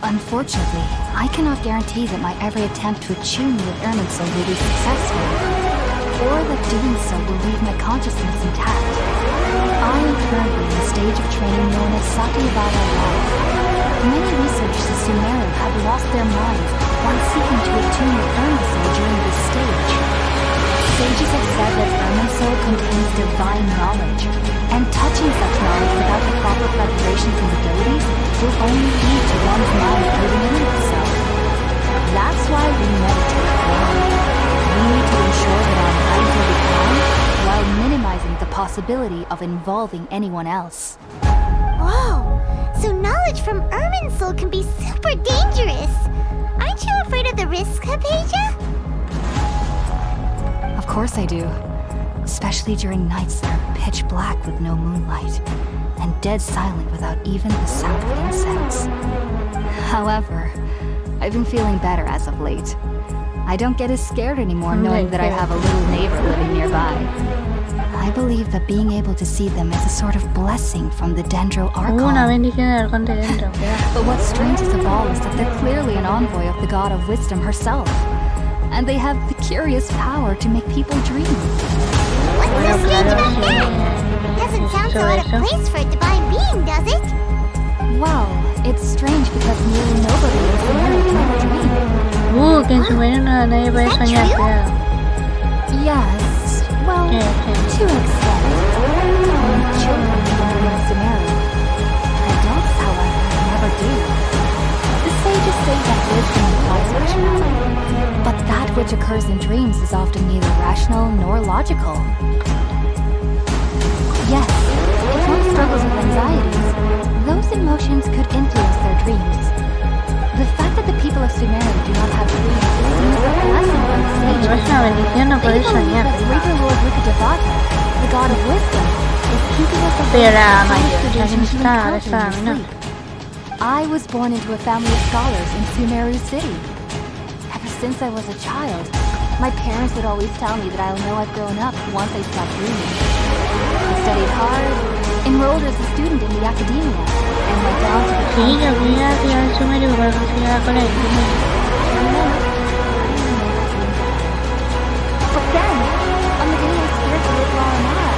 Unfortunately, I cannot guarantee that my every attempt to attune with Irminsul will be successful, or that doing so will leave my consciousness intact. I am currently in a stage of training known as Satyavada life. Many researchers of Sumeru have lost their minds while seeking to attune with Irminsul during this stage. Sages have said that Irminsul contains divine knowledge, and touching such knowledge without the proper preparations and abilities will only lead to one's mind giving in itself. That's why we meditate daily. We need to ensure that our minds will be calm while minimizing the possibility of involving anyone else.
Whoa! So knowledge from Irminsul can be super dangerous! Aren't you afraid of the risk, Hypatia?
Of course I do. Especially during nights that are pitch black with no moonlight, and dead silent without even the sound of insects. However, I've been feeling better as of late. I don't get as scared anymore knowing that I have a little neighbor living nearby. I believe that being able to see them is a sort of blessing from the Dendro Archon. But what's strangest of all is that they're clearly an envoy of the god of wisdom herself. And they have the curious power to make people dream.
What's so strange about that? Doesn't sound so out of place for a divine being, does it?
Well, it's strange because nearly nobody in Sumeru can ever dream.
Que en Sumeru nadie puede soñar, claro.
Yes, well, to an extent. Only children can dream in Sumeru. Adults, however, never do. The sages say that wisdom implies rationality, but that which occurs in dreams is often neither rational nor logical. Yes, if one struggles with anxieties, those emotions could influence their dreams. The fact that the people of Sumeru do not have dreams seems a blessing from the sages. They believe that Greater Lord Rikadevata, the god of wisdom, is keeping us awake from sleep. I was born into a family of scholars in Sumeru City. Ever since I was a child, my parents would always tell me that I'll know I've grown up once I stop dreaming. I studied hard, enrolled as a student in the academia, and went on to become But then, on the day I scared to live while I'm out,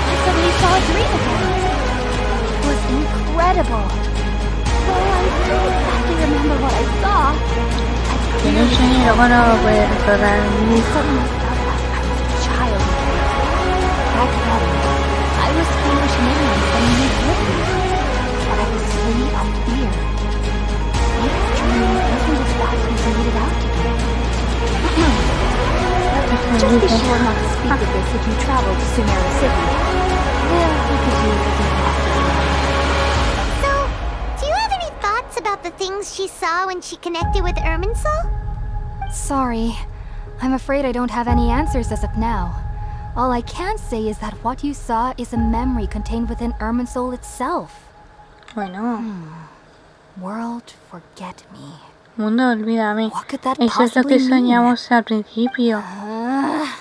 I suddenly saw a dream again. It was incredible. Though I don't exactly remember what I saw, I suddenly felt like I was a child again. Back then, I was foolish and ignorant and lived with me, but I was free of fear. Maybe the dream wasn't as bad as I made it out to be. Just be sure not to speak of this if you travel to Sumeru City. Well, we could use a bit
about the things she saw when she connected with Irminsul?
Sorry. I'm afraid I don't have any answers as of now. All I can say is that what you saw is a memory contained within Irminsul itself.
Bueno.
World, forget me.
Mundo, olvídame.
What could that
Eso es lo que soñamos al principio.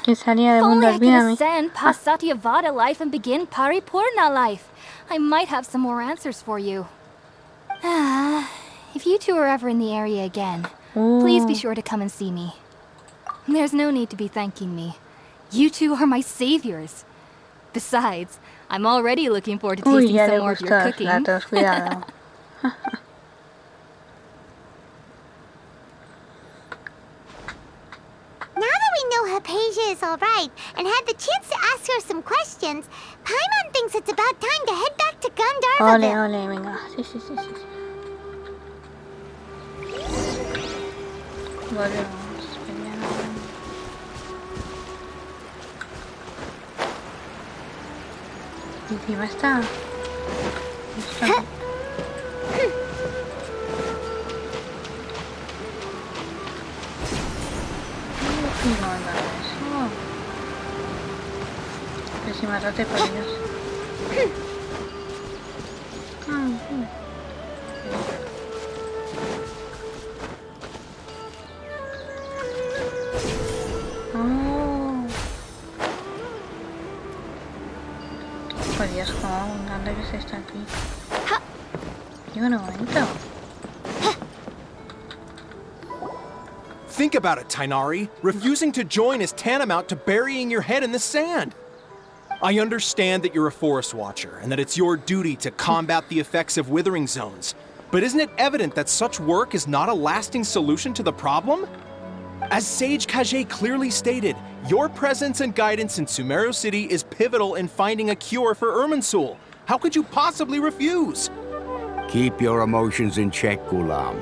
Que salía del mundo, olvídame.
If only I could ascend past Satyavada life and begin Paripurna life. I might have some more answers for you. If you two are ever in the area again, please be sure to come and see me. There's no need to be thanking me. You two are my saviors. Besides, I'm already looking forward to tasting some more of your cooking.
Now that we know Hypatia is alright and had the chance to ask her some questions, Paimon thinks it's about time to head back to Gandharvaville.
Ole, venga. Sí. Volvemos. Encima está. Y no anda eso. Que si mataste por ellos. Por Dios, cómo grande que se está aquí. Y un momento.
Think about it, Tainari. Refusing to join is tantamount to burying your head in the sand. I understand that you're a forest watcher and that it's your duty to combat the effects of withering zones. But isn't it evident that such work is not a lasting solution to the problem? As Sage Collei clearly stated, your presence and guidance in Sumeru City is pivotal in finding a cure for Irminsul. How could you possibly refuse?
Keep your emotions in check, Gulam.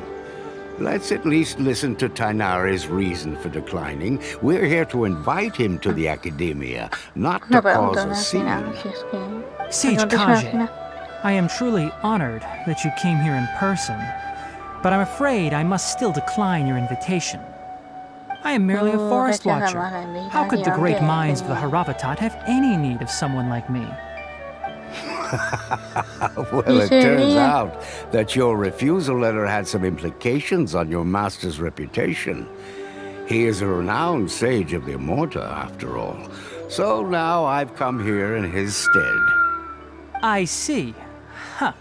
Let's at least listen to Tainari's reason for declining. We're here to invite him to the academia, not to cause a scene.
Sage Collei, I am truly honored that you came here in person, but I'm afraid I must still decline your invitation. I am merely a forest watcher. How could the great minds of the Haravatat have any need of someone like me?
Well, it turns out that your refusal letter had some implications on your master's reputation. He is a renowned sage of the Immorta, after all. So now I've come here in his stead.
I see. Huh.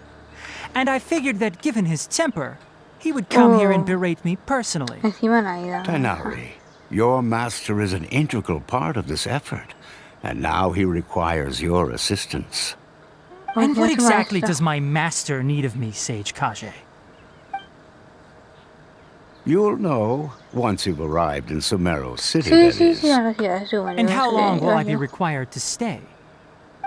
And I figured that given his temper, he would come here and berate me personally.
Tainari, your master is an integral part of this effort, and now he requires your assistance.
And what exactly does my master need of me, Sage Collei?
You'll know once you've arrived in Sumeru City, that is.
And how long will I be required to stay?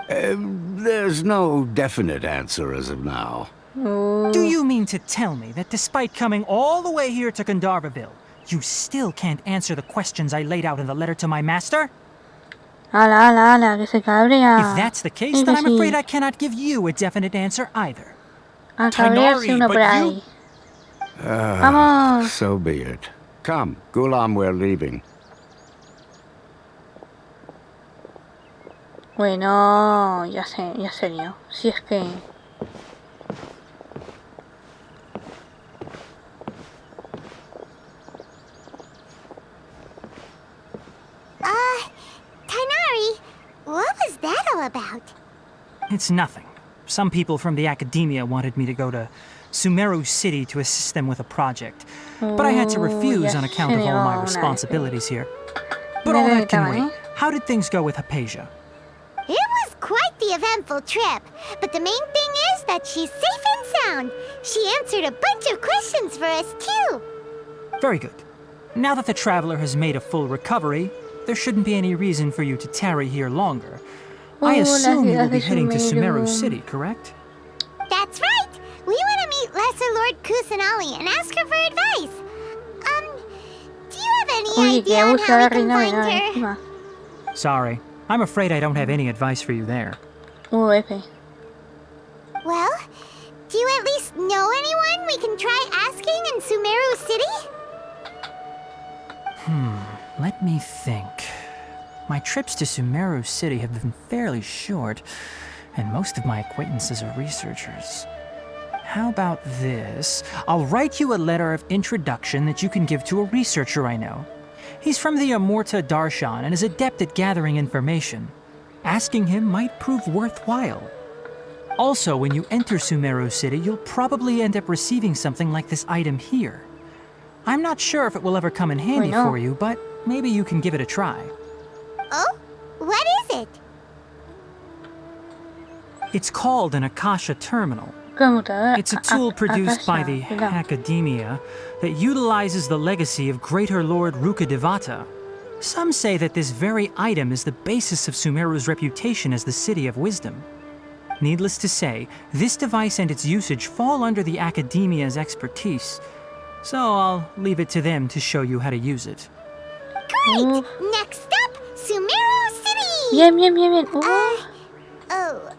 There's no definite answer as of now.
Do you mean to tell me that despite coming all the way here to Gandharvaville, you still can't answer the questions I laid out in the letter to my master?
Que se cabrea.
If that's the case, then I'm afraid I cannot give you a definite answer either.
A cabrearse uno por ahí. Vamos.
So be it. Come, Gulam, we're leaving.
Bueno, ya serio. Si es que...
Tainari, what was that all about?
It's nothing. Some people from the academia wanted me to go to Sumeru City to assist them with a project, but I had to refuse on account of all my responsibilities here. But all that can wait. How did things go with Hypatia?
It was quite the eventful trip, but the main thing is that she's safe and sound. She answered a bunch of questions for us, too.
Very good. Now that the traveler has made a full recovery, there shouldn't be any reason for you to tarry here longer. I assume you will be heading to Sumeru City, correct?
That's right! We want to meet Lesser Lord Kusanali and ask her for advice. Do you have any idea on how we can find her?
Sorry, I'm afraid I don't have any advice for you there.
Well, do you at least know anyone we can try asking in Sumeru City?
Let me think. My trips to Sumeru City have been fairly short, and most of my acquaintances are researchers. How about this? I'll write you a letter of introduction that you can give to a researcher I know. He's from the Immorta Darshan and is adept at gathering information. Asking him might prove worthwhile. Also, when you enter Sumeru City, you'll probably end up receiving something like this item here. I'm not sure if it will ever come in handy for you, but maybe you can give it a try.
Oh? What is it?
It's called an Akasha Terminal. It's a tool produced by the Academia that utilizes the legacy of Greater Lord Rukkhadevata. Some say that this very item is the basis of Sumeru's reputation as the City of Wisdom. Needless to say, this device and its usage fall under the Academia's expertise, so I'll leave it to them to show you how to use it.
Great! Next up, Sumeru City!
Bien.
Oh,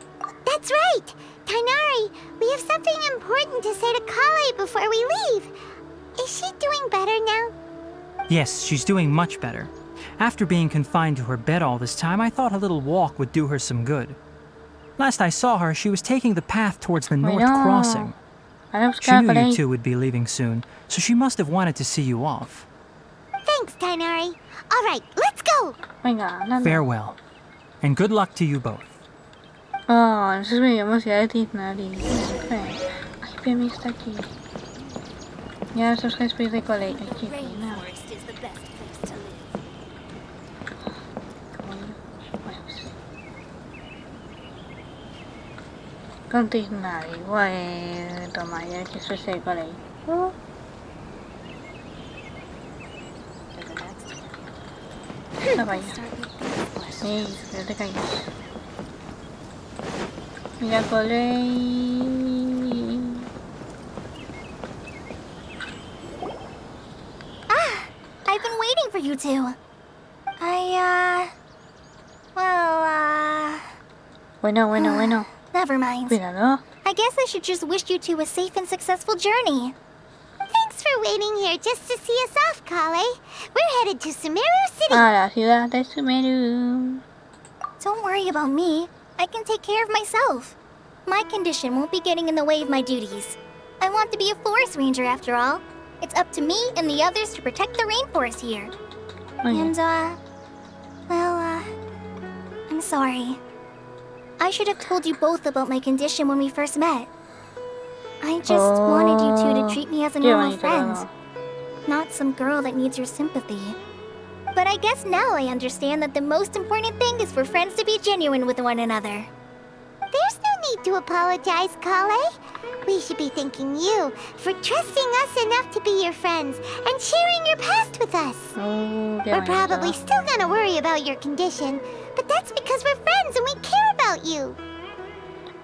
that's right! Tainari, we have something important to say to Collei before we leave. Is she doing better now?
Yes, she's doing much better. After being confined to her bed all this time, I thought a little walk would do her some good. Last I saw her, she was taking the path towards the North Crossing. She knew you two would be leaving soon, so she must have wanted to see you off.
Thanks, Tainari. All right, let's go.
Farewell, and good luck to you both.
Oh, entonces veíamos ya de Tainari. Ay, Pemi está aquí. Ya nos tenemos que despedir de Collei. Ay, qué pena. Con Tainari, bueno, toma, ya que eso es el Collei. Vaya. Sí, no te caigas. Mira, Collei.
I've been waiting for you two.
Bueno.
Never mind.
Cuidado.
I guess I should just wish you two a safe and successful journey.
Thanks for waiting here just to see us off, Collei. We're headed to Sumeru City.
A la ciudad de Sumeru.
Don't worry about me. I can take care of myself. My condition won't be getting in the way of my duties. I want to be a forest ranger after all. It's up to me and the others to protect the rainforest here. And, I'm sorry. I should have told you both about my condition when we first met. I just wanted you two to treat me as a normal friend, not some girl that needs your sympathy. But I guess now I understand that the most important thing is for friends to be genuine with one another.
There's no need to apologize, Collei. We should be thanking you for trusting us enough to be your friends and sharing your past with us. We're probably still gonna worry about your condition, but that's because we're friends and we care about you.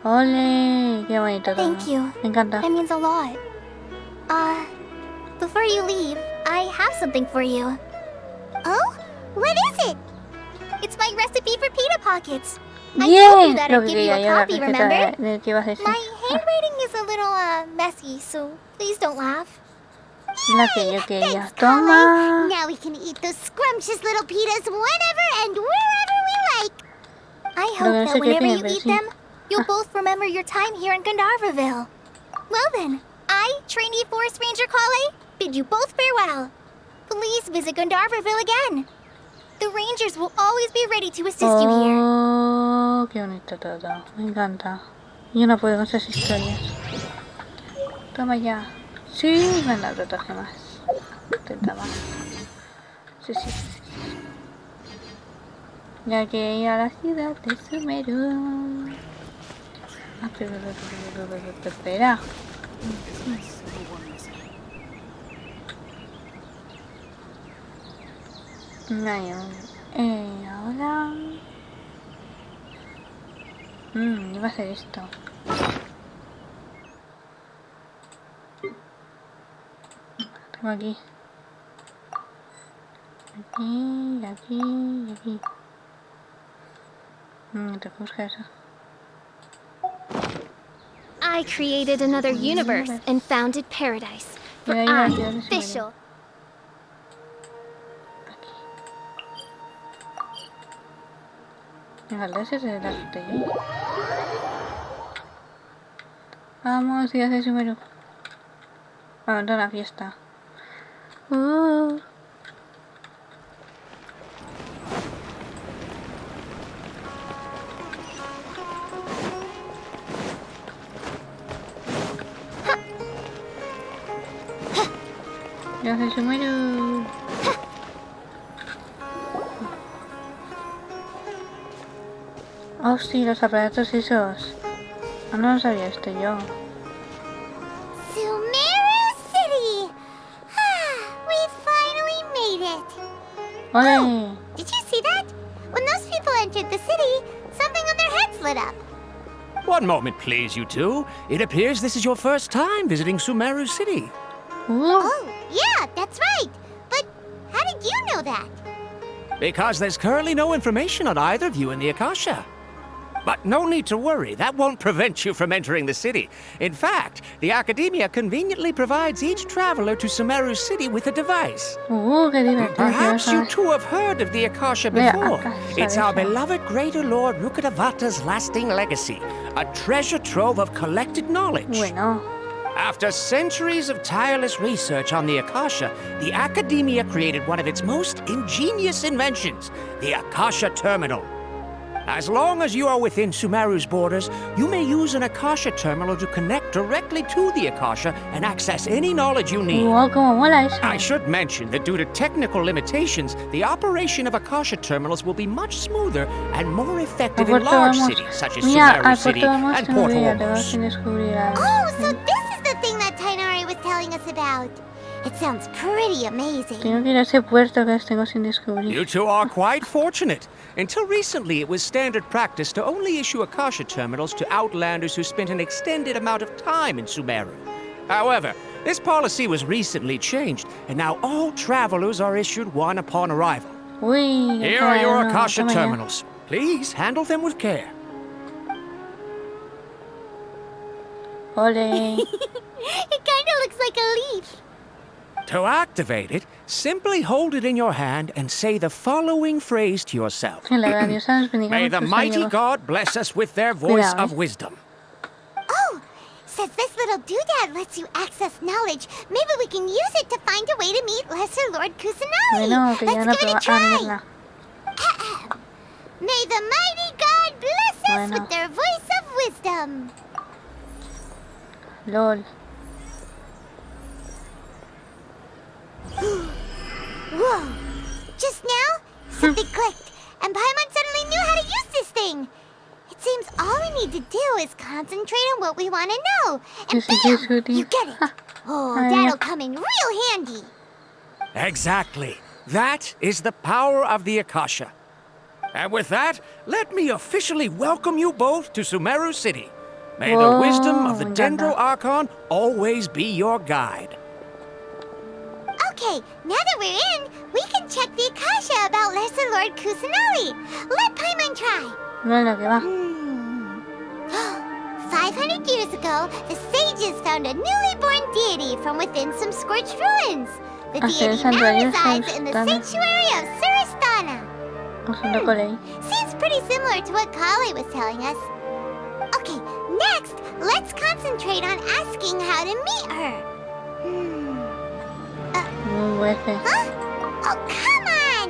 Ole, qué bonito todo.
Thank you.
Me encanta.
That means a lot. Before you leave, I have something for you.
Oh? What is it?
It's my recipe for pita pockets. I told you that I'd give you a copy, remember? My handwriting is a little, messy, so please don't laugh.
La que yo quería.
Thanks,
Toma.
Now we can eat those scrumptious little pitas whenever and wherever we like.
I hope that whenever you eat them, you'll both remember your time here in Gandharvaville. Well then, I, trainee forest ranger Collei, bid you both farewell. Please visit Gandharvaville again. The rangers will always be ready to assist you here.
Oh, qué bonito todo. Me encanta. Yo no puedo con esas historias. Toma ya. Sí, me han dado otras gemas. Intentaba. Sí. Ya que ir a la ciudad de Sumeru. Ah, pero espera. Ahora... iba a hacer esto. Tengo aquí. Aquí. Tengo que buscar eso.
I created another universe and founded paradise. For I, official.
Me falta ese de la botella. Vamos, ciudad de Sumeru. Vamos a la fiesta. Ciudad de Sumeru. Oh, sí, los aparatos esos. No lo sabía esto yo.
Sumeru City! We finally made it!
Ole.
Oh, did you see that? When those people entered the city, something on their heads lit up.
One moment, please, you two. It appears this is your first time visiting Sumeru City.
Oh, yeah, that's right. But how did you know that?
Because there's currently no information on either of you in the Akasha. But no need to worry, that won't prevent you from entering the city. In fact, the Academia conveniently provides each traveler to Sumeru City with a device. Perhaps you too have heard of the Akasha before. It's our beloved Greater Lord Rukkhadevata's lasting legacy, a treasure trove of collected knowledge. After centuries of tireless research on the Akasha, the Academia created one of its most ingenious inventions, the Akasha Terminal. As long as you are within Sumeru's borders, you may use an Akasha terminal to connect directly to the Akasha and access any knowledge you need. I should mention that due to technical limitations, the operation of Akasha terminals will be much smoother and more effective in large cities such as Sumeru City and Port Ormuz.
Oh, so this is the thing that Tainari was telling us about. It sounds pretty amazing.
You two are quite fortunate. Until recently, it was standard practice to only issue Akasha terminals to outlanders who spent an extended amount of time in Sumeru. However, this policy was recently changed, and now all travelers are issued one upon arrival. Here are your Akasha terminals. Please handle them with care.
It kind of looks like a leaf.
To activate it, simply hold it in your hand and say the following phrase to yourself. May the mighty God bless us with their voice of wisdom.
Oh, since this little doodad lets you access knowledge, maybe we can use it to find a way to meet Lesser Lord Kusanali. Let's give it a try. May the mighty God bless us with their voice of wisdom.
LOL.
Whoa! Just now, something clicked, and Paimon suddenly knew how to use this thing. It seems all we need to do is concentrate on what we want to know, and bam! You get it. Oh, that'll come in real handy.
Exactly. That is the power of the Akasha. And with that, let me officially welcome you both to Sumeru City. May the wisdom of the Dendro Archon always be your guide.
Okay, now that we're in, we can check the Akasha about Lesser Lord Kusanali. Let Paimon try. 500 years ago, the sages found a newly born deity from within some scorched ruins. The deity now resides in the sanctuary of Suristana. Seems pretty similar to what Collei was telling us. Okay, next, let's concentrate on asking how to meet her. Huh? Oh, come on!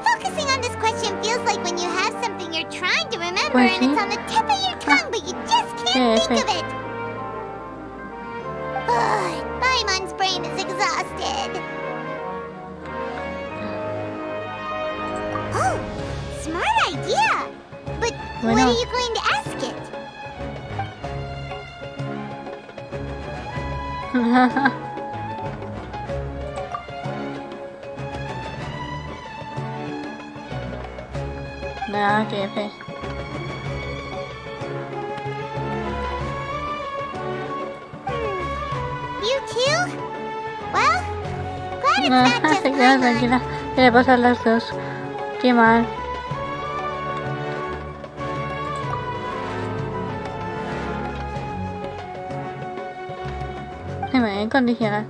Focusing on this question feels like when you have something you're trying to remember and it's on the tip of your tongue, but you just can't think of it. Paimon's brain is exhausted. Oh, smart idea! But what are you going to ask it?
Nah, okay.
You too? Well, glad it's not just
tranquila. Voy a pasar las dos. Qué mal. Se me ven condicional.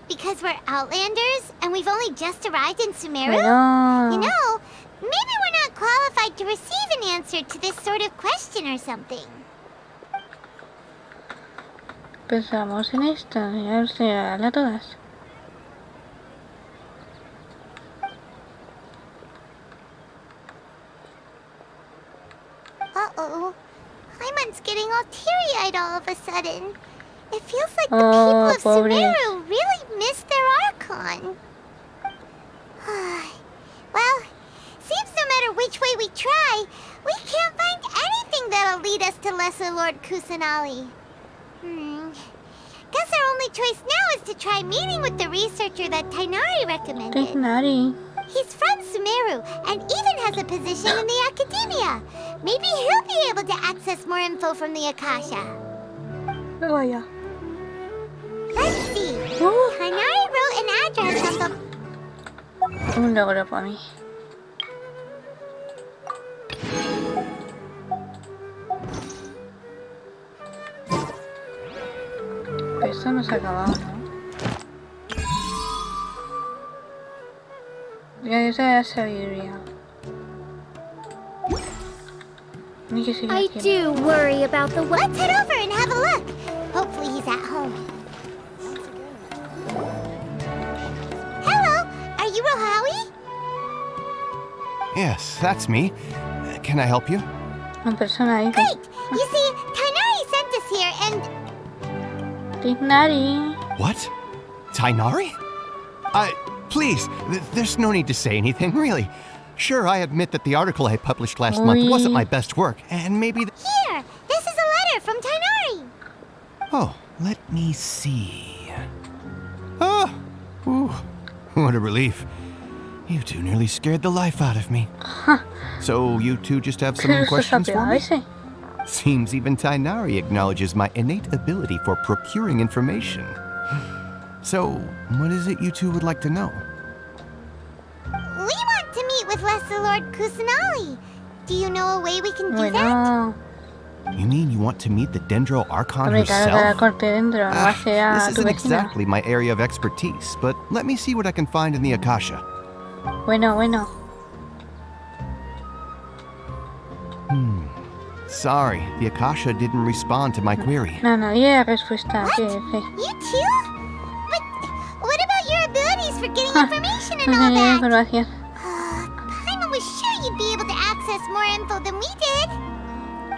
Because we're Outlanders and we've only just arrived in Sumeru?
Bueno.
You know, maybe we're not qualified to receive an answer to this sort of question or something.
Pensamos en esto, ya sea a todas.
Uh-oh. Paimon's getting all teary-eyed all of a sudden. It feels like the people of Sumeru really miss their Archon. Well, seems no matter which way we try, we can't find anything that'll lead us to Lesser Lord Kusanali. Guess our only choice now is to try meeting with the researcher that Tainari recommended. He's from Sumeru and even has a position in the Academia. Maybe he'll be able to access more info from the Akasha.
Oh, yeah.
Let's see. Tainari wrote an address on the...
Un logro para mí. Pero esto no se ha acabado, ¿no? Ya esa era sabiduría.
I do worry about the what.
Let's head over and have a look. Hopefully he's at home. Hello, are you Rohawi?
Yes, that's me. Can I help you?
Great! You see, Tainari sent us here and...
Tainari?
What? Tainari? Please, there's no need to say anything, really. Sure, I admit that the article I published last month wasn't my best work, and maybe
Here! This is a letter from Tainari!
Oh, let me see. Oh! Ooh, what a relief. You two nearly scared the life out of me. So, you two just have some questions for me? Seems even Tainari acknowledges my innate ability for procuring information. So, what is it you two would like to know?
We want to meet with Lesser Lord Kusanali. Do you know a way we can do that?
You mean you want to meet the Dendro Archon herself? This isn't exactly my area of expertise, but let me see what I can find in the Akasha.
Bueno.
Sorry, the Akasha didn't respond to my query.
No había respuesta.
What? You too? But what about your abilities for getting information and all that? Paimon was sure you'd be able to access more info than we did.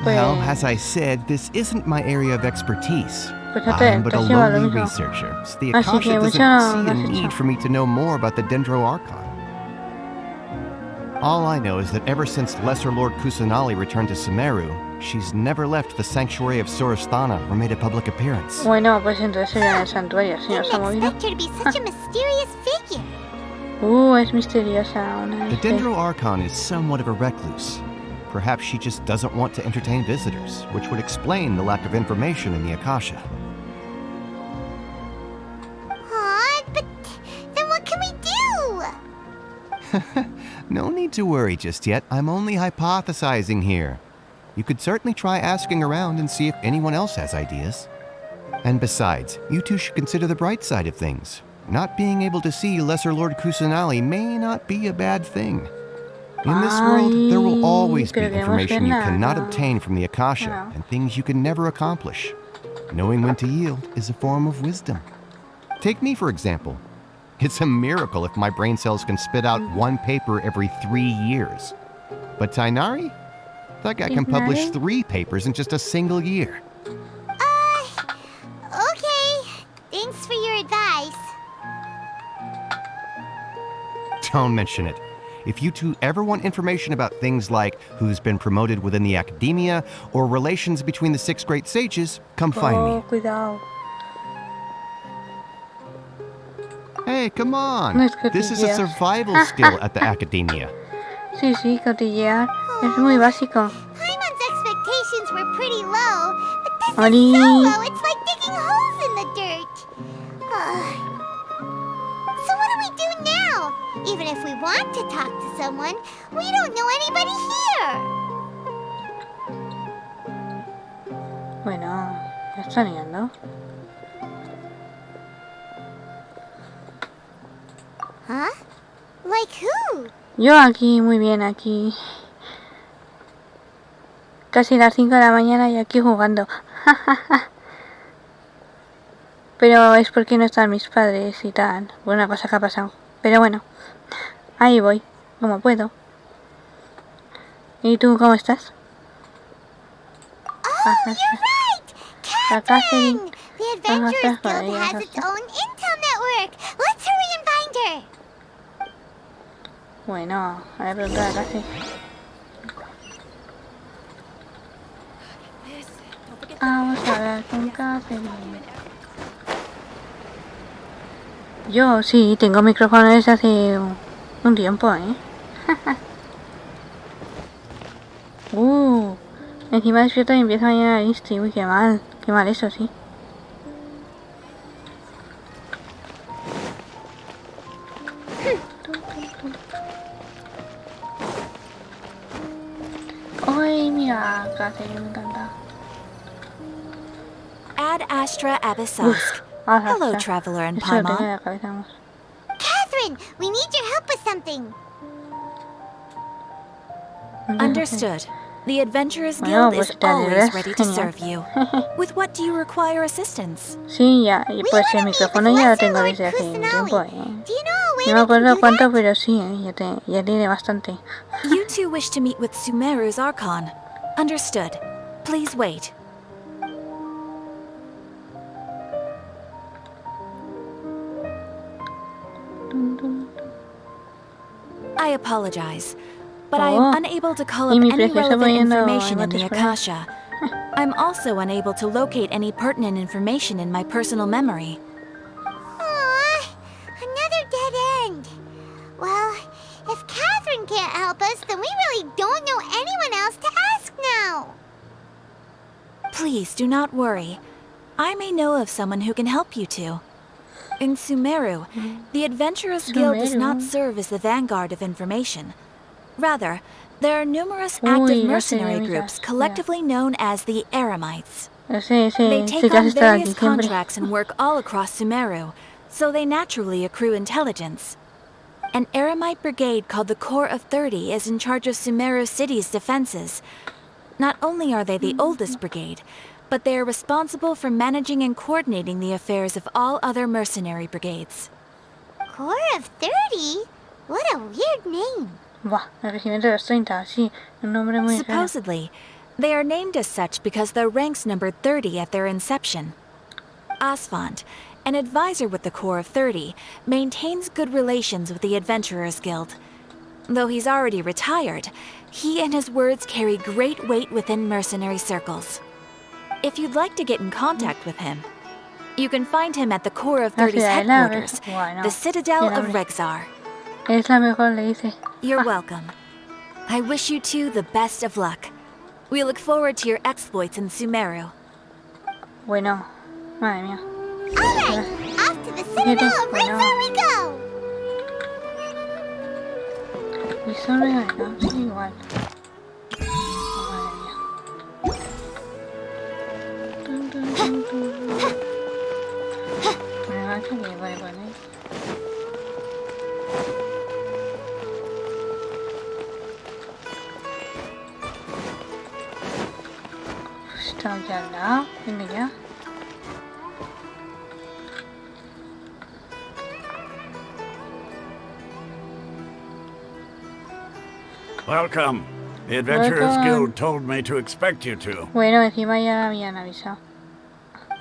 Well, as I said, this isn't my area of expertise. I'm but a lowly researcher, so the Akasha doesn't see a need for me to know more about the Dendro Archon. All I know is that ever since Lesser Lord Kusanali returned to Sumeru, she's never left the sanctuary of Sorasthana or made a public appearance.
Bueno, pues entonces sería en el santuario, si no se ha movido.
Expect her to be such a mysterious figure.
Es misteriosa.
The Dendro Archon is somewhat of a recluse. Perhaps she just doesn't want to entertain visitors, which would explain the lack of information in the Akasha.
Aw, but then what can we do?
No need to worry just yet. I'm only hypothesizing here. You could certainly try asking around and see if anyone else has ideas. And besides, you two should consider the bright side of things. Not being able to see Lesser Lord Kusanali may not be a bad thing. In this world, there will always be information you cannot obtain from the Akasha and things you can never accomplish. Knowing when to yield is a form of wisdom. Take me, for example. It's a miracle if my brain cells can spit out one paper every 3 years. But Tainari? That guy can publish 3 papers in just a single year.
Okay. Thanks for your advice.
Don't mention it. If you two ever want information about things like who's been promoted within the academia or relations between the 6 great sages, come find me.
Cuidado.
Hey, come on.
No es
This is a survival skill at the academia.
Sí, cotillear. Es muy básico.
Paimon's expectations were pretty low, but this is so low, it's like digging holes in the dirt. So what do we do now? Even if we want to talk to someone, we don't know anybody here.
Bueno, ya está liando.
Huh? Like who?
Yo aquí, muy bien, aquí. Casi las 5 de la mañana y aquí jugando. Pero es porque no están mis padres y tal. Una cosa que ha pasado. Pero bueno, ahí voy, como puedo. ¿Y tú cómo estás?
Oh, you're right! Catherine! The Adventurers Guild has its own intel network. Let's hurry and find her.
Bueno, a ver, preguntar a Catherine. Vamos a hablar con Catherine. Yo sí, tengo micrófono desde hace un tiempo, Encima despierto y empiezo mañana el Este. Uy, qué mal eso, sí. Ay, mira, clase, me encanta.
Ad Astra Abyssosque. Hello, traveler in
Eso lo tengo en
Paimon.
la cabeza, vamos.
Catherine, we need your help with something.
Understood. The Adventurers
Bueno,
Guild is
pues te ayudas,
always ready to
genial.
serve you. With what do you require assistance?
Sí, ya, y pues el micrófono ya lo tengo desde hace un tiempo, No me acuerdo cuánto, pero sí, ya tiene bastante.
You two wish to meet with Sumeru's Archon. Understood. Please wait. I apologize, but I am unable to call up
mi
any
precioso
relevant
poniendo
information in the
emotes por ahí.
Akasha. I'm also unable to locate any pertinent information in my personal memory.
Aww, another dead end. Well, if Catherine can't help us, then we really don't know anyone else to ask now.
Please do not worry. I may know of someone who can help you two. In Sumeru, the Adventurers Guild does not serve as the vanguard of information. Rather, there are numerous active mercenary groups collectively known as the Eremites. They take on various contracts and work all across Sumeru, so they naturally accrue intelligence. An Eremite brigade called the Corps of 30 is in charge of Sumeru City's defenses. Not only are they the oldest brigade, but they are responsible for managing and coordinating the affairs of all other mercenary brigades.
Corps of 30? What a weird name.
Buah, el regimiento de los 30, sí, un nombre muy raro.
Supposedly, they are named as such because their ranks numbered 30 at their inception. Asfand, an advisor with the Corps of 30, maintains good relations with the Adventurers Guild. Though he's already retired, he and his words carry great weight within mercenary circles. If you'd like to get in contact with him, you can find him at the Corps of 30's headquarters, the Citadel of Rexar.
Es la mejor, le dice.
You're welcome. I wish you two the best of luck. We look forward to your exploits in Sumeru.
Bueno, madre mía.
Alright, off to the Citadel of Rexar we go!
Y solo no, sí, igual. Vale. Está ya al lado, venga ya.
Welcome. The Adventurers Guild told me to expect you two.
Bueno, encima ya habían avisado.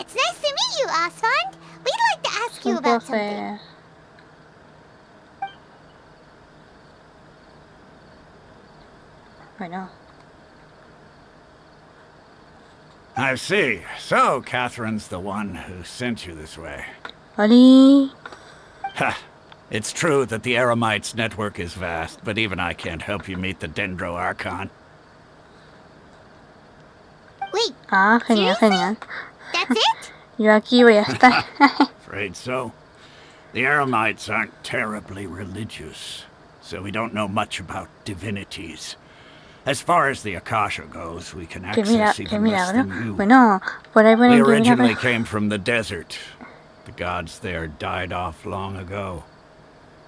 It's nice to meet you, Asfand. We'd like to ask you about something.
Bueno.
I see. So, Catherine's the one who sent you this way.
Oli.
Ha! It's true that the Eremites' network is vast, but even I can't help you meet the Dendro Archon.
Wait.
Ah, genial, genial.
That's it?
Yo aquí voy a estar.
Afraid so. The Eremites aren't terribly religious, so we don't know much about divinities. As far as the Akasha goes, we can access even less than you.
Bueno, por ahí
we originally came from the desert. The gods there died off long ago.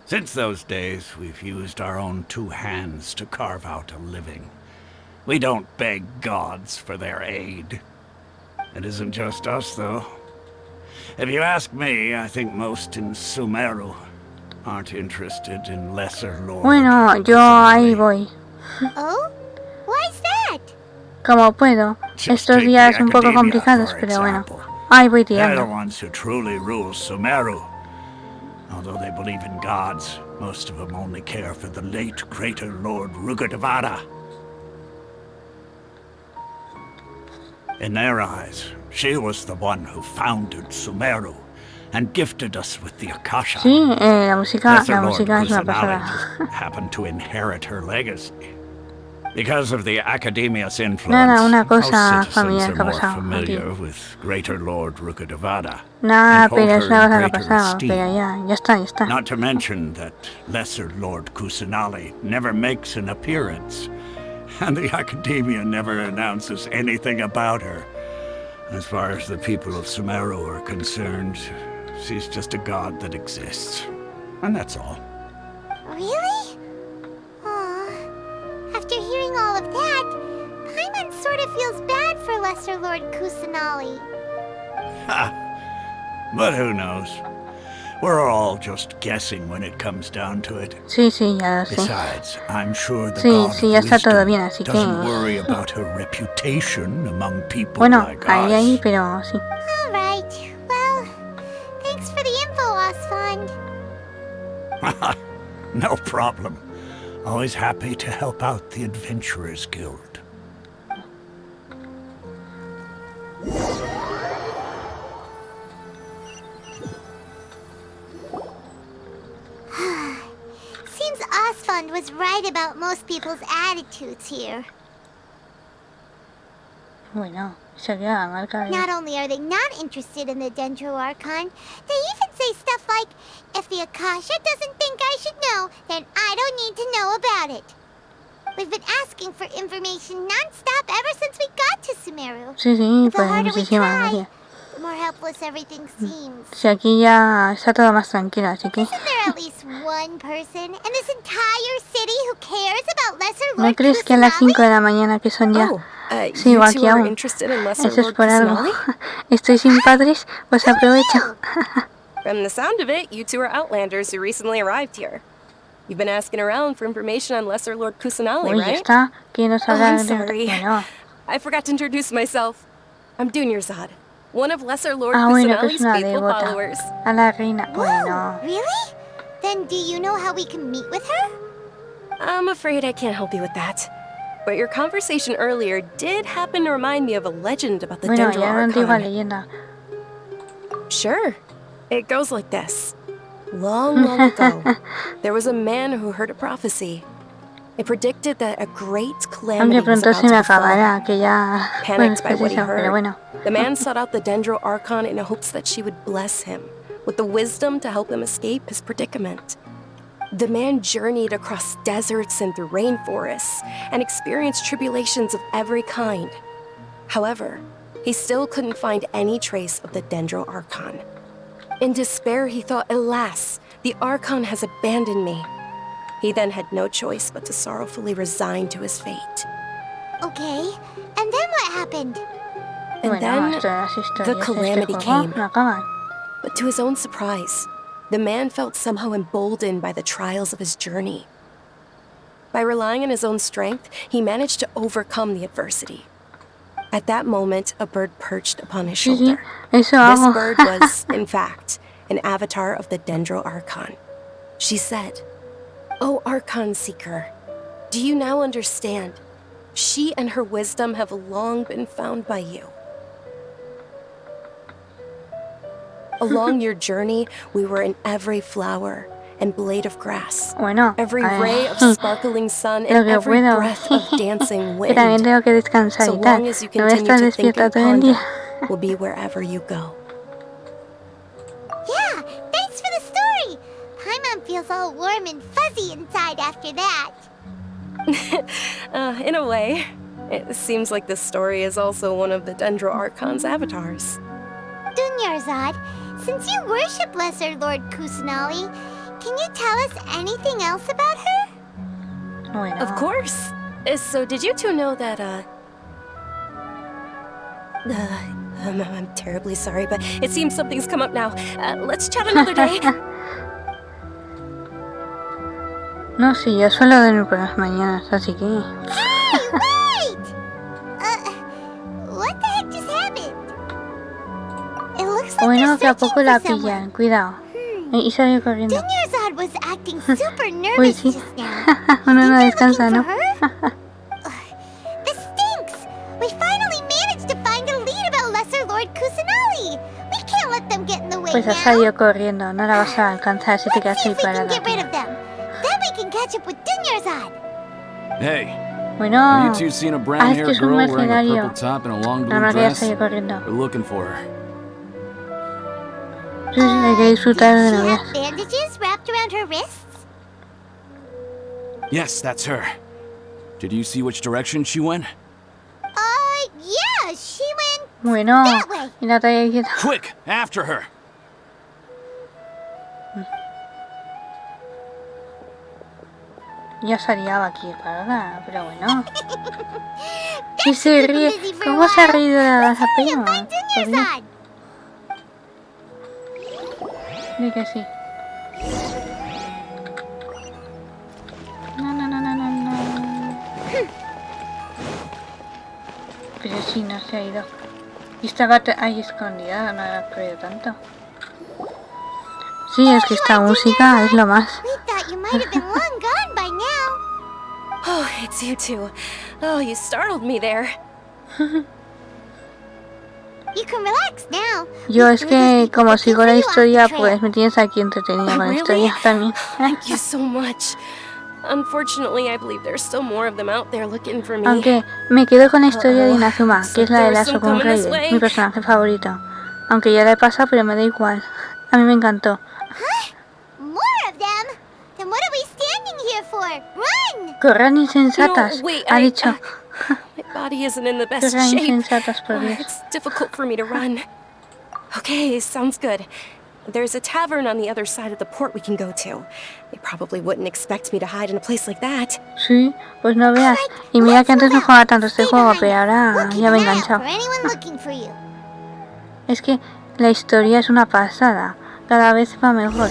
Since those days, we've used our own two hands to carve out a living. We don't beg gods for their aid. It isn't just us, though. If you ask me, I think most in Sumeru aren't interested in lesser lords.
Bueno, yo ahí voy.
Oh? Why's that?
Como puedo. Estos días un poco complicados, pero bueno. Ahí voy tirando.
They're the ones who truly rule Sumeru. Although they believe in gods, most of them only care for the late greater Lord Rugadavada. In their eyes, she was the one who founded Sumeru and gifted us with the Akasha.
Sí, la música es una
Lesser Lord
pasada.
happened to inherit her legacy. Because of the academia's influence,
Nada, una
most
cosa
citizens
familiar
are
que ha
more
pasado
familiar
aquí.
with Greater Lord Rukkhadevada
Nada,
and hold
pero
her
es una
in
cosa que ha
greater
pasado.
esteem.
Pero ya está.
Not to mention that Lesser Lord Kusanali never makes an appearance, and the academia never announces anything about her. As far as the people of Sumeru are concerned, she's just a god that exists. And that's all.
Really? Aw. After hearing all of that, Paimon sort of feels bad for Lesser Lord Kusanali.
Ha! But who knows? We're all just guessing when it comes down to it.
Sí, ya lo sé.
Besides, I'm sure the
Sí,
god
sí, ya
of
está todo
wisdom
bien, así que...
doesn't worry about her reputation among people
Bueno,
like
ahí,
us.
pero sí.
Alright, well, thanks for the info, Osfond.
No problem. Always happy to help out the Adventurers Guild.
Seems Osfond was right about most people's attitudes here.
Bueno, sería la marca de...
Not only are they not interested in the Dendro Archon, they even say stuff like, if the Akasha doesn't think I should know, then I don't need to know about it. We've been asking for information non-stop ever since we got to Sumeru.
Sí,
The
pues
harder we
muchísimas
try,
gracias.
the more helpless everything seems.
Sí, aquí ya está todo más tranquilo, así que...
Isn't there at least one person in this entire city who cares about Lesser
¿No
Lord
crees que a las 5 de la mañana que son ya? Sí, igual que aún. Eso es por algo. Estoy sin padres, pues aprovecho.
From the sound of it, you two are Outlanders who recently arrived here. You've been asking around for information on Lesser Lord Kusanali,
Uy,
right?
está. ¿Quieres hablar
I'm
de...?
sorry.
Bueno.
I forgot to introduce myself. I'm Dunyarzad, one of Lesser Lord
Bueno, que es
Kusanali's
una
faithful
devota.
followers.
A la reina. Bueno.
Really? Then do you know how we can meet with her?
I'm afraid I can't help you with that. But your conversation earlier did happen to remind me of a legend about the
Bueno,
Dendro
ya una antigua
Archon.
leyenda.
Sure. It goes like this. Long, long ago, there was a man who heard a prophecy. It predicted that a great calamity
Aunque
was
pronto
about
se me
to befall.
acabará, que ya...
Panicked by
pues
what he
eso, pero
heard,
bueno.
the man sought out the Dendro Archon in hopes that she would bless him with the wisdom to help him escape his predicament. The man journeyed across deserts and through rainforests and experienced tribulations of every kind. However, he still couldn't find any trace of the Dendro Archon. In despair, he thought, alas, the Archon has abandoned me. He then had no choice but to sorrowfully resign to his fate.
Okay, and then what happened?
And
Bueno,
then
esto de las
the
historias de este
calamity
juego
came.
no acaban.
But to his own surprise, the man felt somehow emboldened by the trials of his journey. By relying on his own strength, he managed to overcome the adversity. At that moment, a bird perched upon his shoulder. This
hago.
bird was, in fact, an avatar of the Dendro Archon. She said, "O Archon Seeker, do you now understand? She and her wisdom have long been found by you. Along your journey, we were in every flower and blade of grass,
Bueno,
every ray of sparkling sun,
lo
and
que
every
puedo.
breath of dancing
Que
wind.
también tengo que descansar
So
y tal.
long as you
No voy a
continue
estar
to think
despierta
and
todo el
ponder,
día.
we'll be wherever you go."
Yeah, thanks for the story! Paimon feels all warm and fuzzy inside after that.
In a way, it seems like this story is also one of the Dendro Archon's avatars.
Dunyarzad, since you worship Lesser Lord Kusanali, can you tell us anything else about her?
Bueno.
Of course. So did you two know that, I'm terribly sorry, but it seems something's come up now. Let's chat another day.
No, sí, yo suelo dormir por las mañanas, así que...
Hey, wait! What the heck just happened? It looks like
Bueno,
you're
que a
searching
poco la
for someone.
pillan, cuidado. Y salió corriendo.
Dunyarzad was acting super
Uy,
nervous
sí.
just now.
Uno no descansa, ¿no?
This stinks! We finally managed to find a lead about Lesser Lord Kusanali! We can't let them get in the way
Pues ha
now!
salido corriendo, no la vas a alcanzar si te quedas ahí
See if we can
parada.
get rid of them! Then we can catch up with Dunyarzad!
Hey,
Bueno,
Have you two seen a brown-haired
que es un
girl wearing a
mercenario.
purple top and a long blue
Nada más que ya
dress?
estoy corriendo.
We're looking for her.
Sí, hay que disfrutar de no veas.
Bandages wrapped around her wrists?
Yes, that's her. Did you see which direction she went?
Yeah, she went
Bueno,
that way.
y la talla quieta.
Quick, after her.
Ya salía aquí, ¿verdad? Pero bueno. Y se ríe. ¿Cómo se ha reído la prima? De que sí. No. Pero sí, no se ha ido. Y estaba ahí escondida, no la he perdido tanto. Sí, es que esta música es lo más.
We thought you might have been long gone by now.
Oh, it's you two. Oh, you startled me there.
You can relax now.
Yo es que como sigo la historia, pues me tienes aquí entretenida con la historia también.
Thank you so much. Unfortunately, I believe there's still more of them out there looking for me.
Aunque me quedo con la historia de Inazuma, que es la de lazo con Raiden, mi personaje favorito. Aunque ya la he pasado, pero me da igual. A mí me encantó.
More of them? Then what are we standing here for? Run!
Corran insensatas,
No, wait,
ha dicho.
My body isn't in the best
Corran
shape.
insensatas, por Dios.
It's difficult for me to run. Okay, sounds good. There's a tavern on the other side of the port we can go to. They probably wouldn't expect me to hide in a place like that.
Sí, pues no veas. Y mira que antes no jugaba tanto este juego, pero ahora ya me he enganchado. Es que la historia es una pasada. Cada vez va mejor.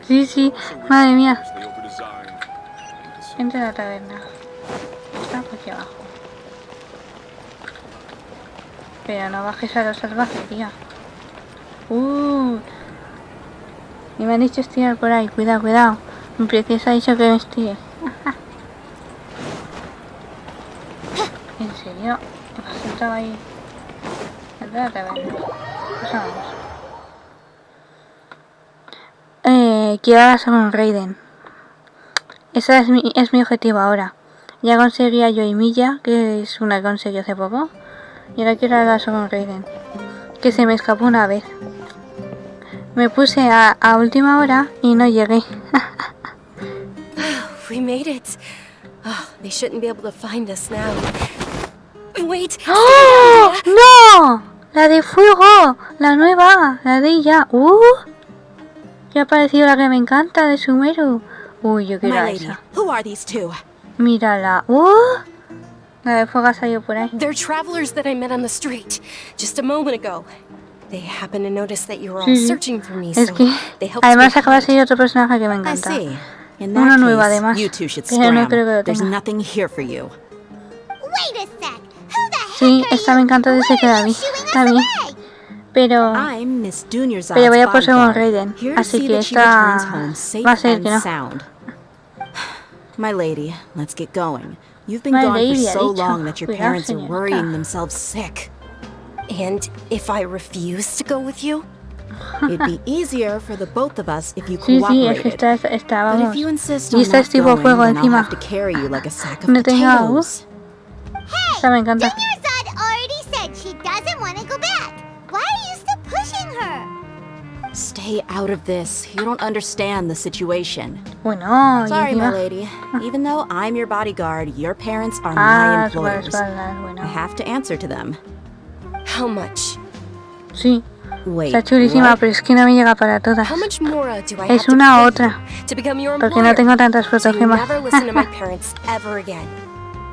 Sí, madre mía. Entra a la taberna. Está por aquí abajo. Pero no bajes a lo salvaje, tía. Y me han dicho estirar por ahí. Cuidado. Mi princesa ha dicho que me estire. ¿En serio? ¿Has entrado ahí? Entra a la taberna. Pues vamos. Quiero hablar con Raiden. Ese es mi objetivo ahora. Ya conseguí a Yoimiya, que es una que conseguí hace poco. Y ahora quiero hablar con Raiden. Que se me escapó una vez. Me puse a última hora y no llegué.
We made it. Oh, they shouldn't be able to find us now. Wait.
¡Oh! ¡No! La de fuego. La nueva. La de ella. Ya ha aparecido la que me encanta de Sumeru. Yo quiero a esa.
Who are these two?
Mírala. La de fuego ha salido por ahí.
They're travelers that I met on the street just a moment ago. They happened to notice that you were all
Sí.
searching for me,
Es
so
que
they helped
además
me
acaba de
hide.
salir otro personaje que me
I
encanta.
see. In
Uno
that
nuevo
case,
además.
you two should
Pero no
scram.
creo que lo
There's
tenga.
nothing here for you.
Wait a sec. Who the heck
Sí,
are
esta
you?
me encanta desde que la vi. Está bien. Pero
I'm Miss Dunyarzad's
voy a por segundo
bodyguard,
Raiden.
here to
Así
see
que
that she returns
esta
home safe
va a ser que
and
no.
sound. My lady, let's get going. You've been
My
gone
lady,
for
ha
so
dicho.
long that your
Cuidado,
parents are
señorita.
worrying themselves sick.
And if I refuse to go with you?
It'd be easier for the both of us if you
Sí, es que
cooperated.
está
But
vamos.
if you insist
Y
on
esta
not
es tipo
going,
fuego
then I'll
encima.
have to carry you like a sack of
No tenga
potatoes.
Esta me encanta.
Dunyarzad already said she doesn't want to go back. Why are you still pushing her?
Stay out of this. You don't understand the situation.
Bueno, y
Sorry, my
encima.
lady. Even though I'm your bodyguard, your parents are my
Ah,
employers.
espaldas, bueno.
I have to answer to them.
How much?
Sí.
Wait,
Está chulísima,
what?
pero es que no me llega para todas.
How much more do I
Es
have
una
to
u
pay
otra.
to become your
Porque
employer?
no tengo tantas
So you
fotogemas.
never listen to my parents ever again.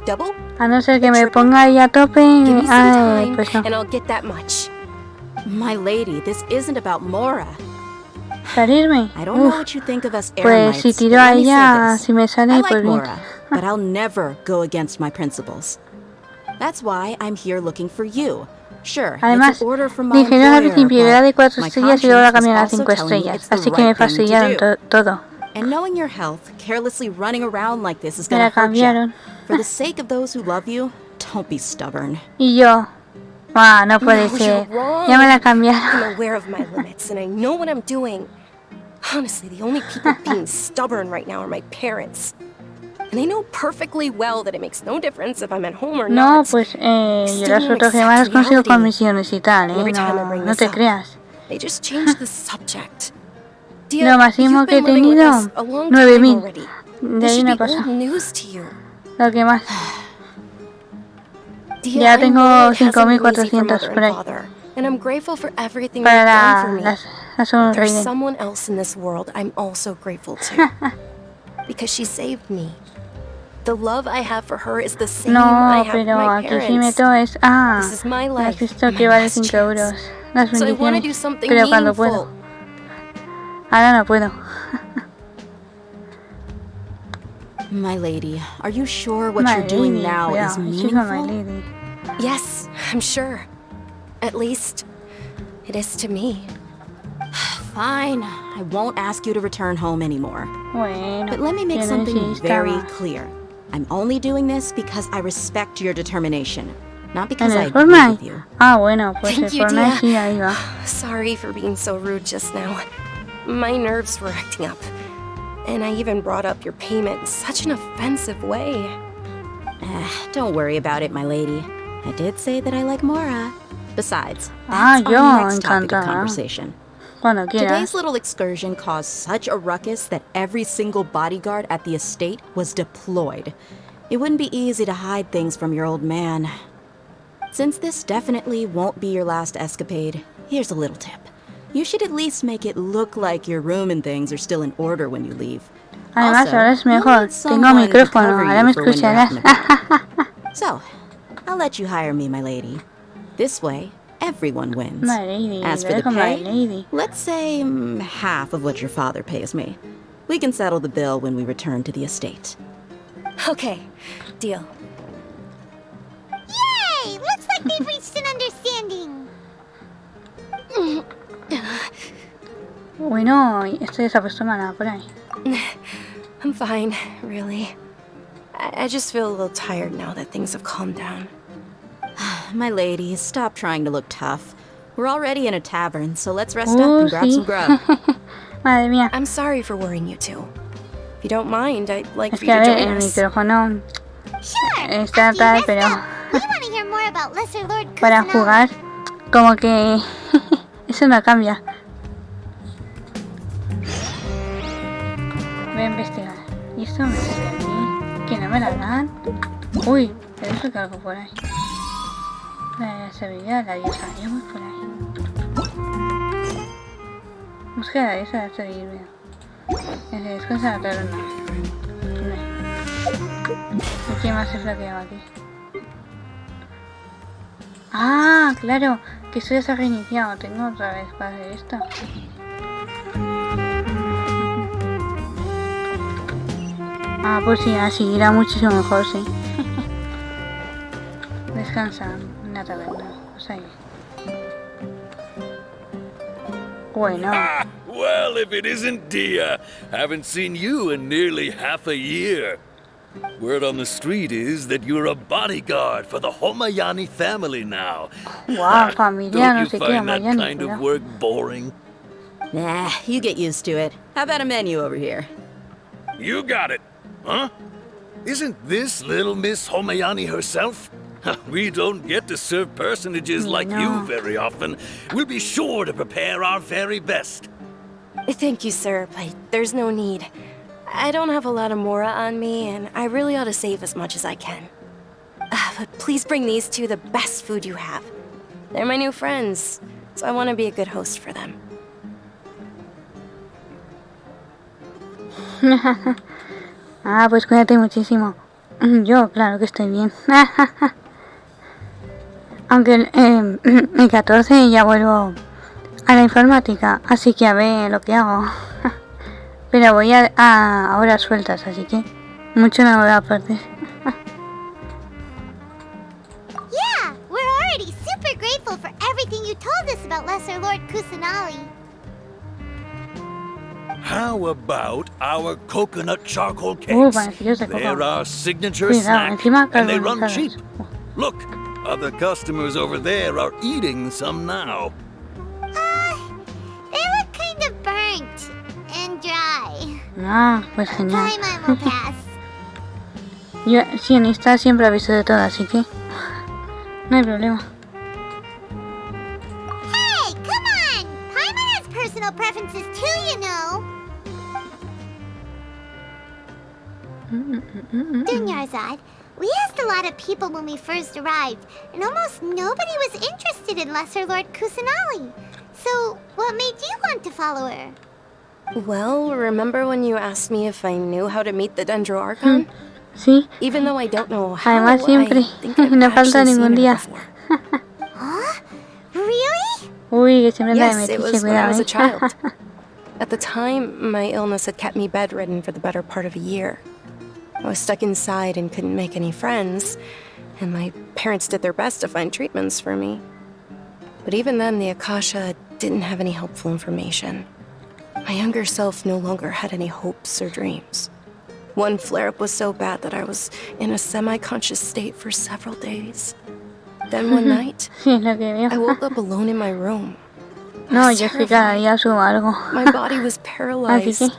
Double?
A no ser que me ponga ahí a tope.
Give me some
Ay,
time,
pues no.
and I'll get that much.
My lady, this isn't about Mora.
¿Salirme?
I don't know
Uf.
what you think of us
Pues
Eremites,
si tiro
but
a
let me say
ella,
this.
si me
I
sale,
like
pues bien.
Mora, but I'll never go against my principles. That's why I'm here looking for you. Sure,
Además,
it's an order from my
dijeron al
employer,
principio que era de
but
4
my
estrellas y luego la
conscience
cambiaron a
is
5
also telling me
estrellas.
it's the
Así que me
right thing to
fastidiaron
do.
todo.
And knowing your health, carelessly running around like this is
Me
gonna
la
hurt you.
cambiaron.
For the sake of those who love you, don't be stubborn.
Y yo. No puede
No,
ser.
you're wrong.
Ya me la cambiaron.
I'm aware of my limits, and I know what I'm doing. Honestly, the only people being stubborn right now are my parents. And they know perfectly well that it makes no difference if I'm at home or
No,
not.
pues yo las fotogemas las consigo con misiones y tal, no te creas.
They just change the subject.
Lo máximo que he tenido, 9.000. De ahí no pasa. Lo que más. Ya tengo 5.400 por ahí.
And I'm grateful for everything
Para
you've done for me.
las son
There's
reyes.
someone else in this world I'm also grateful to. Because she saved me. The love I have for her is the same I
No,
have for
pero
my
aquí
parents.
si meto es... Ah,
This is my
has
life,
visto que vale 5 euros. Las
So I want to do
bendiciones.
something
Pero cuando
meaningful.
puedo. Ahora no puedo.
My lady, are you sure what
My
you're doing
lady,
now
yeah,
is
she's not my
meaningful?
lady.
Yes, I'm sure. At least, it is to me.
Fine, I won't ask you to return home anymore.
Bueno,
But let me make
que no
something
insista
very
más.
clear. I'm only doing this because I respect your determination, not
¿En
because I
el
agree with
Fortnite?
you.
Ah, bueno, pues el
Thank you,
Fortnite
Dia.
sí, ahí va.
Sorry for being so rude just now. My nerves were acting up. And I even brought up your payment in such an offensive way.
Don't worry about it, my lady. I did say that I like Mora. Besides,
Ah,
that's
yo,
our next topic of
encantada.
conversation.
Cuando quieras.
Today's little excursion caused such a ruckus that every single bodyguard at the estate was deployed. It wouldn't be easy to hide things from your old man. Since this definitely won't be your last escapade, here's a little tip. You should at least make it look like your room and things are still in order when you leave.
Además,
Also,
ahora es
you'll
mejor.
need
Tengo
someone to
micrófono,
cover
ahora
you
me
for when you're out
escucharás.
and about. So, I'll let you hire me, my lady. This way, everyone wins.
My lady,
As for
lo
the
dejo my
pay,
lady.
let's say half of what your father pays me. We can settle the bill when we return to the estate.
Okay, deal.
Yay! Looks like they've reached an understanding.
Bueno, esto ya se ha puesto mala por ahí.
I'm fine, really. I just feel a little tired now that things have calmed down.
My lady, stop trying to look tough. We're already in a tavern, so let's rest up and grab
sí.
some grub.
Madre mía.
I'm sorry for worrying you two. If you don't mind, I'd like
Es
for
que
you
a
to
ver,
join
el
us.
micrófono
Sure.
está tal, pero
We want to hear more about Lesser Lord
para
Kusanagi.
jugar, como que eso no cambia. Voy a investigar. ¿Y esto me sirve aquí? ¿Que no me la dan? Uy, pero eso que algo por ahí. La sabiduría de la diosa, ya voy por ahí. Busca la diosa de la sabiduría. Descansa la taberna. ¿Y qué más es lo que hago aquí? Ah, claro, que esto ya se ha reiniciado. Tengo otra vez para hacer esto. Ah, pues sí, así irá muchísimo mejor, sí. Descansa en la taberna. Pues ahí. Bueno.
Well, if it isn't Dia. Haven't seen you in nearly half a year. Word on the street is that you're a bodyguard for the Homayani family now.
Wow, familia,
Don't
no
you
sé qué,
find that
Homayani,
kind of work boring?
Nah, you get used to it. How about a menu over here?
You got it. Huh? Isn't this little Miss Homayani herself? We don't get to serve personages like you very often. We'll be sure to prepare our very best.
Thank you, sir, but there's no need. I don't have a lot of Mora on me, and I really ought to save as much as I can. But please bring these two the best food you have. They're my new friends, so I want to be a good host for them.
Ah, pues cuídate muchísimo. Yo, claro que estoy bien. Aunque el 14 ya vuelvo a la informática, así que a ver lo que hago. Pero voy a horas sueltas, así que mucho no me voy a perder.
Yeah, we're already super grateful for everything you told us about Lesser Lord Kusanagi.
How about our coconut charcoal cakes?
Panecillos de coco.
They're our signature
Cuidado,
snack,
encima
and they run
carbonizados.
cheap. Look, other customers over there are eating some now.
They look kind of burnt and dry.
Ah, pues genial.
Time will pass.
Yo, sí, en Insta siempre aviso de todo, así que no hay problema.
Hey, come on! Paimon has personal preferences too, you know. Dunyarzad, we asked a lot of people when we first arrived, and almost nobody was interested in Lesser Lord Kusanali. So, what made you want to follow her?
Well, remember when you asked me if I knew how to meet the Dendro Archon?
Sí.
Even though I don't know how,
Además siempre,
I think I've
no falta
actually
ningún
seen her
día.
before.
Huh? Really?
Uy, que siempre anda de
Yes, it
metiche,
was when I was a
cuidado,
child. At the time, my illness had kept me bedridden for the better part of a year. I was stuck inside and couldn't make any friends, and my parents did their best to find treatments for me. But even then, the Akasha didn't have any helpful information. My younger self no longer had any hopes or dreams. One flare-up was so bad that I was in a semi-conscious state for several days. Then one night, I woke up alone in my room.
No, yo sí cada día subo algo.
My body was
Así
paralyzed.
que,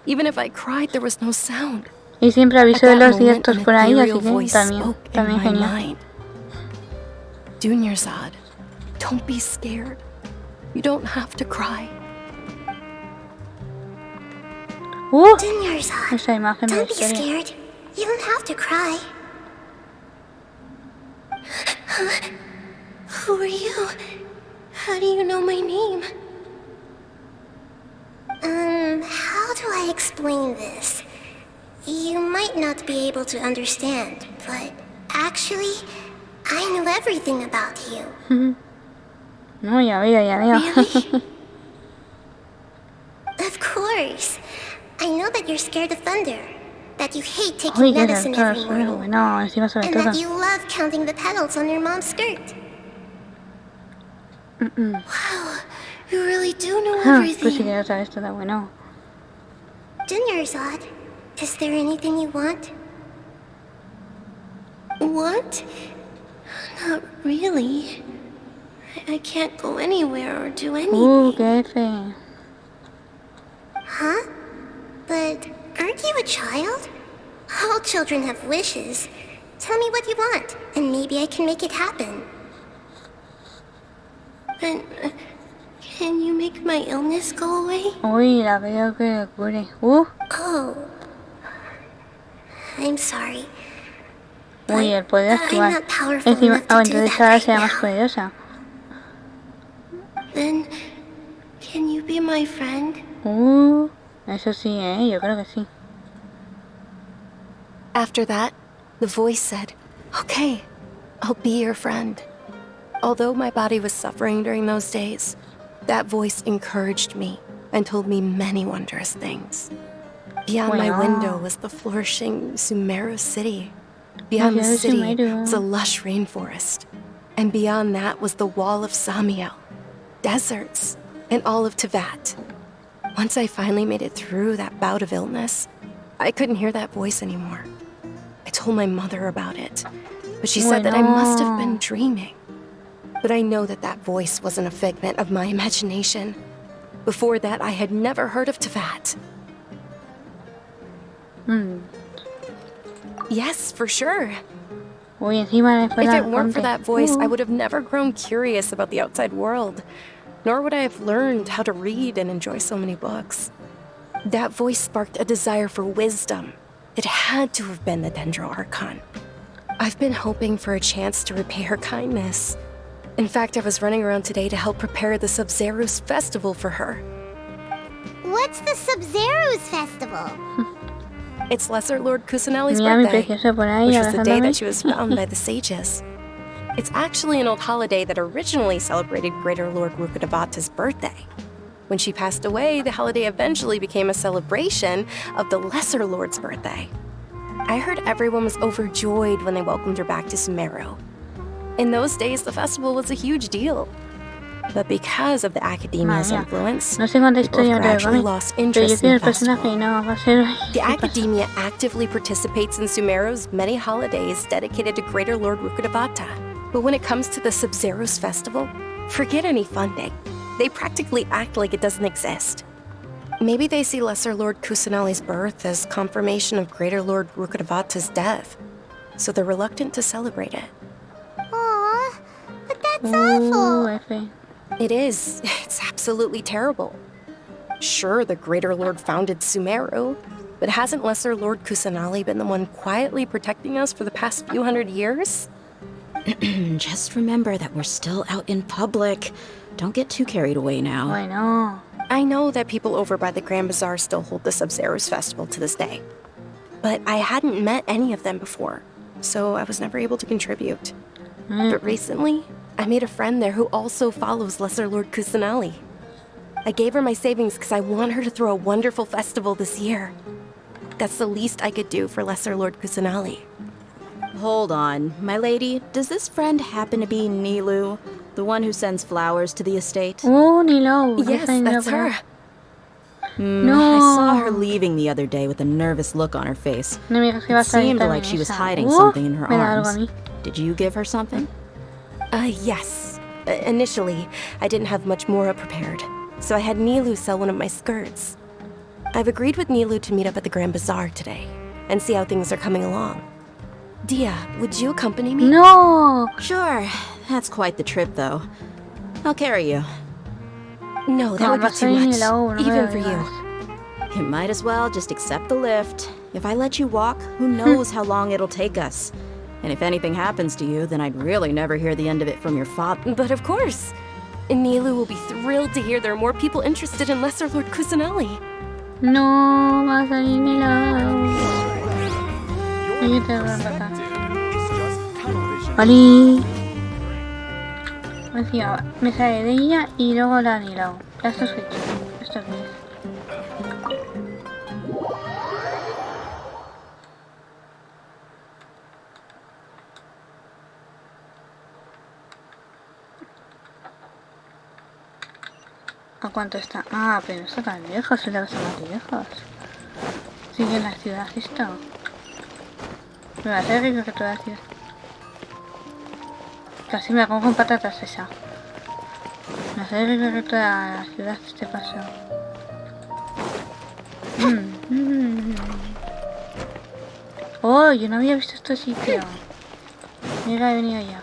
Even if I cried, there was no sound.
y siempre aviso de
At that
los
moment,
directos
an
por ahí, así
ethereal
que
voice
también,
spoke in
también
my
genial.
mind. Dunyarzad, don't be scared. You don't have to cry.
Dunyarzad,
Esa imagen de la
don't be
historia.
scared. You don't have to cry.
Who are you? How do you know my name?
How do I explain this? You might not be able to understand, but actually, I know everything about you.
No, ya veo, ya veo.
Of course. I know that you're scared of thunder, that you hate
Uy,
taking
qué
medicine
doctor,
every
Suelo,
morning,
bueno, encima sobre
and
todo.
that you love counting the petals on your mom's skirt.
Wow, you really do know
Pues si
everything.
quieres saber esto, está bueno.
Dunyarzad, is there anything you want?
What? Not really. I can't go anywhere or do anything.
Qué fe.
Huh? But aren't you a child? All children have wishes. Tell me what you want, and maybe I can make it happen.
But can you make my illness go away?
Uy, la veo que le cure.
Oh. I'm sorry.
Uy, el poder
I'm
actuar.
not powerful
Encima,
enough to do
entonces
that
ahora
right
sea más
now.
poderosa.
Then can you be my friend?
Eso sí, yo creo que sí.
After that, the voice said, "Okay, I'll be your friend." Although my body was suffering during those days, that voice encouraged me and told me many wondrous things. Beyond my window was the flourishing Sumeru city. Beyond the city was a lush rainforest. And beyond that was the wall of Samiel, deserts, and all of Tevat. Once I finally made it through that bout of illness, I couldn't hear that voice anymore. I told my mother about it, but she said that I must have been dreaming. But I know that that voice wasn't a figment of my imagination. Before that, I had never heard of Tevat. Yes, for sure.
Uy, encima
If it weren't for that voice, I would have never grown curious about the outside world, nor would I have learned how to read and enjoy so many books. That voice sparked a desire for wisdom. It had to have been the Dendro Archon. I've been hoping for a chance to repay her kindness. In fact, I was running around today to help prepare the Sub-Zero's festival for her.
What's the Sub-Zero's festival?
It's Lesser Lord Kusanali's
Mira mi
birthday,
precioso por ahí,
which was the day
abrazándome.
that she was found by the sages. It's actually an old holiday that originally celebrated Greater Lord Rukkhadevata's birthday. When she passed away, the holiday eventually became a celebration of the Lesser Lord's birthday. I heard everyone was overjoyed when they welcomed her back to Sumeru. In those days, the festival was a huge deal. But because of the Academia's
Madre mía.
influence,
No sé cuánta
people
historia tengo
gradually
que
lost
pero yo
interest
quiero
in
el
the festival.
personaje y no va a ser...
The Academia actively participates in Sumeru's many holidays dedicated to Greater Lord Rukkhadevata. But when it comes to the Sub-Zero's festival, forget any funding. They practically act like it doesn't exist. Maybe they see Lesser Lord Kusanali's birth as confirmation of Greater Lord Rukkhadevata's death, so they're reluctant to celebrate it.
Aww, but that's awful.
It is. It's absolutely terrible. Sure, the Greater Lord founded Sumeru, but hasn't Lesser Lord Kusanali been the one quietly protecting us for the past few hundred years?
Just remember that we're still out in public. Don't get too carried away now.
I know.
I know that people over by the Grand Bazaar still hold the Sub-Zero's festival to this day. But I hadn't met any of them before, so I was never able to contribute. But recently, I made a friend there who also follows Lesser Lord Kusanali. I gave her my savings because I want her to throw a wonderful festival this year. That's the least I could do for Lesser Lord Kusanali.
Hold on, my lady. Does this friend happen to be Nilu? The one who sends flowers to the estate?
Oh, Nilu.
Yes, that's her.
No. I saw her leaving the other day with a nervous look on her face. It seemed like she was hiding something in her arms. Did you give her something?
Yes. Initially, I didn't have much Mora prepared, so I had Nilu sell one of my skirts. I've agreed with Nilu to meet up at the Grand Bazaar today and see how things are coming along. Dia, would you accompany me?
No!
Sure. That's quite the trip, though. I'll carry you.
No, that would be too much, even for you.
You might as well just accept the lift. If I let you walk, who knows how long it'll take us. And if anything happens to you, then I'd really never hear the end of it from your father.
But of course. Nilu will be thrilled to hear there are more people interested in Lesser Lord Kusanali.
No, va a salir Nilu. Ahí te voy a matar. ¡Oli! Encima, me sale de ella y luego la Nilu. Esto es hecho. Esto es bien. ¿A cuánto está? Ah, pero no está tan lejos, es la cosa más lejos. Sigue en la ciudad esto. Me va a hacer rico que toda la ciudad. Casi me hago con patatas esa. Me hace rico que toda la ciudad este paso. Oh, yo no había visto este sitio. Mira, he venido ya.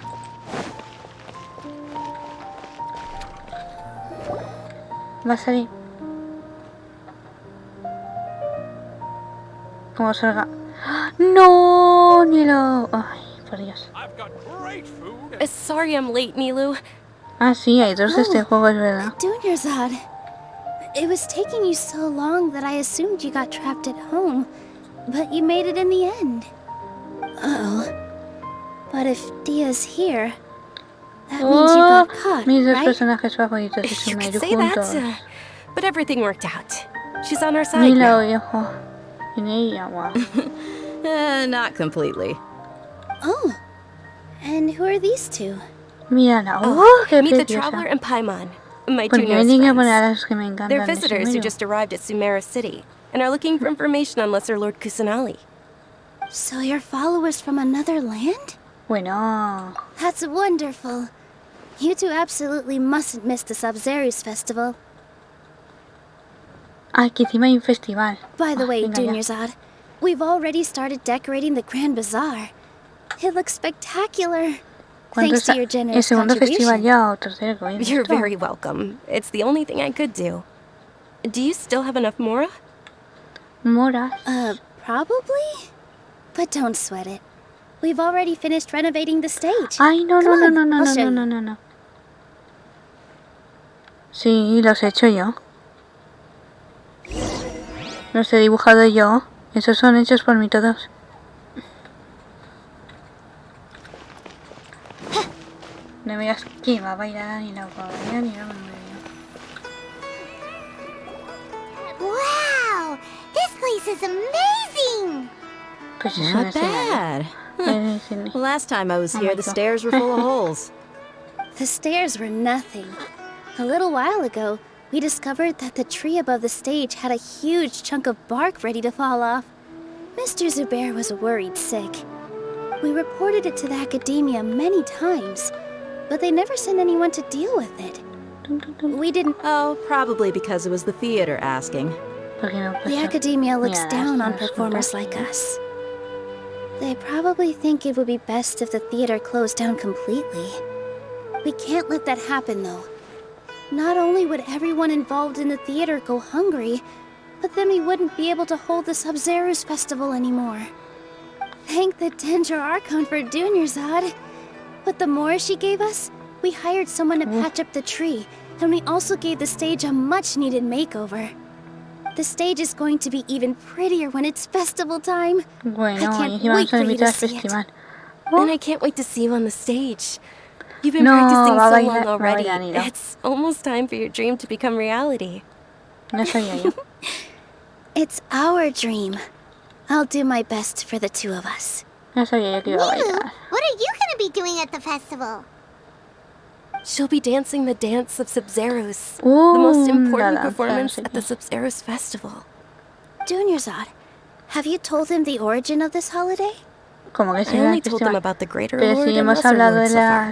Va a salir. Como salga. ¡No! Nilu. Ay, por Dios.
Sorry I'm late, Nilu.
Ah, sí, hay dos de este juego, es verdad.
Dunyarzad, it was taking you so long that I assumed you got trapped at home, but you made it in the end. Uh-oh. But if Dia's here, that means you got caught,
mis dos
right?
personajes favoritos de Sumeru juntos.
But everything worked out. She's on our side
Nilu,
now.
hijo. En ella, wow.
Not completely.
Oh, and who are these two?
Mírala. Oh, qué
meet the
preciosa.
Traveler and Paimon, my
Porque
two
me
nurse
tienen que
friends.
poner a las que me encantan
They're
de
visitors who
Sumeru.
just arrived at Sumeru City and are looking for information on Lesser Lord Kusanali.
So you're followers from another land?
Bueno.
That's wonderful. You two absolutely mustn't miss the Sub-Zero's festival.
Ay, que encima hay un festival.
By the way,
venga ya.
Dunyarzad, we've already started decorating the Grand Bazaar. It looks spectacular. Thanks to your generous
¿El segundo festival
contribution.
ya o tercero que viene
You're
esto?
very welcome. It's the only thing I could do. Do you still have enough Mora?
Moras.
Probably? But don't sweat it. We've already finished renovating the stage.
Ay, no, no,
Come
no,
on,
no, no,
I'll
no,
show
no,
you.
no, no, no. Sí, los he hecho yo. Los he dibujado yo. Esos son hechos por mí todos. No me digas que va a bailar ni la va a bailar ni la va a bailar.
Wow! This place is amazing!
Pues es un
Not
escenario.
bad. Last time I was
Oh
here,
my
the
God.
stairs were full of holes.
The stairs were nothing. A little while ago, we discovered that the tree above the stage had a huge chunk of bark ready to fall off. Mr. Zubair was worried sick. We reported it to the academia many times, but they never sent anyone to deal with it. We didn't...
Oh, probably because it was the theater asking.
The academia looks down on performers like us. They probably think it would be best if the theater closed down completely. We can't let that happen, though. Not only would everyone involved in the theater go hungry, but then we wouldn't be able to hold the Sub-Zero's festival anymore. Thank the Dendro Archon for Dunyarzad. But the more she gave us, we hired someone to patch up the tree, and we also gave the stage a much-needed makeover. The stage is going to be even prettier when it's festival time. I can't wait for you to see it.
And I can't wait to see you on the stage. You've been practicing so long already. It's almost time for your dream to become reality.
It's our dream. I'll do my best for the two of us.
What are you gonna be doing at the festival?
She'll be dancing the dance of Sub-Zeros, the most important performance at the Sub-Zeros festival.
Dunyarzad, have you told him the origin of this holiday?
I only told them about the Greater Lord and Lesser Lord so far.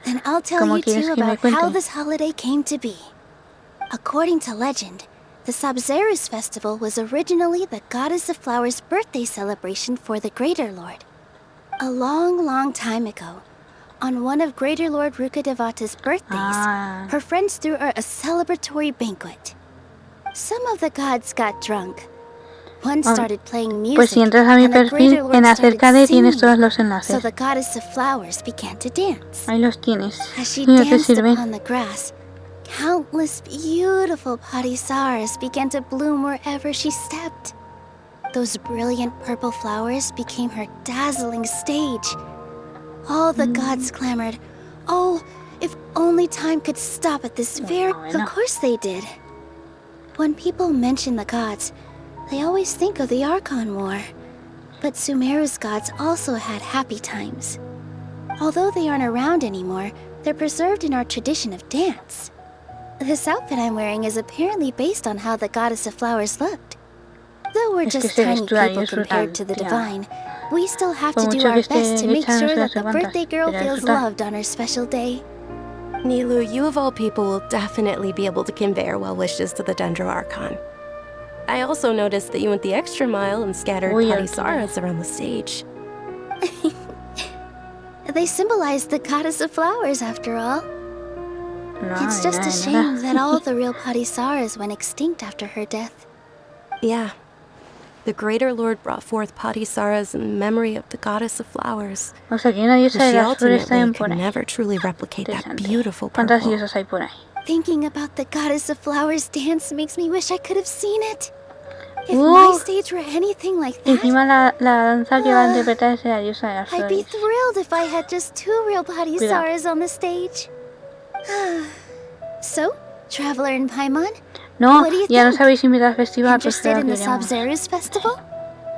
And I'll tell you too about how this holiday came to be. According to legend, the Sub-Zeros festival was originally the Goddess of Flowers' birthday celebration for the Greater Lord. A long, long time ago, on one of Greater Lord Rukkhadevata's birthdays, her friends threw her a celebratory banquet. Some of the gods got drunk. One started playing music,
Pues si entras a mi perfil, en acerca de tienes todos los enlaces.
So the Goddess of Flowers began to dance.
Ahí los tienes.
As she
Mira, te
danced
sirve.
upon the grass, countless beautiful padisaras began to bloom wherever she stepped. Those brilliant purple flowers became her dazzling stage. All the gods clamored, "Oh, if only time could stop at this very..." Of course they did. When people mention the gods, they always think of the Archon War. But Sumeru's gods also had happy times. Although they aren't around anymore, they're preserved in our tradition of dance. This outfit I'm wearing is apparently based on how the Goddess of Flowers looked. Though we're just tiny people compared to the divine, we still have to do our best to make sure that the birthday girl feels loved on her special day.
Nilu, you of all people will definitely be able to convey our well wishes to the Dendro Archon. I also noticed that you went the extra mile and scattered padisaras around the stage.
They symbolize the Goddess of Flowers, after all. It's just a shame that all the real padisaras went extinct after her death.
Yeah. The Greater Lord brought forth padisaras in memory of the Goddess of Flowers.
O sea, que una diosa de
She
las flores
ultimately
también por
could
ahí.
never truly replicate that beautiful
¿Cuántas
purple.
diosas hay por ahí?
Thinking about the Goddess of Flowers dance makes me wish I could have seen it. If my stage were anything like that,
Encima la danza que va a interpretar es la diosa de las
I'd be
flores.
thrilled if I had just 2 real padisaras on the stage. So, Traveler and Paimon,
No,
what do you
ya
think?
nos habéis invitado al festival, pues
Interested
claro
in
que
the
iremos.
Sub-Zero's festival?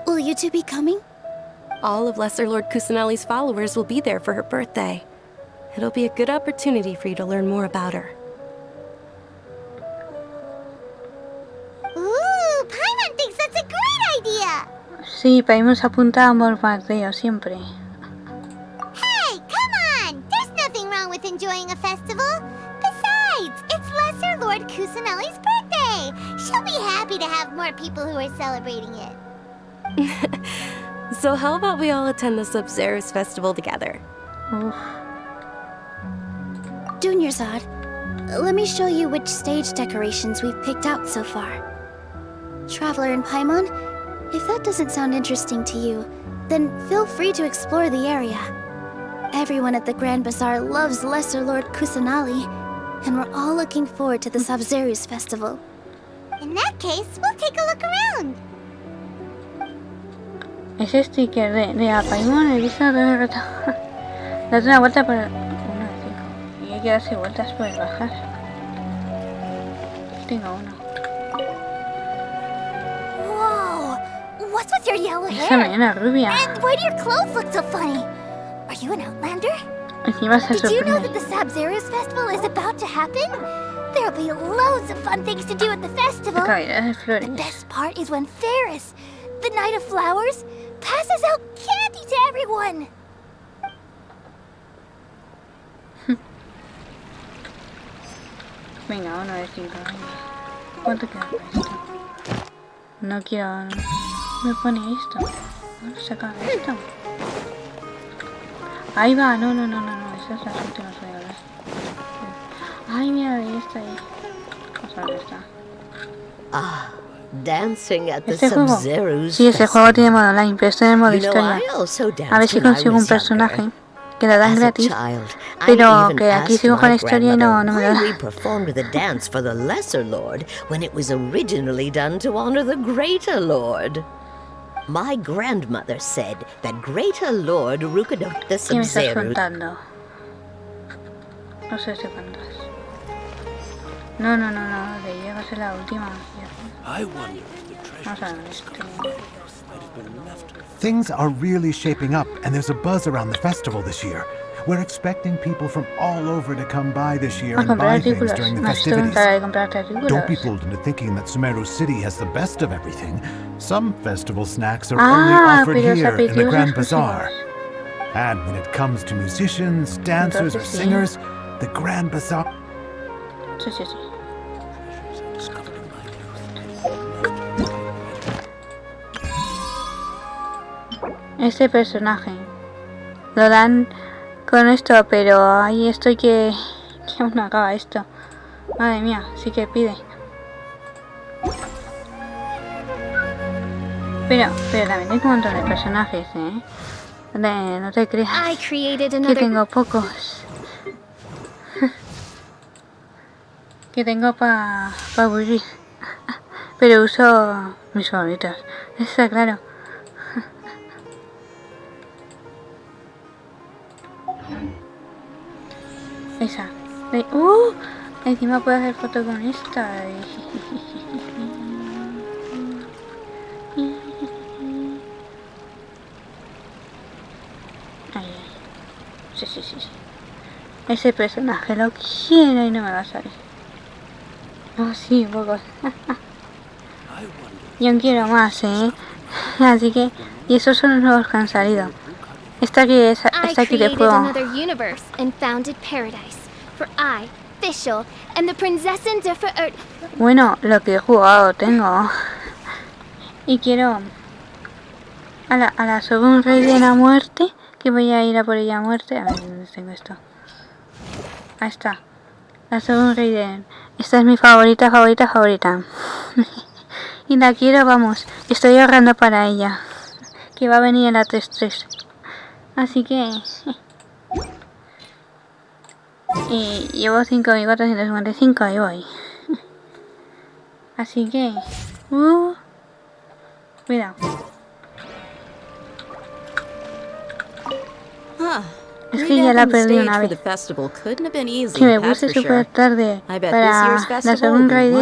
Will you two be coming?
All of Lesser Lord Kusanali's followers will be there for her birthday. It'll be a good opportunity for you to learn more about her.
Ooh, Paimon thinks that's a great idea!
Sí, Paimon se apunta a bombardeo siempre.
Hey, come on! There's nothing wrong with enjoying a festival. Besides, it's Lesser Lord Kusanali's birthday. She'll be happy to have more people who are celebrating it.
So how about we all attend the Sub-Zeros festival together?
Dunyarzad, let me show you which stage decorations we've picked out so far. Traveler and Paimon, if that doesn't sound interesting to you, then feel free to explore the area. Everyone at the Grand Bazaar loves Lesser Lord Kusanali, and we're all looking forward to the Sub-Zero's festival.
In that case, we'll take a look around.
Ese sticker de a Paimon he visto todo el rato. Date una vuelta por el 1 de 5. Y hay que darse vueltas por el bajar. Tengo uno.
Whoa! What's with your yellow
Esa
hair?
mañana rubia.
And why do your clothes look so funny? Are you an Outlander?
Encima se
Did you know
sorprende.
that the Sub-Zero's festival is about to happen? There'll be loads of fun things to do at the festival.
Caballeras de flores.
The best part is when Ferris, the Knight of Flowers, passes out candy to everyone.
Venga, 1 de 5. ¿Cuánto queda para esto? No quiero... Me pone esto. Vamos a sacar esto. Ahí va, no. Esas son las últimas reglas. Ay, mira, ahí está ahí. Vamos a ver esta.
Ah, dancing at the
¿Este juego?
Sub-Zero's
Sí, ese juego tiene modo online, pero este es modo historia. A ver si consigo un personaje que lo dan gratis, pero que aquí sigo con la historia y no me lo da.
We performed the dance for the lesser lord when it was originally done to honor the greater lord. My grandmother said that greater lord Rukadok the
¿Qué me estás
Sub-Zero...
contando? No sé si cuántas. No, de llegas a la última. Vamos a ver esto.
Things are really shaping up, and there's a buzz around the festival this year. We're expecting people from all over to come by this year and buy things during the festivities. Don't be fooled into thinking that Sumeru City has the best of everything. Some festival snacks are only offered here in the Grand Bazaar. And when it comes to musicians, dancers, or singers, the Grand Bazaar...
Sí. Este personaje lo dan con esto, pero ahí estoy que aún no acaba esto. Madre mía, sí que pide. Pero también hay un montón de personajes, no te creas que tengo pocos. Que tengo para aburrir. Pero uso mis favoritos, está claro. Esa. Encima puedo hacer foto con esta. Sí. Ese personaje lo quiero y no me va a salir. Oh, sí, pocos. Yo quiero más, Así que... Y esos son los nuevos que han salido. Esta aquí de fuego. Bueno, lo que he jugado tengo. Y quiero... A la Sogun Rey de la Muerte. Que voy a ir a por ella a muerte. A ver, ¿dónde tengo esto? Ahí está. La Sogun Rey de... Esta es mi favorita. Y la quiero, vamos. Estoy ahorrando para ella. Que va a venir en la 3.3. Así que... Y llevo 5.455 y voy. Así que... Cuidado. Es que ya la perdí una vez. Que me puse súper tarde para la segunda raid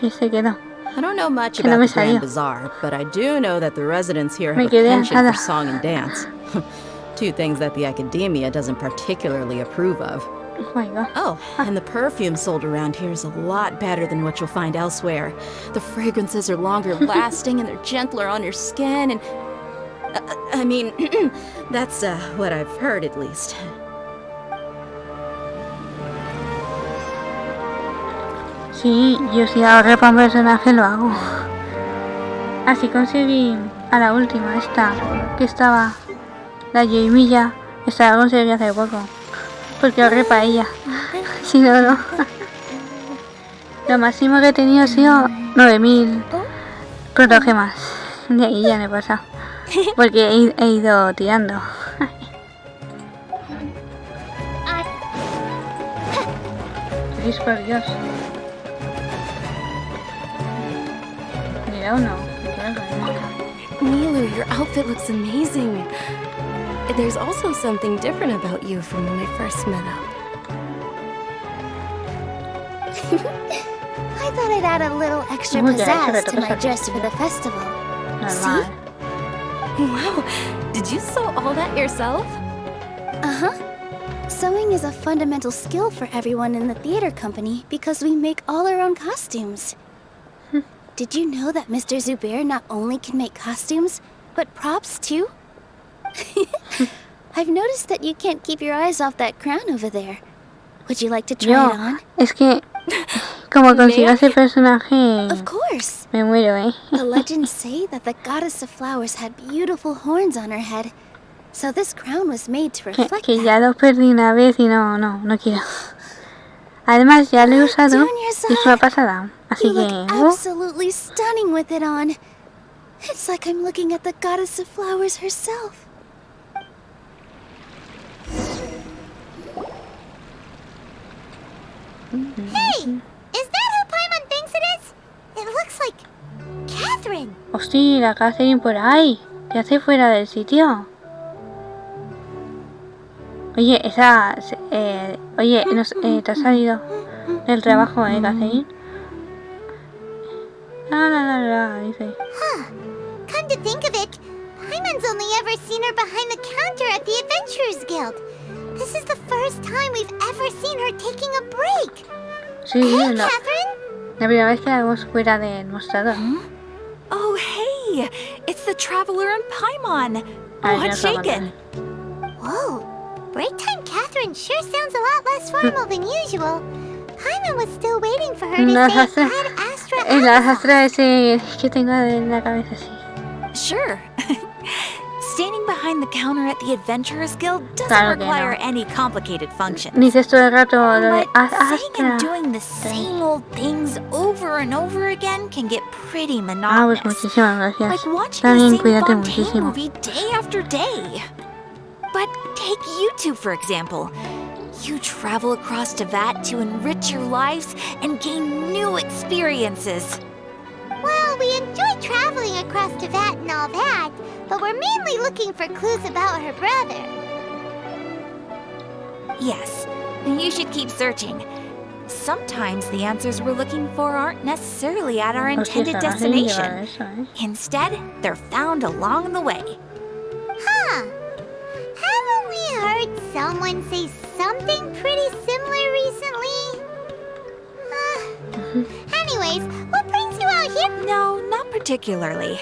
y se quedó.
I don't know much about the Grand Bazaar, but I do know that the residents here have a penchant for song and dance. Two things that the academia doesn't particularly approve of.
Oh my god.
Oh, and the perfume sold around here is a lot better than what you'll find elsewhere. The fragrances are longer lasting and they're gentler on your skin and... I mean, that's what I've heard at least.
Sí, yo si ahorré para un personaje lo hago. Así conseguí a la última, esta, que estaba, la Jamilla, esta la conseguí hace poco. Porque ahorré para ella. Si no, no. Lo máximo que he tenido ha sido 9.000 protogemas. De ahí ya me he pasado. Porque he ido tirando. Dios por Dios. Mira uno.
Milu, your outfit looks amazing. There's also something different about you from when we first met up.
I thought I'd add a little extra pizzazz to my dress for the festival. See?
Wow, did you sew all that yourself?
Uh-huh. Sewing is a fundamental skill for everyone in the theater company because we make all our own costumes. Did you know that Mr. Zubair not only can make costumes, but props too? I've noticed that you can't keep your eyes off that crown over there. Would you like to try it on?
Es que Como consigo ese personaje,
Of course.
me muero,
The legends say that the goddess of flowers had beautiful horns on her head, so this crown was made to reflect
que ya lo perdí una vez y no quiero. Además ya lo he usado y es una pasada, así
You
que...
look absolutely stunning with it on. It's like I'm looking at the goddess of flowers herself.
Hey! Is that who Paimon thinks it is? It looks like Catherine.
Hostia, la Catherine por ahí. ¿Qué hace fuera del sitio? Oye, oye, ¿te has salido del trabajo, Catherine? Dice.
Come to think of it, Paimon's only ever seen her behind the counter at the Adventurers Guild. This is the first time we've ever seen her taking a break.
Sí,
Hey,
no.
Catherine?
La primera vez que la vemos fuera del mostrador.
Oh, hey! It's the Traveler and Paimon.
Ay,
What's
no,
shaken?
Whoa, break time Catherine sure sounds a lot less formal than usual. Paimon was still waiting for her to say Ad Astra.
El Astra ese que tengo en la cabeza, sí.
Sure. Standing behind the counter at the Adventurers Guild doesn't
Claro que
require
no.
any complicated functions.
Dices todo el rato lo de
But saying
Astra.
and doing the same old things over and over again can get pretty
Ah,
monotonous.
pues muchísimas gracias.
Like watching
También
the same
cuídate
Fontaine
muchísimo.
movie day after day. But take you two, for example. You travel across Teyvat to enrich your lives and gain new experiences.
Well, we enjoy traveling across Teyvat and all that, but we're mainly looking for clues about her brother.
Yes, you should keep searching. Sometimes the answers we're looking for aren't necessarily at our intended destination. Instead, they're found along the way.
Huh. Haven't we heard someone say something pretty similar recently? Anyways, what brings you out here?
No, not particularly.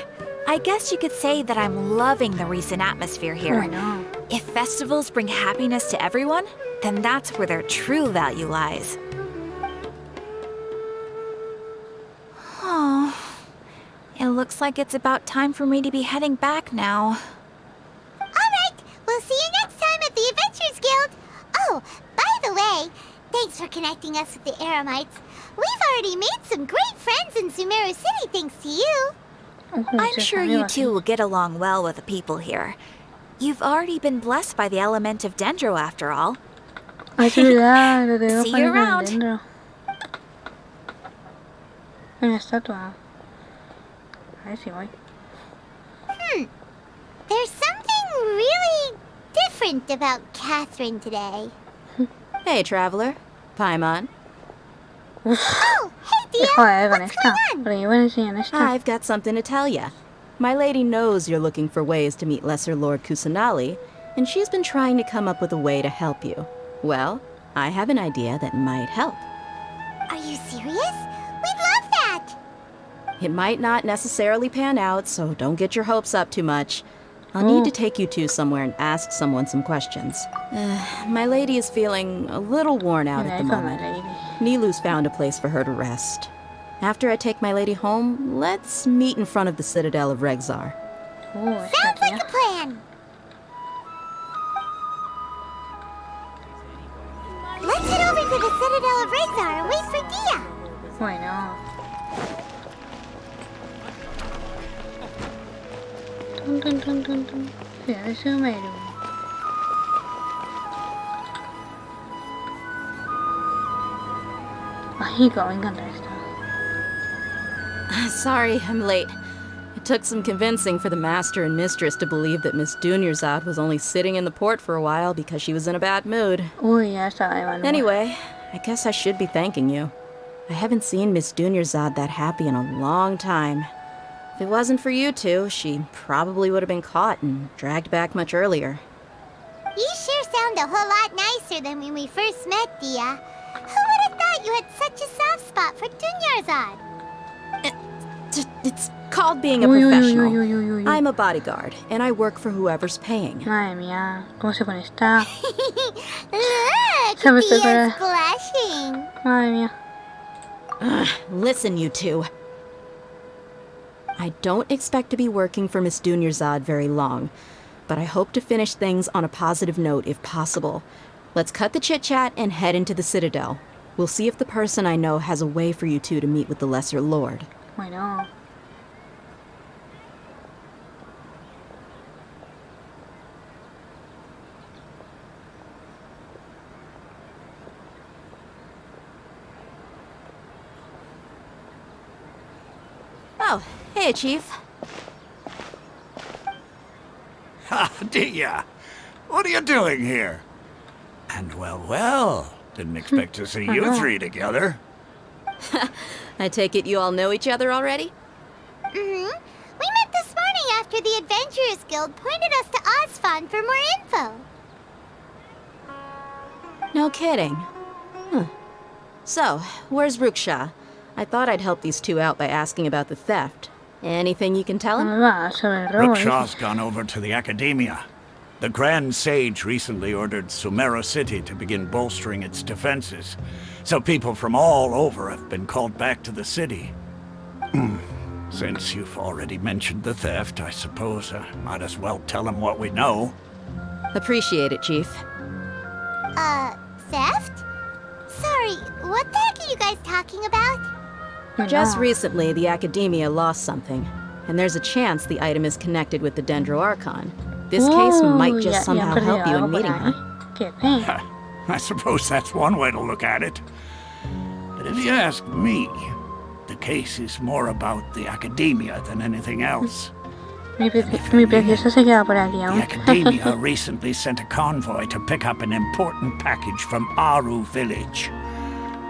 I guess you could say that I'm loving the recent atmosphere here.
Oh, no.
If festivals bring happiness to everyone, then that's where their true value lies. Oh, it looks like it's about time for me to be heading back now.
Alright, we'll see you next time at the Adventurers Guild. Oh, by the way, thanks for connecting us with the Eremites. We've already made some great friends in Sumeru City thanks to you.
I'm sure you two will get along well with the people here. You've already been blessed by the element of Dendro after all.
Es verdad, lo tengo
See
para
you
ir
around.
dentro. Una estatua. A ver si voy.
There's something really different about Catherine today.
Hey, Traveler. Paimon.
Oh, hey Dia!
Joder, con esta. Pero yo voy a enseñar esta.
I've got something to tell ya. My lady knows you're looking for ways to meet Lesser Lord Kusanali, and she's been trying to come up with a way to help you. Well, I have an idea that might help.
Are you serious? We'd love that!
It might not necessarily pan out, so don't get your hopes up too much. I'll need to take you two somewhere and ask someone some questions. My lady is feeling a little worn out at the moment. Nilu's found a place for her to rest. After I take my lady home, let's meet in front of the Citadel of Regzar.
Sounds like a plan! Let's head over to the Citadel of Regzar and wait for Dia!
Bueno. Tun, tun, tun, tun, tun. Ciudad de Sumeru. Ay, cómo me encanta esto.
Sorry, I'm late. It took some convincing for the master and mistress to believe that Miss Dunyarzad was only sitting in the port for a while because she was in a bad mood.
Uy, ya estaba de mal humor.
Anyway, I guess I should be thanking you. I haven't seen Miss Dunyarzad that happy in a long time. If it wasn't for you two, she probably would have been caught and dragged back much earlier.
You sure sound a whole lot nicer than when we first met, Dia. Who would have thought you had such a soft spot for Dunyarzad?
It's called being a professional. I'm a bodyguard, and I work for whoever's paying.
Madre mía, ¿cómo se pone esta?
Look,
Se me estoy
Dia's
para...
blushing.
Madre mía.
Listen, you two. I don't expect to be working for Miss Dunyarzad very long, but I hope to finish things on a positive note if possible. Let's cut the chit-chat and head into the Citadel. We'll see if the person I know has a way for you two to meet with the Lesser Lord.
Bueno.
Oh, hey, Chief.
Ha, Dia! What are you doing here? And well, didn't expect to see you three together.
I take it you all know each other already?
Mm-hmm. We met this morning after the Adventurers Guild pointed us to Osfon for more info.
No kidding. So, where's Ruksha? I thought I'd help these two out by asking about the theft. Anything you can tell him?
Ruksha's gone over to the Academia. The Grand Sage recently ordered Sumeru City to begin bolstering its defenses, so people from all over have been called back to the city. Since you've already mentioned the theft, I suppose I might as well tell them what we know.
Appreciate it, Chief.
Theft? Sorry, what the heck are you guys talking about?
Just recently, the Academia lost something, and there's a chance the item is connected with the Dendro-Archon. This case might just somehow help you in meeting her.
I suppose that's one way to look at it. But if you ask me, the case is more about the Academia than anything else.
Mi preciosa se queda por aquí aún.
The Academia recently sent a convoy to pick up an important package from Aru village.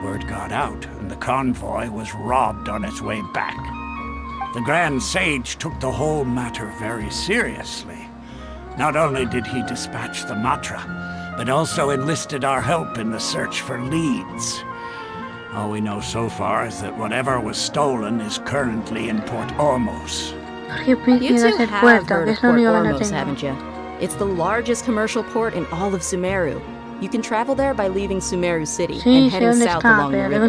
Word got out, and the convoy was robbed on its way back. The Grand Sage took the whole matter very seriously. Not only did he dispatch the Matra, but also enlisted our help in the search for leads. All we know so far is that whatever was stolen is currently in Port Ormos.
You two have heard of Port Ormos, haven't you? It's the largest commercial port in all of Sumeru. You can travel there by leaving Sumeru City and heading south along the river.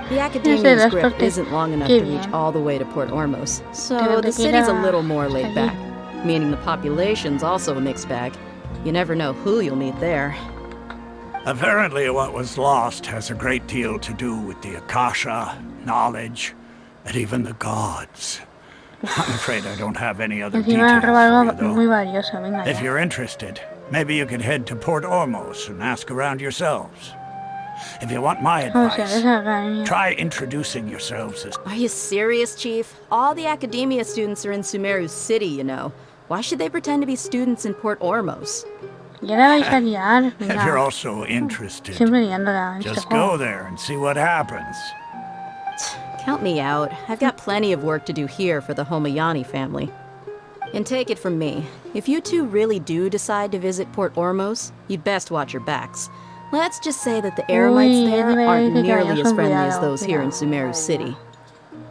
The Academia's grip isn't long enough to reach all the way to Port Ormos, so the city's a little more laid back, meaning the population's also a mixed bag. You never know who you'll meet there.
Apparently what was lost has a great deal to do with the Akasha, knowledge, and even the gods. I'm afraid I don't have any other details for you, though. If you're interested, maybe you could head to Port Ormos and ask around yourselves. If you want my advice, try introducing yourselves as...
Are you serious, Chief? All the Academia students are in Sumeru City, you know. Why should they pretend to be students in Port Ormos?
If you're also interested, just go there and see what happens.
Count me out. I've got plenty of work to do here for the Homayani family. And take it from me, if you two really do decide to visit Port Ormos, you'd best watch your backs. Let's just say that the Eremites there aren't nearly as friendly as those here in Sumeru City.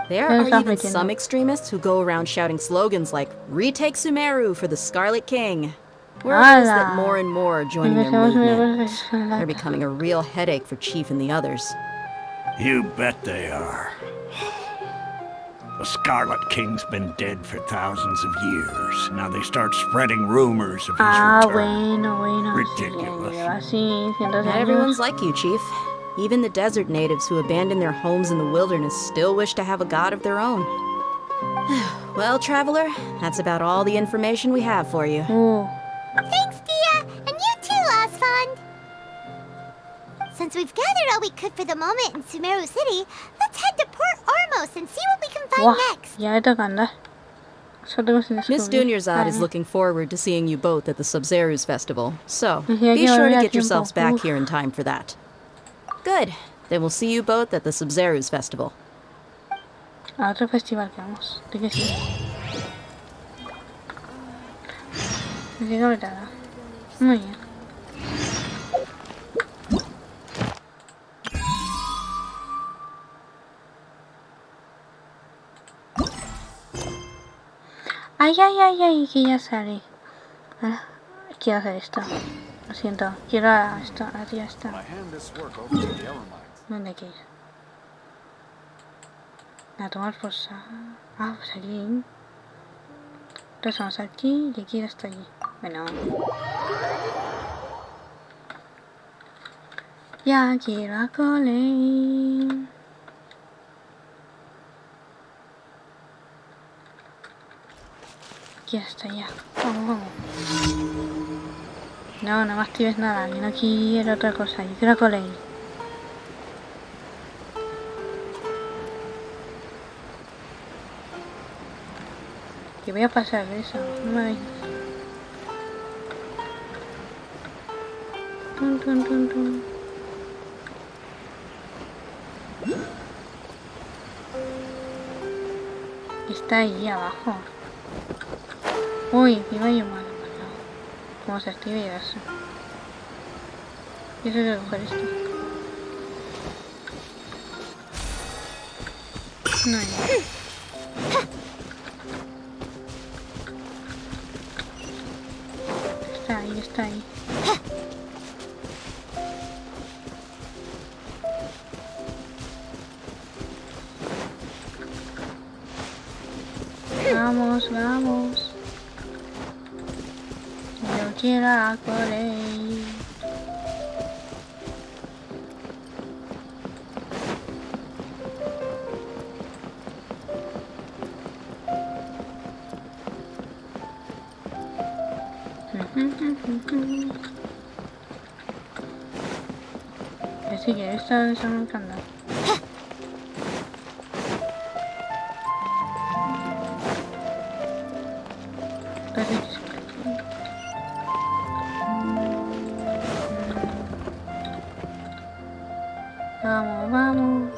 There are even some extremists who go around shouting slogans like, "Retake Sumeru for the Scarlet King." Word is that more and more are joining their movement. They're becoming a real headache for Chief and the others.
You bet they are. The Scarlet King's been dead for thousands of years. Now they start spreading rumors of his return. Ridiculous.
Not everyone's like you, Chief. Even the desert natives who abandoned their homes in the wilderness still wish to have a god of their own. Well, Traveler, that's about all the information we have for you.
Thanks, Dia! And you too, Osfond! Since we've gathered all we could for the moment in Sumeru City, let's head to Port Ormos and see what we can find next.
Miss Dunyarzad is looking forward to seeing you both at the Sub-Zerus Festival, so be sure to get yourselves back here in time for that. Good. Then we'll see you both at the Sub-Zerus Festival.
A otro festival que vamos. ¿De qué sí? De nada. Muy bien. Ay, que ya sale. Ah, quiero hacer esto. Lo siento, quiero esto, arriba esto. ¿Dónde hay que ir? A tomar por saco. Ah, pues aquí. Entonces vamos aquí y aquí hasta allí. Bueno. Ya quiero a Collei. Aquí hasta allá. Vamos, vamos. No, no me actives nada. Yo no quiero otra cosa. Yo quiero a Collei. Que voy a pasar de eso. No me veis. Tun, tun, tun, tun. Está ahí abajo. Uy, iba yo mal. ¿Cómo se activa eso? Yo tengo que coger esto. No hay nada. Está ahí, está ahí. Vamos, vamos. Yo quiero a Collei. Así que está desarrancando. Vamos, vamos.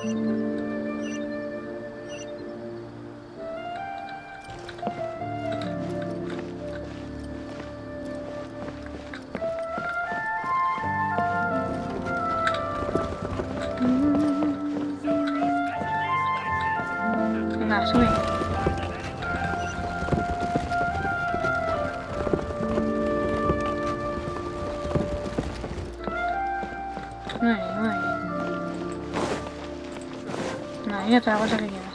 Venga, sube. No hay. No, hay otra cosa que queda.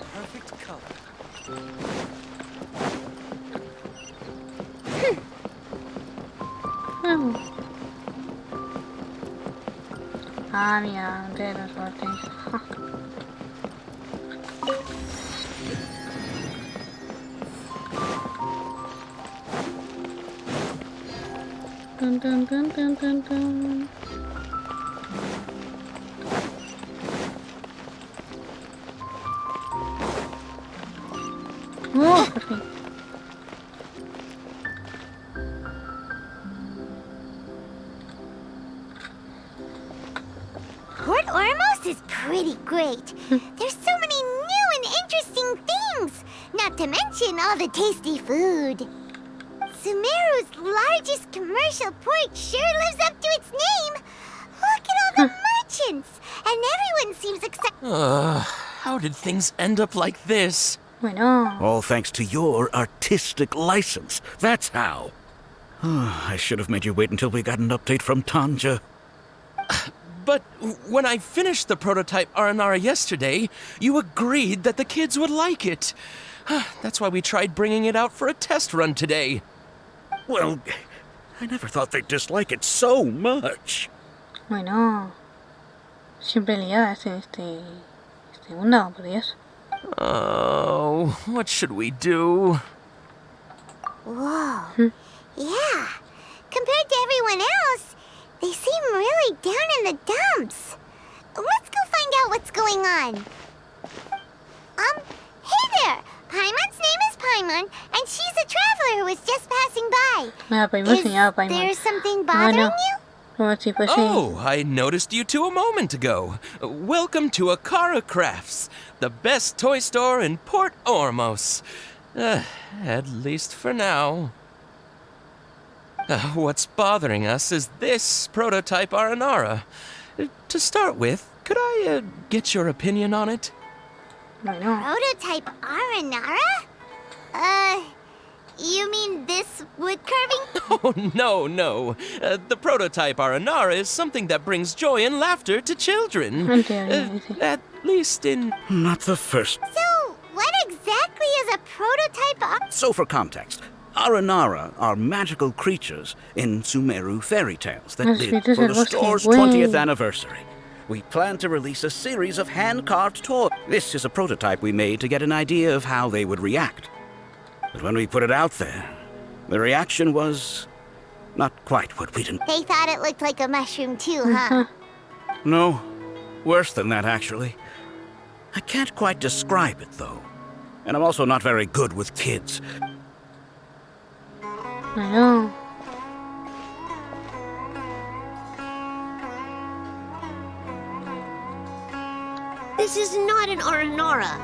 Ah, mira, de los botes. Tun, tun, tun, tun, tun, tun. Oh, por fin.
Port Ormos is pretty great. There's so many new and interesting things, not to mention all the tasty food. Sumeru's largest commercial port sure lives up to its name. Look at all the merchants, and everyone seems excited.
How did things end up like this?
Bueno.
All thanks to your artistic license. That's how. I should have made you wait until we got an update from Tanja.
But when I finished the prototype Aranara yesterday, you agreed that the kids would like it. That's why we tried bringing it out for a test run today.
Well, I never thought they'd dislike it so much.
Bueno. Siempre liadas en este mundo, por Dios.
Oh, what should we do?
Whoa. Yeah. Compared to everyone else, they seem really down in the dumps. Let's go find out what's going on. Hey there! Paimon's name is Paimon, and she's a traveler who was just passing by. Is there something bothering you?
Oh, I noticed you two a moment ago. Welcome to Akara Crafts, the best toy store in Port Ormos. At least for now. What's bothering us is this prototype Aranara. To start with, could I get your opinion on it?
Prototype Aranara? You mean this wood carving?
Oh, no. The prototype Aranara is something that brings joy and laughter to children. At least in...
Not the first.
So, prototype
So for context, Aranara are magical creatures in Sumeru fairy tales that live for the store's 20th anniversary. We plan to release a series of hand-carved toys. This is a prototype we made to get an idea of how they would react. But when we put it out there, the reaction was not quite what we'd...
They thought it looked like a mushroom too, huh?
No, worse than that, actually. I can't quite describe it, though. And I'm also not very good with kids.
I know.
This is not an Aranara.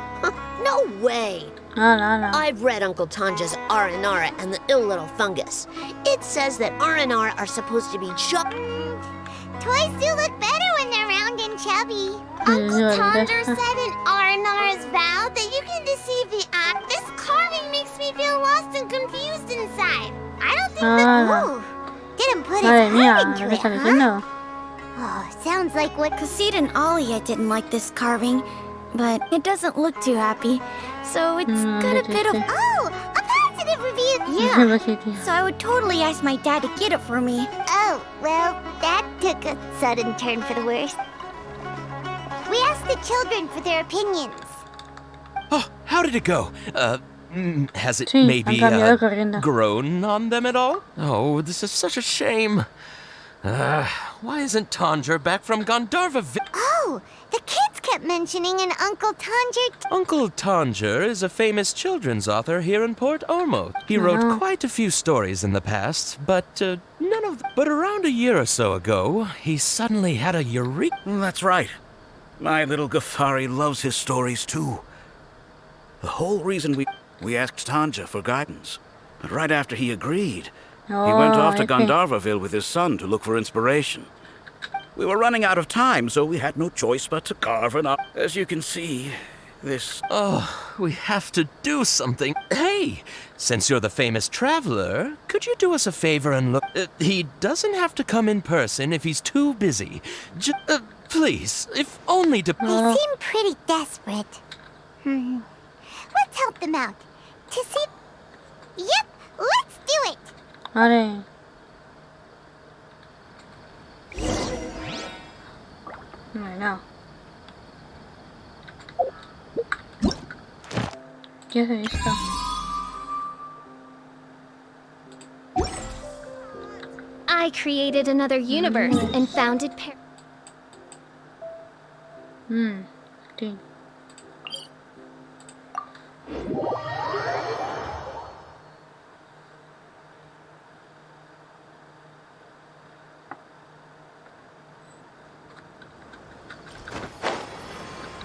No way. I've read Uncle Tanja's Aranara and the ill little fungus. It says that Aranara are supposed to be
Toys do look better when they're round and chubby. Uncle Tanja said in Aranara's vow that you can deceive the eye. This carving makes me feel lost and confused inside. I don't think didn't put his heart into it, huh? Oh, sounds like what
Cassid and Alia didn't like this carving, but it doesn't look too happy. So it's got a bit of...
Oh, a positive review!
Yeah, so I would totally ask my dad to get it for me.
Oh, well, that took a sudden turn for the worse. We asked the children for their opinions.
Oh, how did it go? Has it maybe grown on them at all? Oh, this is such a shame. Why isn't Tanja back from Gandharva?
Oh, the kids kept mentioning an Uncle Tanja.
Uncle Tanja is a famous children's author here in Port Ormo. He wrote quite a few stories in the past, but none of them. But around a year or so ago, he suddenly had a eureka.
That's right. My little Ghaffari loves his stories too. The whole reason we asked Tanja for guidance. But right after he agreed, he went off to Gandharvaville with his son to look for inspiration. We were running out of time, so we had no choice but to carve an art. As you can see, this...
Oh, we have to do something. Hey, since you're the famous traveler, could you do us a favor and look... he doesn't have to come in person if he's too busy. Please, if only to...
They seem pretty desperate. Let's help them out. To see... Yep, let's do it!
Vale. Bueno. ¿Qué es esto?
I created another universe and founded
Sí.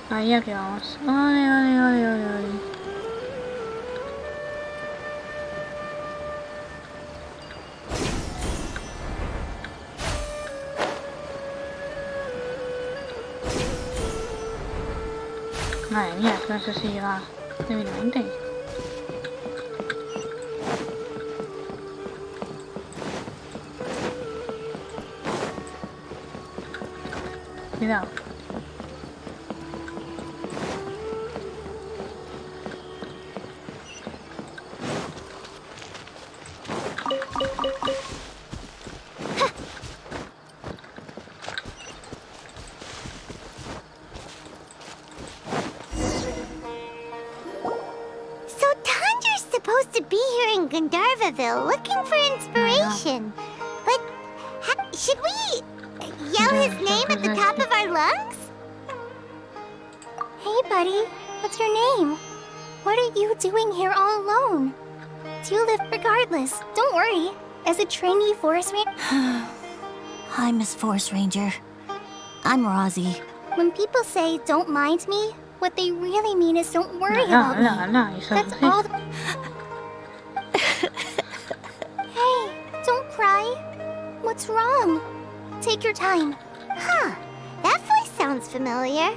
Ahí ya que vamos. Vale. Madre mía, no sé si llega debidamente. Cuidado.
Gandharvaville looking for inspiration. But should we yell his name at the top of our lungs?
Hey, buddy. What's your name? What are you doing here all alone? You live regardless. Don't worry. As a trainee forest ranger...
Hi, Miss Forest Ranger. I'm Rosie.
When people say, don't mind me, what they really mean is don't worry about me. That's all... Hey, don't cry. What's wrong? Take your time.
Huh, that voice sounds familiar.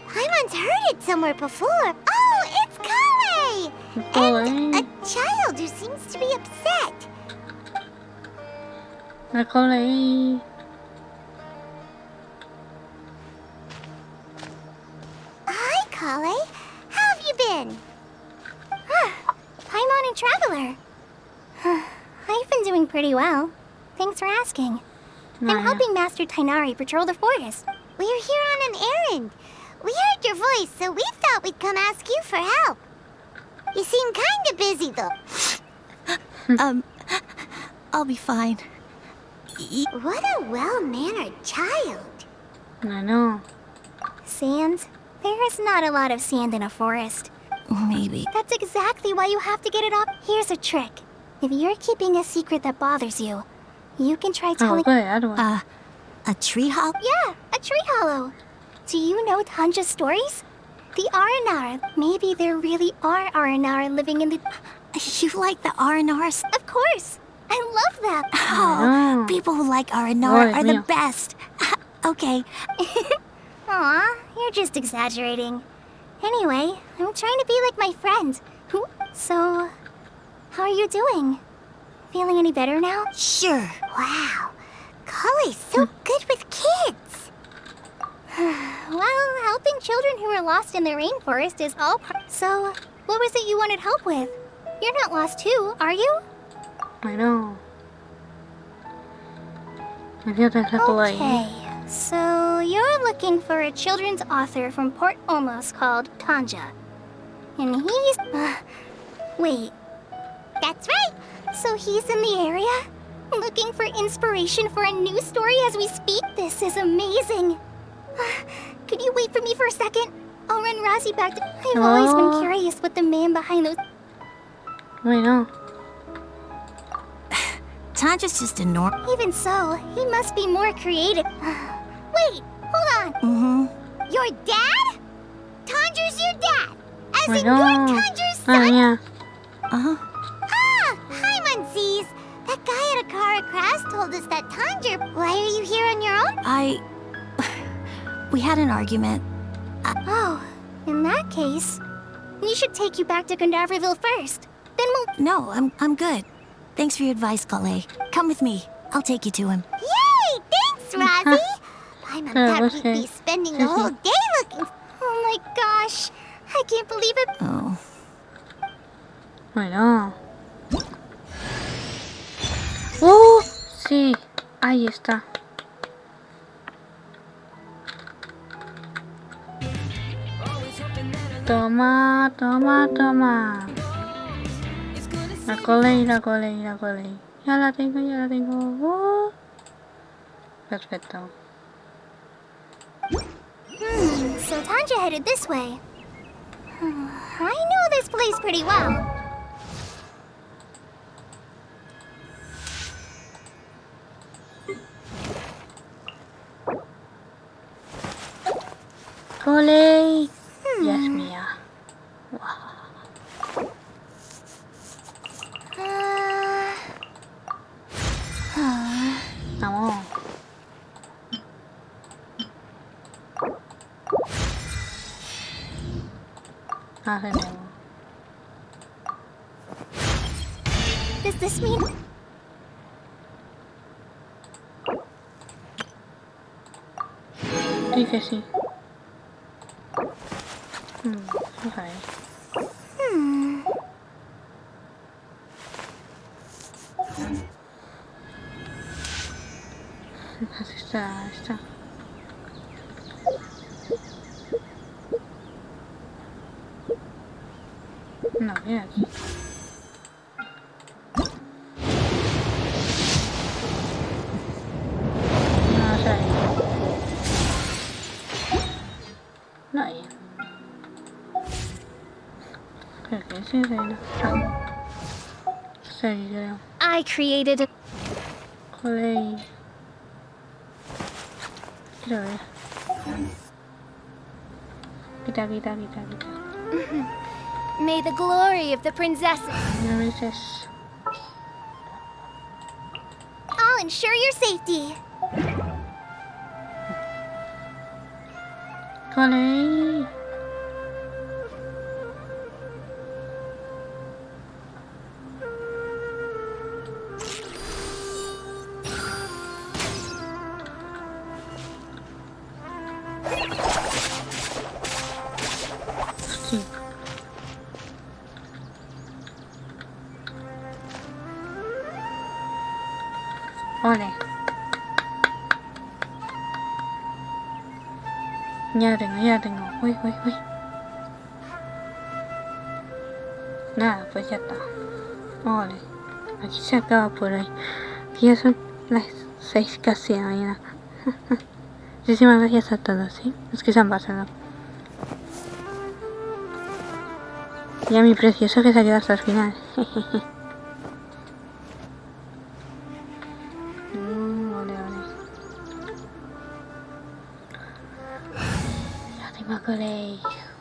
I once heard it somewhere before. Oh, it's Collei! And a child who seems to be upset.
Collei.
Hi, Collei. How have you been?
traveler. I've been doing pretty well. Thanks for asking. I'm helping Master Tainari patrol the forest.
We're here on an errand. We heard your voice, so we thought we'd come ask you for help. You seem kinda busy, though.
I'll be fine.
What a well-mannered child.
I know.
Sand? There is not a lot of sand in a forest.
Maybe.
That's exactly why you have to get it off. Here's a trick. If you're keeping a secret that bothers you, you can try telling...
A tree hollow?
Yeah, a tree hollow. Do you know Tanja's stories? The Aranara. Maybe there really are Aranara living in the...
You like the Aranars?
Of course. I love them.
Oh, people who like Aranara are the best. Okay.
Aw, you're just exaggerating. Anyway, I'm trying to be like my friend. So, how are you doing? Feeling any better now?
Sure.
Wow, Collei's so good with kids.
Well, helping children who are lost in the rainforest is all part. So, what was it you wanted help with? You're not lost too, are you?
I know.
Okay, so you're looking for a children's author from Port Olmos called Tanja. And he's... wait.
That's right.
So he's in the area? Looking for inspiration for a new story as we speak? This is amazing. Could you wait for me for a second? I'll run Razi back to... I've always been curious what the man behind those...
I know.
Tanja's just a norm.
Even so, he must be more creative. Wait, hold on.
Mm-hmm.
Your dad? Tanja's your dad? As in
know.
you're Tanja's son?
Yeah.
Uh-huh.
Ah, hi, Muncies. That guy at Akara Crafts told us that Tanja... Why are you here on your own?
We had an argument.
Oh, in that case, we should take you back to Gandaverville first. Then we'll...
No, I'm good. Thanks for your advice, Collei. Come with me. I'll take you to him.
Yay! Thanks, Razi! I thought we'd be spending the whole day looking...
Oh my gosh! I can't believe it!
Oh.
I know. Sí, ahí está. Toma, toma, toma. La Collei. Ya la tengo. Perfecto.
So Tanja headed this way. I know this place pretty well.
Collei. Ya es mía. Vamos. De nuevo.
Does this mean...
Sí que sí. Okay. Está. No, mira aquí. No, sé. No hay. Creo que sí, no. Sí, creo.
I created a...
Collei. Quiero ver. Quita.
May the glory of the princesses... I'll ensure your safety.
Collei. Ya la tengo. Uy. Nada, pues ya está. Ole. Aquí se acaba por hoy. Aquí ya son las 6 casi de la mañana. Muchísimas gracias a todos, ¿sí? Los que se han pasado. Y a mi precioso que se ha quedado hasta el final. Ole. Ya tengo Collei.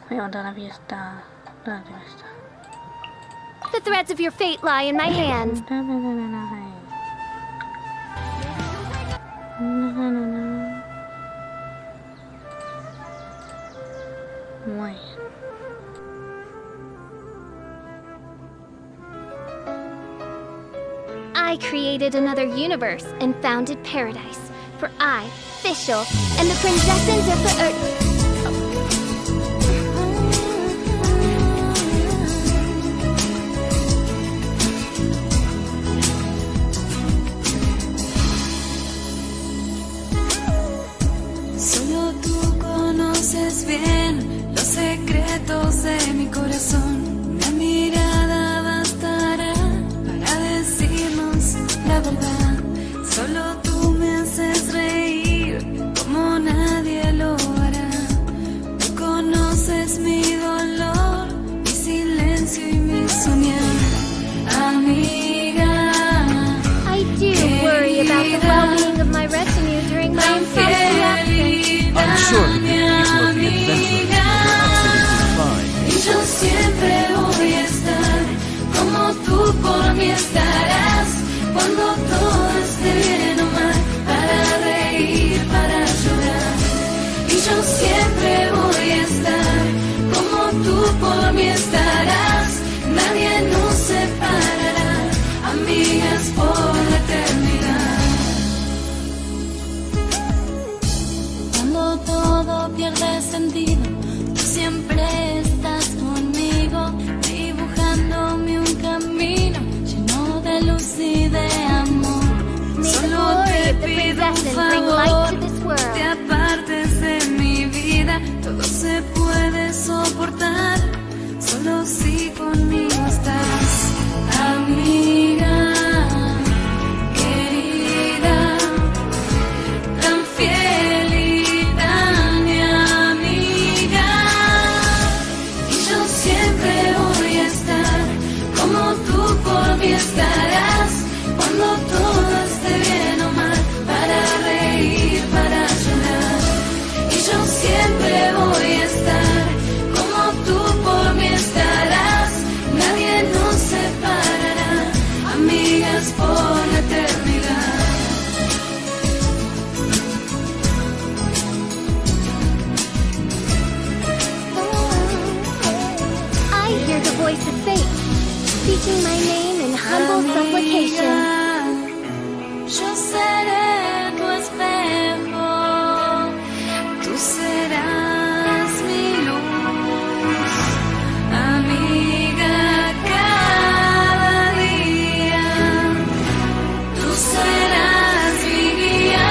Voy a montar la fiesta. ¿Dónde está?
The threads of your fate lie in my hands.
Muy bien.
I created another universe and founded paradise. For I, Fischl, and the princesses of the earth.
Solo tú conoces bien los secretos de mi corazón. Mi mirada bastará para decirnos la verdad. Solo tú me haces reír como nadie lo hará. Tú conoces mi dolor, mi silencio y mi soñar. Amiga,
I do worry about the well-being of my retinue during my impromptu absence.
I'm sure that the people of the adventurers are absolutely fine.
Y yo siempre voy a estar como tú por mí estarás. Cuando todo esté bien o mal, para reír, para llorar. Y yo siempre voy a estar como tú por mí estarás. Nadie nos separará, amigas por la eternidad. Cuando todo pierde sentido, tú siempre estás conmigo, dibujándome un camino lleno de luz y de amor. Solo te pido un favor, te apartes de mi vida. Todo se puede soportar, solo si conmigo estás, amiga. Querida, tan fiel y tan mi amiga. Y yo siempre voy a estar como tú por mí estarás. Cuando todo esté bien o mal, para reír, para llorar. Y yo siempre voy a estar como tú por mí estarás. Nadie nos separará, amigas por la eternidad.
I hear the voice of fate, speaking my name in humble supplication.
Yo seré tu espejo, tú serás mi luz, amiga, cada día. Tú serás mi guía.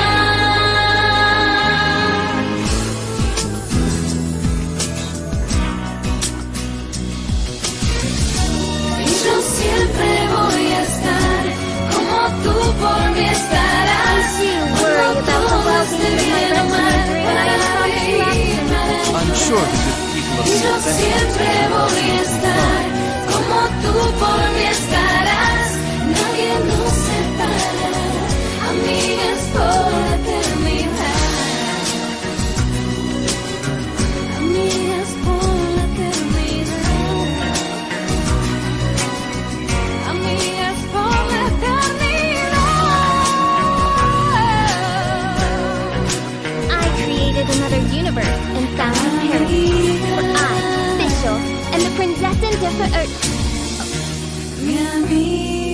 Y yo siempre voy a estar como tú por mí estarás.
Worry about the well-being of my retinue during my impromptu absence.
I'm sure that the people of
Y
the
yo
adventurers
siempre voy a estar como tú por mí estarás. Nadie nos separará, amigas por la eternidad. Amigas por la eternidad. Amigas por la eternidad.
I created another universe and founded paradise. For I, Fischl, and the princesses of the earth.
Mi amiga.